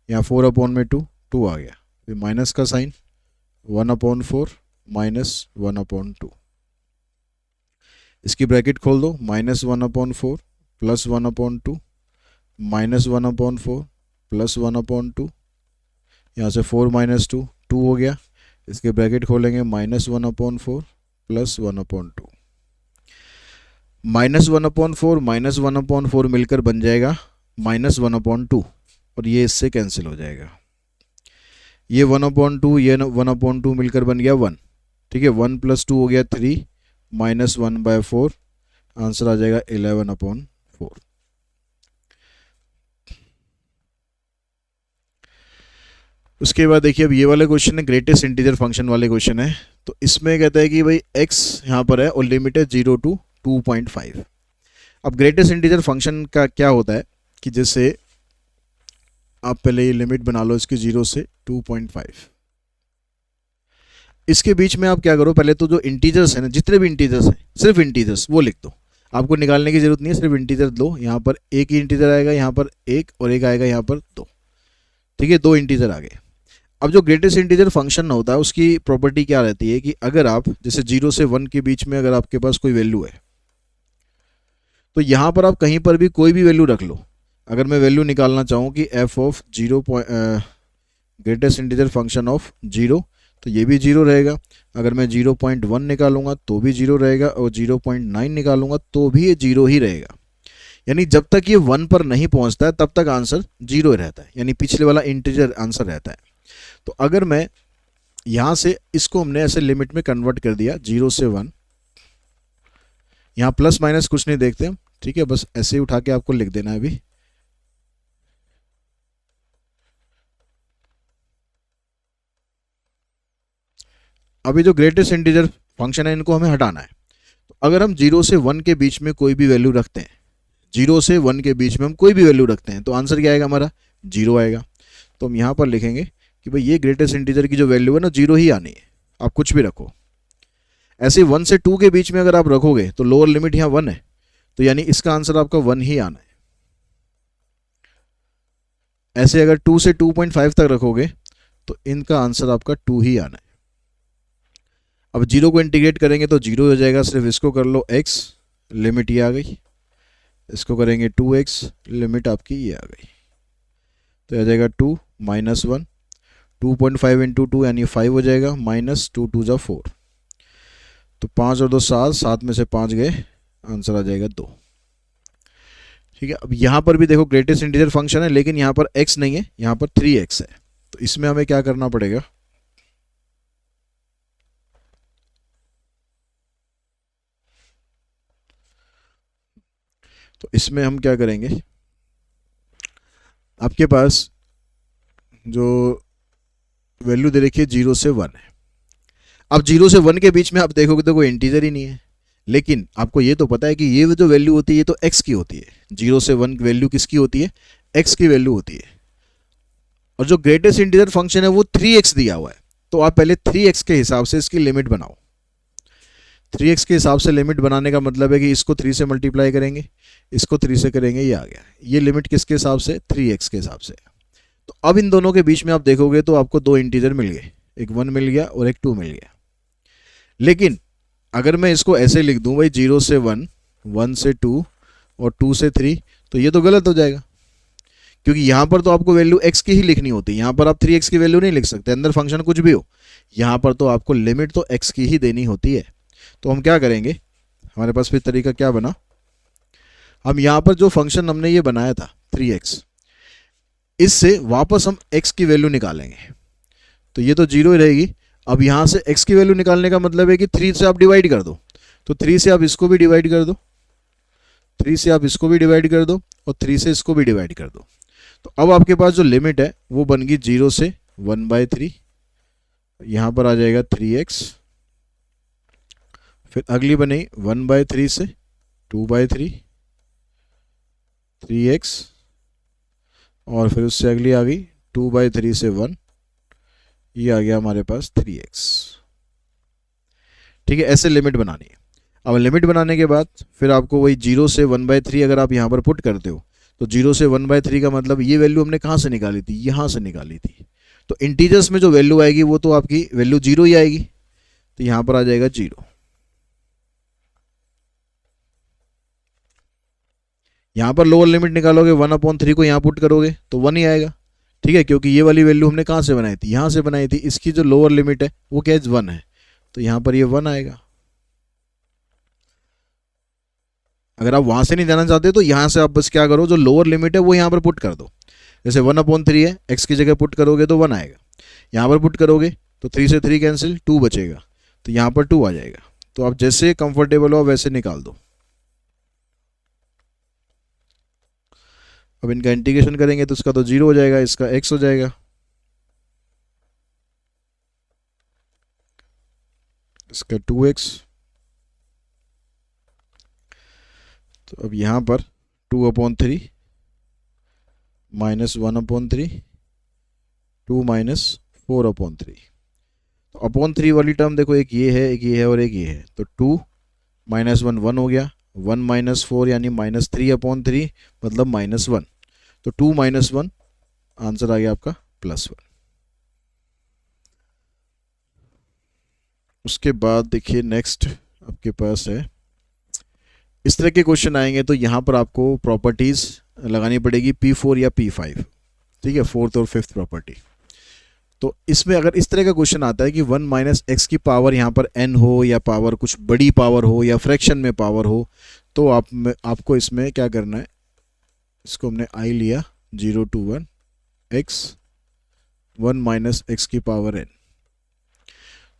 यहाँ 4/2 2 आ गया, फिर माइनस का साइन, 1/4 माइनस 1/2, इसकी ब्रैकेट खोल दो, -1/4 प्लस 1/2 माइनस 1/4 प्लस 1/2, यहाँ से 4 - 2 2 हो गया, इसके ब्रैकेट खोलेंगे -1/4 प्लस 1/2, -1/4 माइनस 1/4 मिलकर बन जाएगा -1/2, और ये इससे कैंसिल हो जाएगा, ये 1/2 ये 1/2 मिलकर बन गया 1, ठीक है, 1 + 2 हो गया 3 -1/4, आंसर आ जाएगा 11/4। उसके बाद देखिए अब ये वाला क्वेश्चन है, ग्रेटेस्ट इंटीजर फंक्शन वाले क्वेश्चन है। तो इसमें कहता है कि भाई x यहाँ पर है और लिमिट है 0 to 2.5। अब ग्रेटेस्ट इंटीजर फंक्शन का क्या होता है कि जैसे आप पहले ये लिमिट बना लो इसकी 0 से 2.5, इसके बीच में आप क्या करो, पहले तो जो इंटीजर्स है ना, जितने भी इंटीजर्स हैं सिर्फ इंटीजर्स वो लिख दो, आपको निकालने की जरूरत नहीं है, सिर्फ इंटीजर लो। यहाँ पर एक ही इंटीजर आएगा, यहाँ पर एक, और एक आएगा यहाँ पर 2, ठीक है, 2 इंटीजर आ गए। अब जो ग्रेटेस्ट इंटीजर फंक्शन होता है उसकी प्रॉपर्टी क्या रहती है कि अगर आप जैसे 0 से 1 के बीच में अगर आपके पास कोई वैल्यू है तो यहाँ पर आप कहीं पर भी कोई भी वैल्यू रख लो। अगर मैं वैल्यू निकालना चाहूँ कि f of 0 greatest integer function of 0, तो ये भी 0 रहेगा। अगर मैं 0.1 निकालूंगा तो भी 0 रहेगा, और 0.9 निकालूंगा तो भी ये 0 ही रहेगा। यानी जब तक ये 1 पर नहीं पहुंचता है तब तक आंसर 0 रहता है, यानी पिछले वाला इंटीजर आंसर रहता है। तो अगर मैं यहाँ से इसको हमने ऐसे लिमिट में कन्वर्ट कर दिया 0 से 1, यहाँ प्लस माइनस कुछ नहीं देखते हम, ठीक है, बस ऐसे ही उठा के आपको लिख देना है अभी। अभी जो ग्रेटेस्ट इंटीजर फंक्शन है इनको हमें हटाना है। तो अगर हम 0 से 1 के बीच में कोई भी वैल्यू रखते हैं, 0 से 1 के बीच में हम कोई भी वैल्यू रखते हैं तो आंसर क्या आएगा हमारा, 0 आएगा। तो हम यहाँ पर लिखेंगे कि भाई ये ग्रेटेस्ट इंटीजर की जो वैल्यू है ना 0 ही आनी है, आप कुछ भी रखो। ऐसे 1 से 2 के बीच में अगर आप रखोगे तो लोअर लिमिट यहाँ 1 है, तो यानी इसका आंसर आपका 1 ही आना है। ऐसे अगर 2 से 2.5 तक रखोगे तो इनका आंसर आपका 2 ही आना है। अब 0 को इंटीग्रेट करेंगे तो 0 हो जाएगा, सिर्फ इसको कर लो x, लिमिट ये आ गई, इसको करेंगे 2x, लिमिट आपकी ये आ गई, तो आ जाएगा 2 - 1, 2.5 × 2 यानी 5 हो जाएगा, -2 2 = 4, तो 5 और 2 7, 7 में से 5 गए, आंसर आ जाएगा 2। ठीक है, अब यहाँ पर भी देखो ग्रेटेस्ट इंटीजर फंक्शन है लेकिन यहाँ पर x नहीं है, यहाँ पर 3x है, तो इसमें हमें क्या करना पड़ेगा, तो इसमें हम क्या करेंगे, आपके पास जो वैल्यू दे रखी है 0 से 1 है। अब 0 से 1 के बीच में आप देखोगे तो कोई इंटीजर ही नहीं है, लेकिन आपको ये तो पता है कि ये जो वैल्यू होती है ये तो x की होती है। 0 से 1 वैल्यू किसकी होती है, x की वैल्यू होती है। और जो ग्रेटेस्ट इंटीजर फंक्शन है वो 3x दिया हुआ है, तो आप पहले 3x के हिसाब से इसकी लिमिट बनाओ। 3x के हिसाब से लिमिट बनाने का मतलब है कि इसको 3 से मल्टीप्लाई करेंगे, इसको 3 से करेंगे, ये आ गया। ये लिमिट किसके हिसाब से, 3x के हिसाब से। तो अब इन दोनों के बीच में आप देखोगे तो आपको 2 इंटीजर मिल गए, एक 1 मिल गया और एक 2 मिल गया। लेकिन अगर मैं इसको ऐसे लिख दूं भाई 0 से 1, 1 से 2 और 2 से 3, तो ये तो गलत हो जाएगा, क्योंकि यहाँ पर तो आपको वैल्यू x की ही लिखनी होती है, यहाँ पर आप 3x की वैल्यू नहीं लिख सकते, अंदर फंक्शन कुछ भी हो, यहाँ पर तो आपको लिमिट तो x की ही देनी होती है। तो हम क्या करेंगे, हमारे पास फिर तरीका क्या बना, हम यहाँ पर जो फंक्शन हमने ये बनाया था 3x, इससे वापस हम x की वैल्यू निकालेंगे, तो ये तो 0 ही रहेगी। अब यहाँ से x की वैल्यू निकालने का मतलब है कि 3 से आप डिवाइड कर दो, तो 3 से आप इसको भी डिवाइड कर दो, 3 से आप इसको भी डिवाइड कर दो और 3 से इसको भी डिवाइड कर दो। तो अब आपके पास जो लिमिट है वो बन गई 0 से 1/3, यहाँ पर आ जाएगा 3x, फिर अगली बनी 1/3 से 2/3, 3x, और फिर उससे अगली आ गई 2/3 से 1, ये आ गया हमारे पास 3x। ठीक है, ऐसे लिमिट बनानी है। अब लिमिट बनाने के बाद फिर आपको वही 0 से 1/3 अगर आप यहाँ पर पुट करते हो, तो 0 से 1/3 का मतलब ये वैल्यू हमने कहाँ से निकाली थी, यहाँ से निकाली थी। तो इंटीजर्स में जो वैल्यू आएगी वो तो आपकी वैल्यू 0 ही आएगी, तो यहाँ पर आ जाएगा 0। यहाँ पर लोअर लिमिट निकालोगे 1/3 को यहाँ पुट करोगे तो 1 ही आएगा। ठीक है, क्योंकि ये वाली वैल्यू हमने कहाँ से बनाई थी, यहाँ से बनाई थी, इसकी जो लोअर लिमिट है वो क्या है, 1 है, तो यहाँ पर ये 1 आएगा। अगर आप वहां से नहीं जाना चाहते तो यहाँ से आप बस क्या करो, जो लोअर लिमिट है वो यहाँ पर पुट कर दो। जैसे 1/3 है, x की जगह पुट करोगे तो 1 आएगा, यहाँ पर पुट करोगे तो 3 से 3 कैंसिल, 2 बचेगा, तो यहाँ पर 2 आ जाएगा। तो आप जैसे कंफर्टेबल हो वैसे निकाल दो। अब इनका इंटीग्रेशन करेंगे तो इसका तो 0 हो जाएगा, इसका x हो जाएगा, इसका 2x। तो अब यहाँ पर 2/3 माइनस 1/3, 2 माइनस 4/3। तो अपॉन 3 वाली टर्म देखो, एक ये है, एक ये है और एक ये है, तो 2 माइनस 1 1 हो गया, 1 माइनस 4 यानी -3/3 मतलब -1, तो 2 माइनस 1 आंसर आ गया आपका +1। उसके बाद देखिए नेक्स्ट आपके पास है, इस तरह के क्वेश्चन आएंगे तो यहाँ पर आपको प्रॉपर्टीज लगानी पड़ेगी P4 या P5। ठीक है, 4th और 5th प्रॉपर्टी। तो इसमें अगर इस तरह का क्वेश्चन आता है कि 1 माइनस एक्स की पावर यहाँ पर n हो, या पावर कुछ बड़ी पावर हो, या फ्रैक्शन में पावर हो, तो आपको इसमें क्या करना है, इसको हमने i लिया 0 to 1 x 1 माइनस एक्स की पावर n।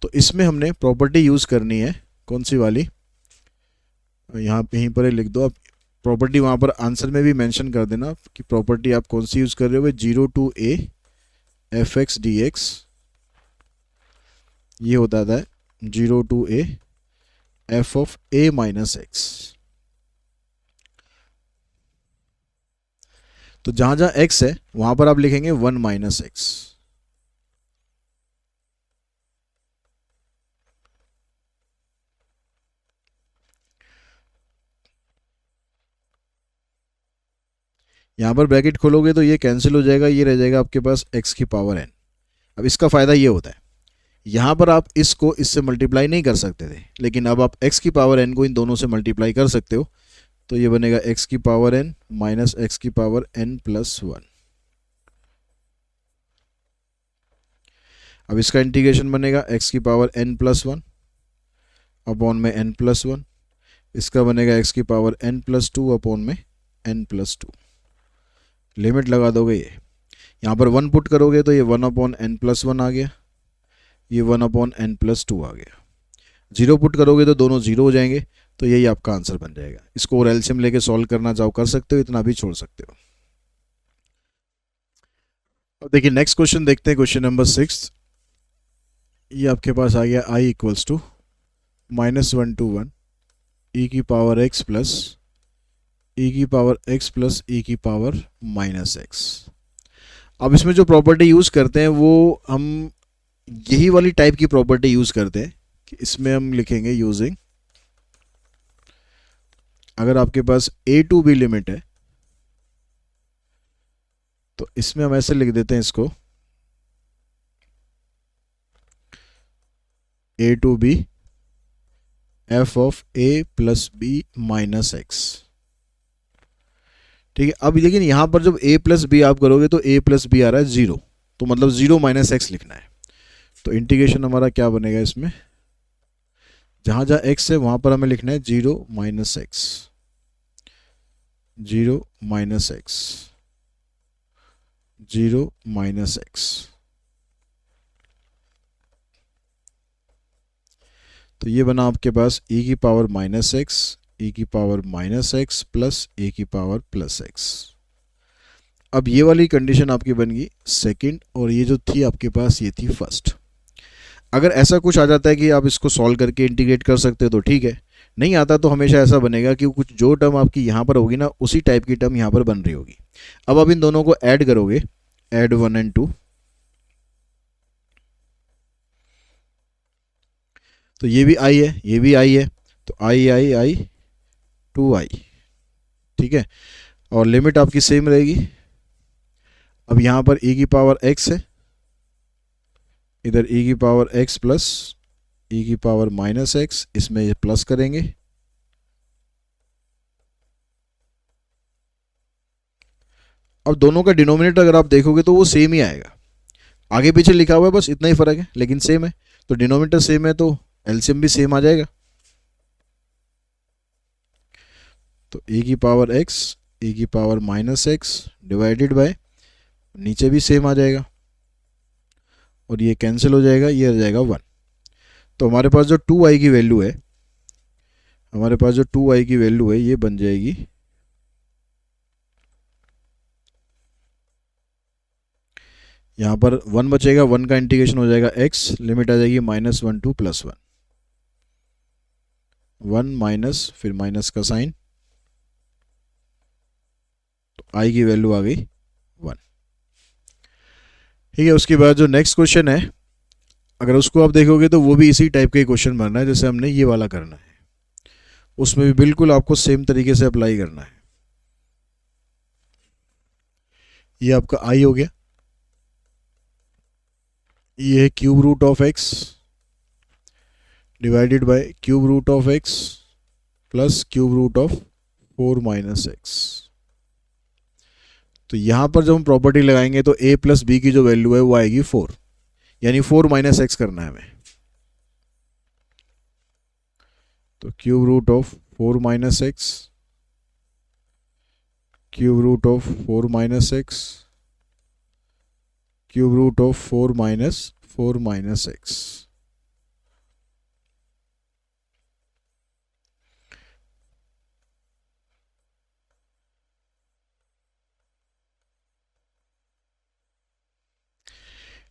तो इसमें हमने प्रॉपर्टी यूज़ करनी है, कौन सी वाली, यहाँ यहीं पर लिख दो आप प्रॉपर्टी, वहाँ पर आंसर में भी मेंशन कर देना कि प्रॉपर्टी आप कौन सी यूज़ कर रहे हो। 0 to a fx dx, ये होता था 0 to a f of a minus x. तो जहाँ जहाँ x है वहाँ पर आप लिखेंगे 1 माइनस एक्स। यहाँ पर ब्रैकेट खोलोगे तो ये कैंसिल हो जाएगा, ये रह जाएगा आपके पास x की पावर n। अब इसका फ़ायदा ये होता है, यहाँ पर आप इसको इससे मल्टीप्लाई नहीं कर सकते थे, लेकिन अब आप x की पावर n को इन दोनों से मल्टीप्लाई कर सकते हो, तो ये बनेगा x की पावर n माइनस एक्स की पावर n प्लस 1। अब इसका इंटीग्रेशन बनेगा x की पावर n प्लस 1 अपॉन में n प्लस 1, इसका बनेगा x की पावर n प्लस 2 अपॉन में n प्लस 2। लिमिट लगा दोगे, ये यहाँ पर 1 पुट करोगे तो ये 1/n प्लस 1 आ गया, ये 1/n प्लस 2 आ गया। 0 पुट करोगे तो दोनों 0 हो जाएंगे, तो यही आपका आंसर बन जाएगा। इसको और एलसीएम लेके सॉल्व करना चाहो कर सकते हो, इतना भी छोड़ सकते हो। अब देखिए नेक्स्ट क्वेश्चन देखते हैं, क्वेश्चन नंबर 6। ये आपके पास आ गया i equals to -1 to 1 e की पावर x प्लस e की पावर x प्लस e की पावर -x। अब इसमें जो प्रॉपर्टी यूज़ करते हैं वो हम यही वाली टाइप की प्रॉपर्टी यूज़ करते हैं कि इसमें हम लिखेंगे यूजिंग, अगर आपके पास a to b लिमिट है तो इसमें हम ऐसे लिख देते हैं इसको, A to B F of A plus B minus X. ठीक है, अब लेकिन यहां पर जब a प्लस बी आप करोगे तो a प्लस बी आ रहा है 0, तो मतलब 0 माइनस एक्स लिखना है। तो इंटीग्रेशन हमारा क्या बनेगा इसमें, जहां जहां x है वहां पर हमें लिखना है 0 minus x, 0 minus x, 0 minus x. तो ये बना आपके पास e की पावर माइनस एक्स, e की power minus x plus A की पावर प्लस एक्स। अब ये वाली कंडीशन आपकी बन गई सेकंड, और ये जो थी आपके पास ये थी फर्स्ट। अगर ऐसा कुछ आ जाता है कि आप इसको सॉल्व करके इंटीग्रेट कर सकते हो तो ठीक है, नहीं आता तो हमेशा ऐसा बनेगा कि कुछ जो टर्म आपकी यहाँ पर होगी ना उसी टाइप की टर्म यहाँ पर बन रही होगी। अब आप इन दोनों को ऐड करोगे, ऐड 1 एंड 2, तो ये भी आई है, ये भी आई है, तो आई आई आई 2i। ठीक है, और लिमिट आपकी सेम रहेगी। अब यहाँ पर e की पावर x है, इधर e की पावर x प्लस e की पावर माइनस एक्स, इसमें ये प्लस करेंगे। अब दोनों का डिनोमिनेटर अगर आप देखोगे तो वो सेम ही आएगा, आगे पीछे लिखा हुआ है बस इतना ही फर्क है, लेकिन सेम है। तो डिनोमिनेटर सेम है तो एलसीएम भी सेम आ जाएगा। तो e की पावर x, e की power minus x divided by, नीचे भी सेम आ जाएगा और ये कैंसिल हो जाएगा, ये आ जाएगा 1। तो हमारे पास जो 2i की वैल्यू है, हमारे पास जो 2i की वैल्यू है ये बन जाएगी यहाँ पर 1 बचेगा, 1 का इंटीग्रेशन हो जाएगा x, लिमिट आ जाएगी -1 टू +1, 1 माइनस फिर माइनस का साइन, तो i की वैल्यू आ गई 1। ठीक है, उसके बाद जो नेक्स्ट क्वेश्चन है अगर उसको आप देखोगे तो वो भी इसी टाइप का क्वेश्चन बनना है जैसे हमने ये वाला करना है, उसमें भी बिल्कुल आपको सेम तरीके से अप्लाई करना है। ये आपका i हो गया, ये है cube root of x divided by cube root of x plus cube root of 4 minus x. तो यहाँ पर जब हम प्रॉपर्टी लगाएंगे तो a प्लस बी की जो वैल्यू है वो आएगी 4, यानी 4 माइनस एक्स करना है हमें। तो cube root of 4 minus x, cube root of 4 minus x, cube root of 4 minus x.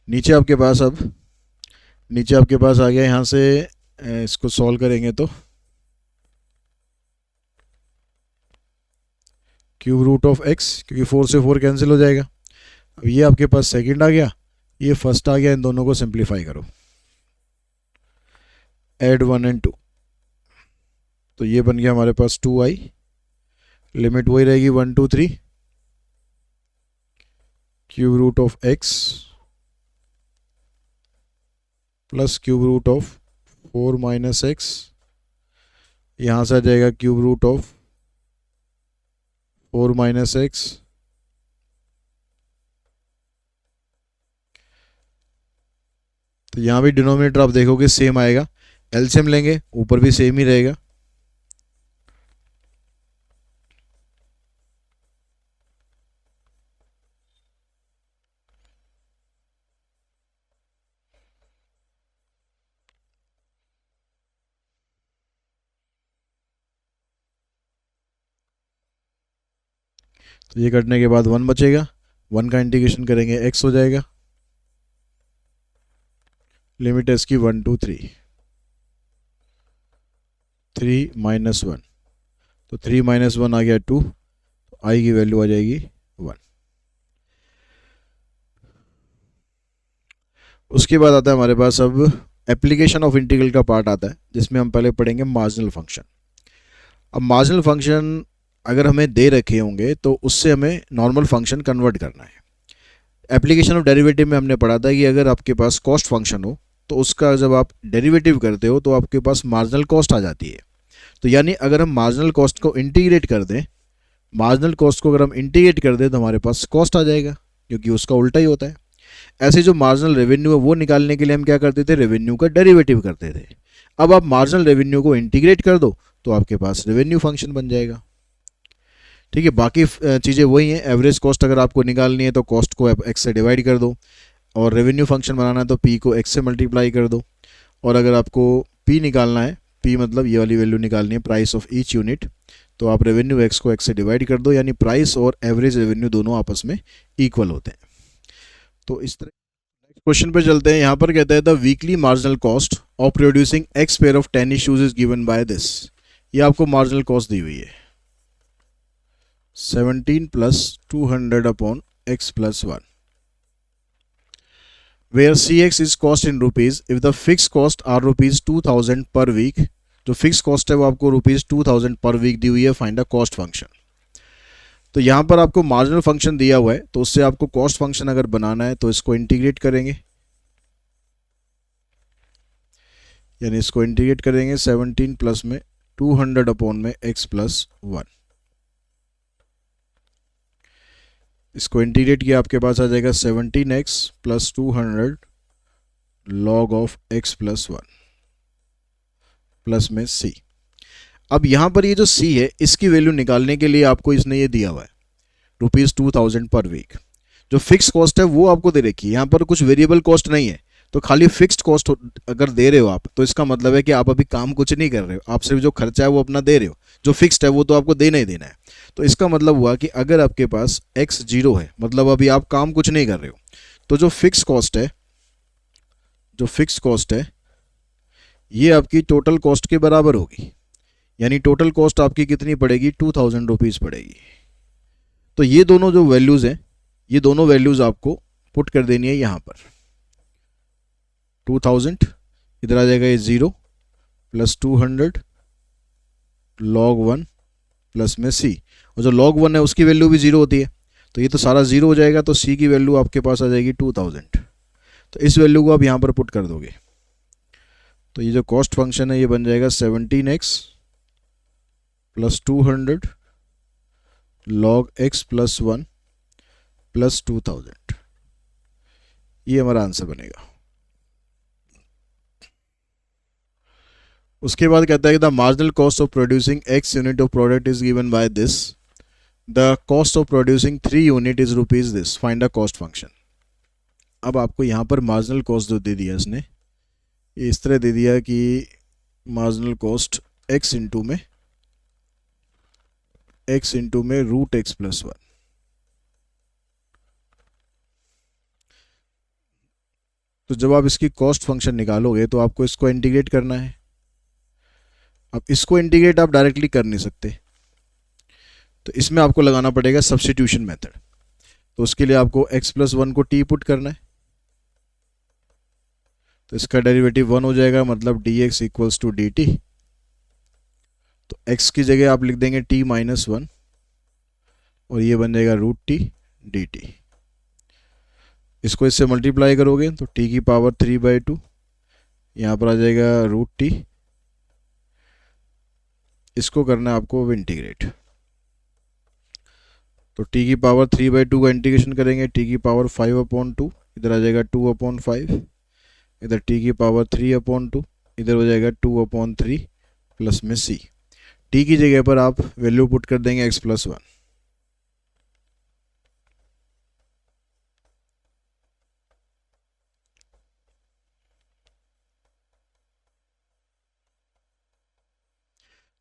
नीचे आपके पास अब नीचे आपके पास आ गया, यहाँ से इसको सॉल्व करेंगे तो क्यूब रूट ऑफ एक्स, क्योंकि 4 से 4 कैंसिल हो जाएगा। अब ये आपके पास सेकंड आ गया, ये फर्स्ट आ गया, इन दोनों को सिंप्लीफाई करो, ऐड 1 एंड 2, तो ये बन गया हमारे पास 2i, लिमिट वही रहेगी 1 2 3, cube root of x plus cube root of 4 minus x, यहाँ से आ जाएगा cube root of 4 minus x, तो यहाँ भी डिनोमिनेटर आप देखोगे सेम आएगा, एलसीएम लेंगे ऊपर भी सेम ही रहेगा। तो ये कटने के बाद 1 बचेगा, 1 का इंटीग्रेशन करेंगे x हो जाएगा, लिमिट है इसकी 1 2 3, 3 माइनस 1, तो 3 माइनस 1 आ गया 2, तो i की वैल्यू आ जाएगी 1। उसके बाद आता है हमारे पास अब एप्लीकेशन ऑफ इंटीग्रल का पार्ट आता है, जिसमें हम पहले पढ़ेंगे मार्जिनल फंक्शन। अब मार्जिनल फंक्शन अगर हमें दे रखे होंगे तो उससे हमें नॉर्मल फंक्शन कन्वर्ट करना है। एप्लीकेशन ऑफ डेरिवेटिव में हमने पढ़ा था कि अगर आपके पास कॉस्ट फंक्शन हो तो उसका जब आप डेरिवेटिव करते हो तो आपके पास मार्जिनल कॉस्ट आ जाती है। तो यानी अगर हम मार्जिनल कॉस्ट को इंटीग्रेट कर दें, मार्जिनल कॉस्ट को अगर हम इंटीग्रेट कर दें तो हमारे पास कॉस्ट आ जाएगा, क्योंकि उसका उल्टा ही होता है। ऐसे जो मार्जिनल रेवेन्यू है वो निकालने के लिए हम क्या करते थे, रेवेन्यू का डेरिवेटिव करते थे। अब आप मार्जिनल रेवेन्यू को इंटीग्रेट कर दो तो आपके पास रेवेन्यू फंक्शन बन जाएगा। ठीक है, बाकी चीज़ें वही हैं। एवरेज कॉस्ट अगर आपको निकालनी है तो कॉस्ट को एक्स से डिवाइड कर दो, और रेवेन्यू फंक्शन बनाना है तो पी को एक्स से मल्टीप्लाई कर दो। और अगर आपको पी निकालना है, पी मतलब ये वाली वैल्यू निकालनी है, प्राइस ऑफ ईच यूनिट, तो आप रेवेन्यू एक्स को एक्स से डिवाइड कर दो, यानी प्राइस और एवरेज रेवेन्यू दोनों आपस में इक्वल होते हैं। तो इस तरह क्वेश्चन पे चलते हैं। यहाँ पर कहता है the weekly marginal cost of producing x pair of tennis shoes is given by this. ये आपको मार्जिनल कॉस्ट दी हुई है 17 plus 200 upon x plus 1, where cx is cost in rupees if the fixed cost are rupees 2000 per week। जो fix cost है वो आपको rupees 2000 पर week दी हुई है। Find the cost function. तो यहाँ पर आपको मार्जिनल फंक्शन दिया हुआ है, तो उससे आपको कॉस्ट फंक्शन अगर बनाना है तो इसको इंटीग्रेट करेंगे, यानी इसको इंटीग्रेट करेंगे 17 प्लस में 200 अपॉन में x प्लस 1। इसको इंटीग्रेट किया आपके पास आ जाएगा 17x plus 200 log of x plus 1 plus में c। अब यहाँ पर ये जो c है इसकी वैल्यू निकालने के लिए आपको इसने ये दिया हुआ है रुपीज़ 2000 पर वीक। जो फिक्स कॉस्ट है वो आपको दे रखी है, यहाँ पर कुछ वेरिएबल कॉस्ट नहीं है, तो खाली फिक्स्ड कॉस्ट अगर दे रहे हो आप तो इसका मतलब है कि आप अभी काम कुछ नहीं कर रहे हो, आप सिर्फ जो खर्चा है वो अपना दे रहे हो, जो फिक्स्ड है वो तो आपको देना ही देना है। तो इसका मतलब हुआ कि अगर आपके पास x 0 है, मतलब अभी आप काम कुछ नहीं कर रहे हो, तो जो फिक्स कॉस्ट है, जो फिक्स कॉस्ट है ये आपकी टोटल कॉस्ट के बराबर होगी, यानी टोटल कॉस्ट आपकी कितनी पड़ेगी, 2000 रुपीज़ पड़ेगी। तो ये दोनों जो वैल्यूज़ हैं, ये दोनों वैल्यूज़ आपको पुट कर देनी है यहाँ पर। 2000 इधर आ जाएगा ये 0 प्लस 200 log 1 प्लस में c, और जो log 1 है उसकी वैल्यू भी 0 होती है, तो ये तो सारा 0 हो जाएगा, तो c की वैल्यू आपके पास आ जाएगी 2000। तो इस वैल्यू को आप यहाँ पर पुट कर दोगे, तो ये जो कॉस्ट फंक्शन है ये बन जाएगा 17x plus 200 log x plus 1 plus 2000। ये हमारा आंसर बनेगा। उसके बाद कहता है कि the marginal cost of producing x unit of product is given by this, the cost of producing 3 unit is rupees this, find the cost function. अब आपको यहाँ पर मार्जिनल कॉस्ट जो दे दिया इसने, ये इस तरह दे दिया कि मार्जिनल कॉस्ट x इंटू में रूट एक्स प्लस 1। तो जब आप इसकी कॉस्ट फंक्शन निकालोगे तो आपको इसको इंटीग्रेट करना है। अब इसको इंटीग्रेट आप डायरेक्टली कर नहीं सकते, तो इसमें आपको लगाना पड़ेगा सब्स्टिट्यूशन मेथड। तो उसके लिए आपको x प्लस 1 को t पुट करना है, तो इसका डेरिवेटिव 1 हो जाएगा, मतलब dx इक्वल्स टू dt। तो x की जगह आप लिख देंगे t माइनस 1, और ये बन जाएगा रूट टी dt। इसको इससे मल्टीप्लाई करोगे तो t की पावर 3/2, यहाँ पर आ जाएगा रूट टी। इसको करना है आपको इंटीग्रेट, तो t की पावर 3/2 का इंटीग्रेशन करेंगे, t की पावर 5/2, इधर आ जाएगा 2/5, इधर t की पावर 3/2, इधर हो जाएगा 2/3 प्लस में c। t की जगह पर आप वैल्यू पुट कर देंगे x प्लस 1।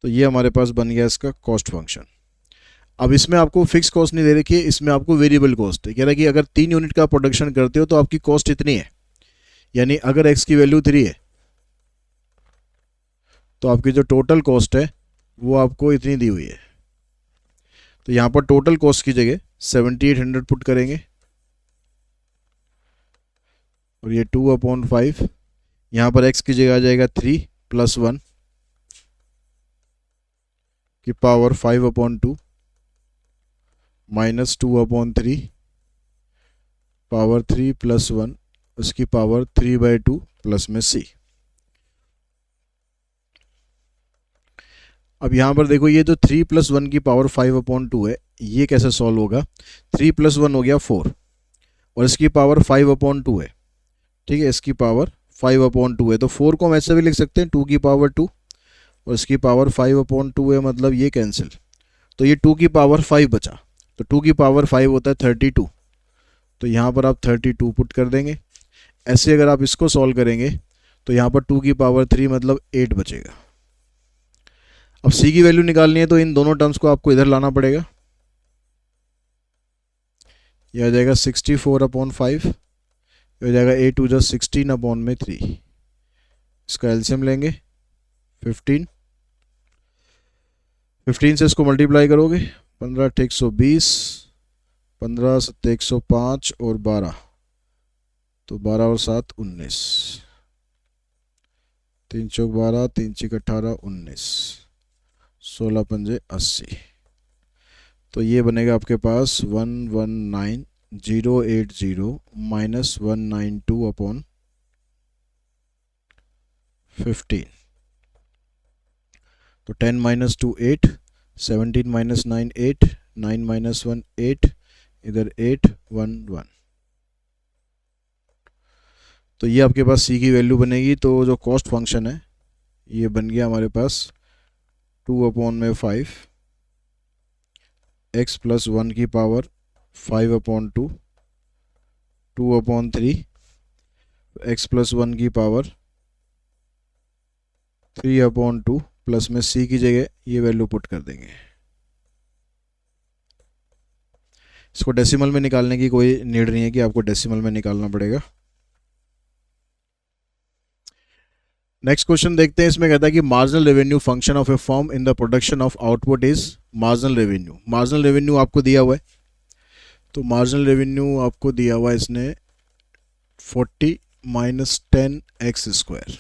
तो ये हमारे पास बन गया इसका कॉस्ट फंक्शन। अब इसमें आपको फिक्स कॉस्ट नहीं दे रखी है, इसमें आपको वेरिएबल कॉस्ट है। कह रहा है कि अगर 3 यूनिट का प्रोडक्शन करते हो तो आपकी कॉस्ट इतनी है, यानी अगर x की वैल्यू 3 है तो आपकी जो टोटल कॉस्ट है वो आपको इतनी दी हुई है। तो यहाँ पर टोटल कॉस्ट की जगह 7800 पुट करेंगे, और ये 2/5, यहाँ पर x की जगह आ जाएगा 3 प्लस 1 की पावर 5/2 माइनस 2/3 पावर 3 प्लस 1 उसकी पावर 3/2 प्लस में c। अब यहाँ पर देखो ये जो 3 + 1 की पावर 5/2 है, ये कैसे सॉल्व होगा। 3 + 1 हो गया 4 और इसकी पावर 5/2 है। ठीक है, इसकी पावर 5/2 है, तो 4 को हम ऐसे भी लिख सकते हैं 2 की पावर 2 और इसकी पावर 5/2 है, मतलब ये कैंसिल। तो ये 2 की पावर 5 बचा, तो 2 की पावर 5 होता है 32, तो यहाँ पर आप 32 पुट कर देंगे। ऐसे अगर आप इसको सॉल्व करेंगे तो यहाँ पर 2 की पावर 3 मतलब 8 बचेगा। अब c की वैल्यू निकालनी है तो इन दोनों टर्म्स को आपको इधर लाना पड़ेगा। यह आ जाएगा 64/5, यह हो जाएगा 8 × 16/3। इसका एलसीएम लेंगे 15, 15 से इसको मल्टीप्लाई करोगे 15 × 120, 15 × 7 = 105 और 12, तो 12 और 7 19, 3 × 4 = 12, 3 × 6 = 18, 19, 16 × 5 = 80। तो ये बनेगा आपके पास 119080 - 192/15। तो 10 - 2 8, 17 - 9 8, 9 - 1 8, इधर 8 1 1। तो ये आपके पास c की वैल्यू बनेगी। तो जो कॉस्ट फंक्शन है ये बन गया हमारे पास 2/5 x + 1 की पावर 5/2, 2/3 x + 1 की पावर 3/2 प्लस में c की जगह ये वैल्यू पुट कर देंगे। इसको डेसिमल में निकालने की कोई नीड नहीं है कि आपको डेसिमल में निकालना पड़ेगा। नेक्स्ट क्वेश्चन देखते हैं। इसमें कहता है कि marginal revenue function of A firm in the production of output is marginal revenue. Marginal revenue आपको दिया हुआ है, तो मार्जिनल रेवेन्यू आपको दिया हुआ है इसने 40 - 10x²,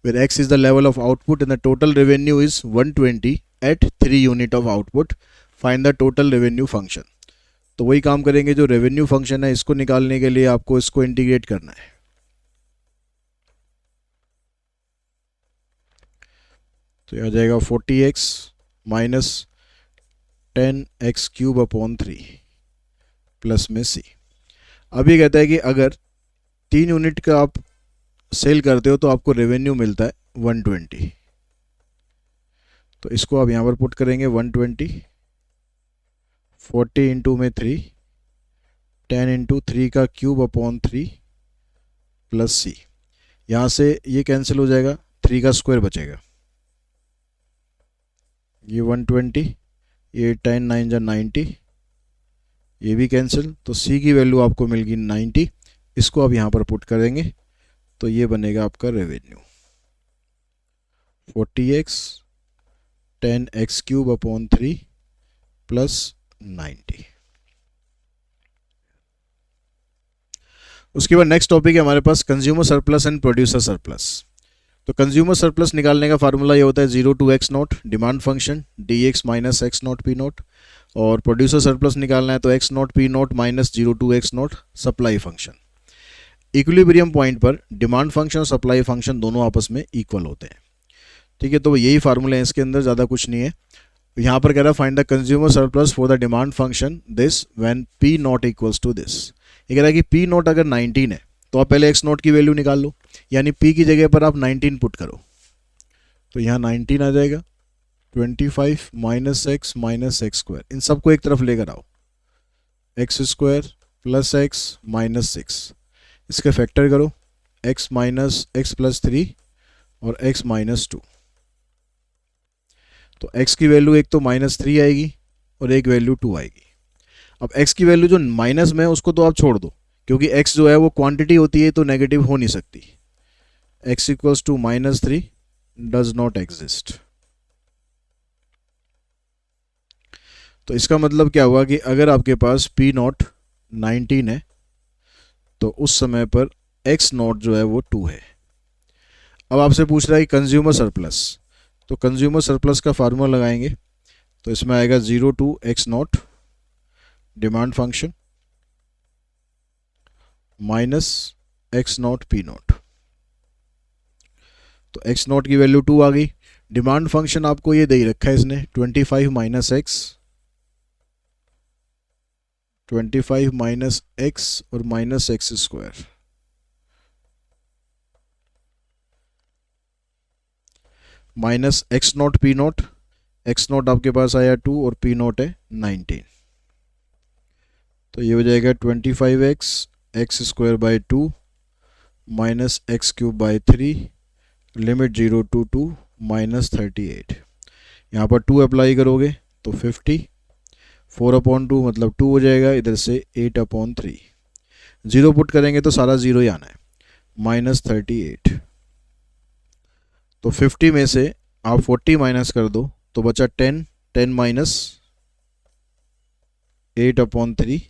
where x is the level of output and the total revenue is 120 at 3 unit of output. Find the total revenue function. तो वही काम करेंगे, जो रेवेन्यू फंक्शन है इसको निकालने के लिए आपको इसको इंटीग्रेट करना है। तो यह आ जाएगा 40x - 10x³ प्लस में c। अब ये कहता है कि अगर 3 यूनिट का आप सेल करते हो तो आपको रेवेन्यू मिलता है 120। तो इसको आप यहाँ पर पुट करेंगे 120, 40 इंटू में 3, 10 इंटू 3 का क्यूब/3 प्लस c। यहाँ से ये कैंसिल हो जाएगा, 3 का स्क्वायर बचेगा, ये 120, ये 10 9 = 90, ये भी कैंसिल। तो c की वैल्यू आपको मिल गई 90। इसको आप यहाँ पर पुट करेंगे तो ये बनेगा आपका रेवेन्यू 40x 10x³ प्लस 90। उसके बाद नेक्स्ट टॉपिक है हमारे पास consumer surplus and producer surplus. तो कंज्यूमर सरप्लस निकालने का फार्मूला ये होता है 0 to x0 demand function dx - x0 p0, और प्रोड्यूसर सरप्लस निकालना है तो x0 p0 - 0 to x0 supply function. Equilibrium point पर डिमांड फंक्शन और सप्लाई फंक्शन दोनों आपस में इक्वल होते हैं। ठीक है, तो यही फार्मूला है, इसके अंदर ज़्यादा कुछ नहीं है। यहाँ पर कह रहा है find the consumer surplus for the demand function this when p0 equals to this. ये कह रहा है कि p0 अगर 19 है तो आप पहले x0 की वैल्यू निकाल लो, यानी p की जगह पर आप 19 पुट करो, तो यहाँ 19 आ जाएगा। 25 - x - x², इन सबको एक तरफ लेकर आओ, x² + x - 6, इसके फैक्टर करो, x - x + 3 और x - 2। तो x की वैल्यू एक तो -3 आएगी और एक वैल्यू 2 आएगी। अब x की वैल्यू जो माइनस में है उसको तो आप छोड़ दो, क्योंकि x जो है वो क्वांटिटी होती है तो नेगेटिव हो नहीं सकती। x = -3 does not exist. तो इसका मतलब क्या हुआ कि अगर आपके पास p0 19 है तो उस समय पर x0 जो है वो 2 है। अब आपसे पूछ रहा है कि कंज्यूमर सरप्लस, तो कंज्यूमर सरप्लस का फार्मूला लगाएंगे तो इसमें आएगा 0 to x0 demand function minus x not P not. तो एक्स नॉट की वैल्यू 2 आ गई। डिमांड फंक्शन आपको ये दे ही रखा है इसने 25 माइनस एक्स और minus x square. Minus x not P not, x not आपके पास आया 2 और पी नॉट है 19। तो ये हो जाएगा 25x square by 2 minus x cube by 3 limit 0 to 2 minus 38। यहाँ पर 2 अप्लाई करोगे तो 50, 4/2 मतलब 2 हो जाएगा, इधर से 8/3। 0 पुट करेंगे तो सारा 0 ही आना है, माइनस 38। तो 50 में से आप 40 माइनस कर दो तो बचा 10, 10 माइनस 8/3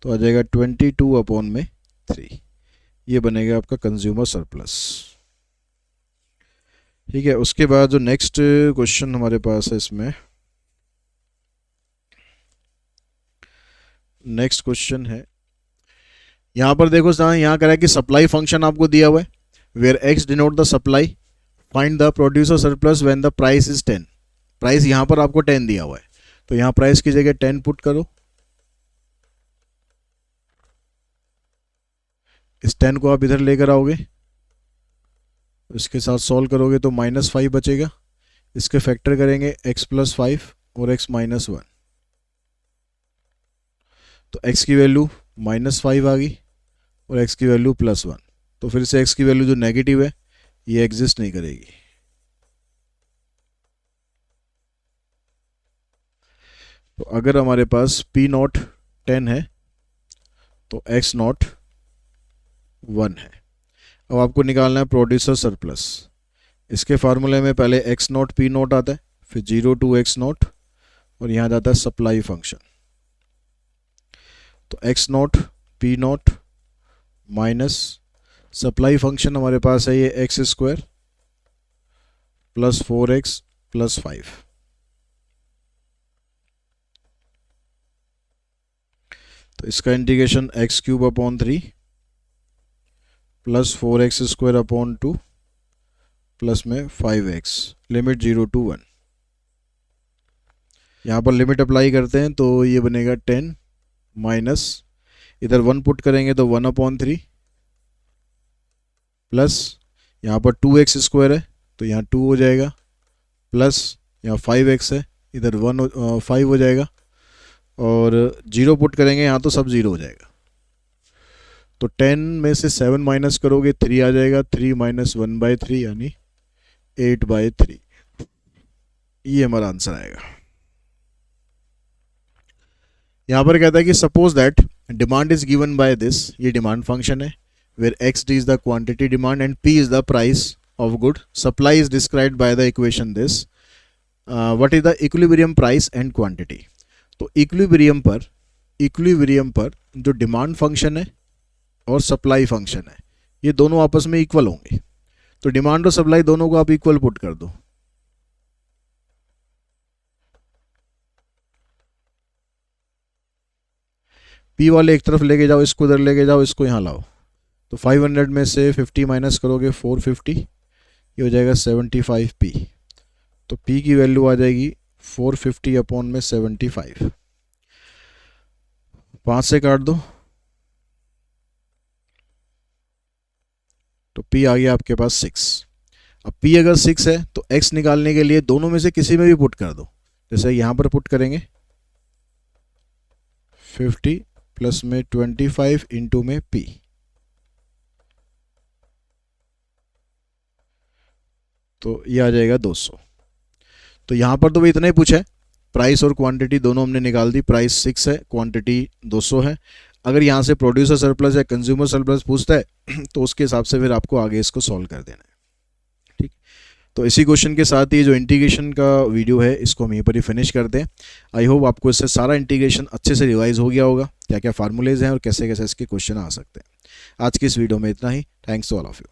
तो आ जाएगा 22/3। ये बनेगा आपका कंज्यूमर सरप्लस। ठीक है, उसके बाद जो नेक्स्ट क्वेश्चन हमारे पास है इसमें, नेक्स्ट क्वेश्चन है यहाँ पर देखो, यहाँ कह रहा है कि सप्लाई फंक्शन आपको दिया हुआ है, where x denote the supply, find the producer surplus when the price is 10। Price यहाँ पर आपको 10 दिया हुआ है, तो यहाँ प्राइस की जगह 10 पुट करो। इस 10 को आप इधर लेकर आओगे, इसके साथ सॉल्व करोगे तो -5 बचेगा। इसके फैक्टर करेंगे x + 5 और x - 1, तो x की वैल्यू -5 आ गई और x की वैल्यू +1। तो फिर से x की वैल्यू जो नेगेटिव है ये एग्जिस्ट नहीं करेगी। तो अगर हमारे पास P नॉट 10 है तो X नॉट 1 है। अब आपको निकालना है प्रोड्यूसर सरप्लस। इसके फार्मूले में पहले X नॉट P नॉट आता है, फिर 0 to X नॉट और यहाँ जाता है सप्लाई फंक्शन। तो X not P not minus supply function हमारे पास है ये x square plus 4x plus 5। तो इसका integration x³/3 plus 4x square upon 2 plus में 5x लिमिट 0 to 1। यहाँ पर लिमिट अप्लाई करते हैं तो ये बनेगा 10 माइनस इधर 1 पुट करेंगे तो 1/3 प्लस यहाँ पर 2x स्क्वायर है तो यहाँ 2 हो जाएगा प्लस यहाँ 5x है इधर 5 हो जाएगा और 0 पुट करेंगे यहाँ तो सब 0 हो जाएगा। तो 10 में से 7 माइनस करोगे 3 आ जाएगा, 3 - 1/3 यानी 8/3। ये हमारा आंसर आएगा। यहाँ पर कहता है कि suppose that demand is given by this, ये डिमांड फंक्शन है, where x is the quantity demand and p is the price of good. Supply is described by the equation this. What is the equilibrium price and quantity? तो equilibrium पर जो demand function है और supply function है ये दोनों आपस में इक्वल होंगे। तो डिमांड और सप्लाई दोनों को आप इक्वल पुट कर दो। P वाले एक तरफ लेके जाओ, इसको इधर लेके जाओ, इसको यहाँ लाओ। तो 500 में से 50 माइनस करोगे 450, ये हो जाएगा 75p। तो p की वैल्यू आ जाएगी 450/75। 5 से काट दो तो p आ गया आपके पास 6। अब p अगर 6 है तो x निकालने के लिए दोनों में से किसी में भी पुट कर दो। जैसे यहाँ पर पुट करेंगे 50 प्लस में 25 इंटू में p, तो ये आ जाएगा 200। तो यहाँ पर तो भाई इतना ही पूछा है, प्राइस और क्वांटिटी दोनों हमने निकाल दी। प्राइस 6 है, क्वांटिटी 200 है। अगर यहाँ से प्रोड्यूसर सरप्लस या कंज्यूमर सरप्लस पूछता है तो उसके हिसाब से फिर आपको आगे इसको सॉल्व कर देना है। ठीक, तो इसी क्वेश्चन के साथ ये जो इंटीग्रेशन का वीडियो है इसको हम यहीं पर ही फिनिश करते हैं। आई होप आपको इससे सारा इंटीग्रेशन अच्छे से रिवाइज हो गया होगा, क्या क्या फार्मूलेज हैं और कैसे कैसे इसके क्वेश्चन आ सकते हैं। आज की इस वीडियो में इतना ही। Thanks to all of you.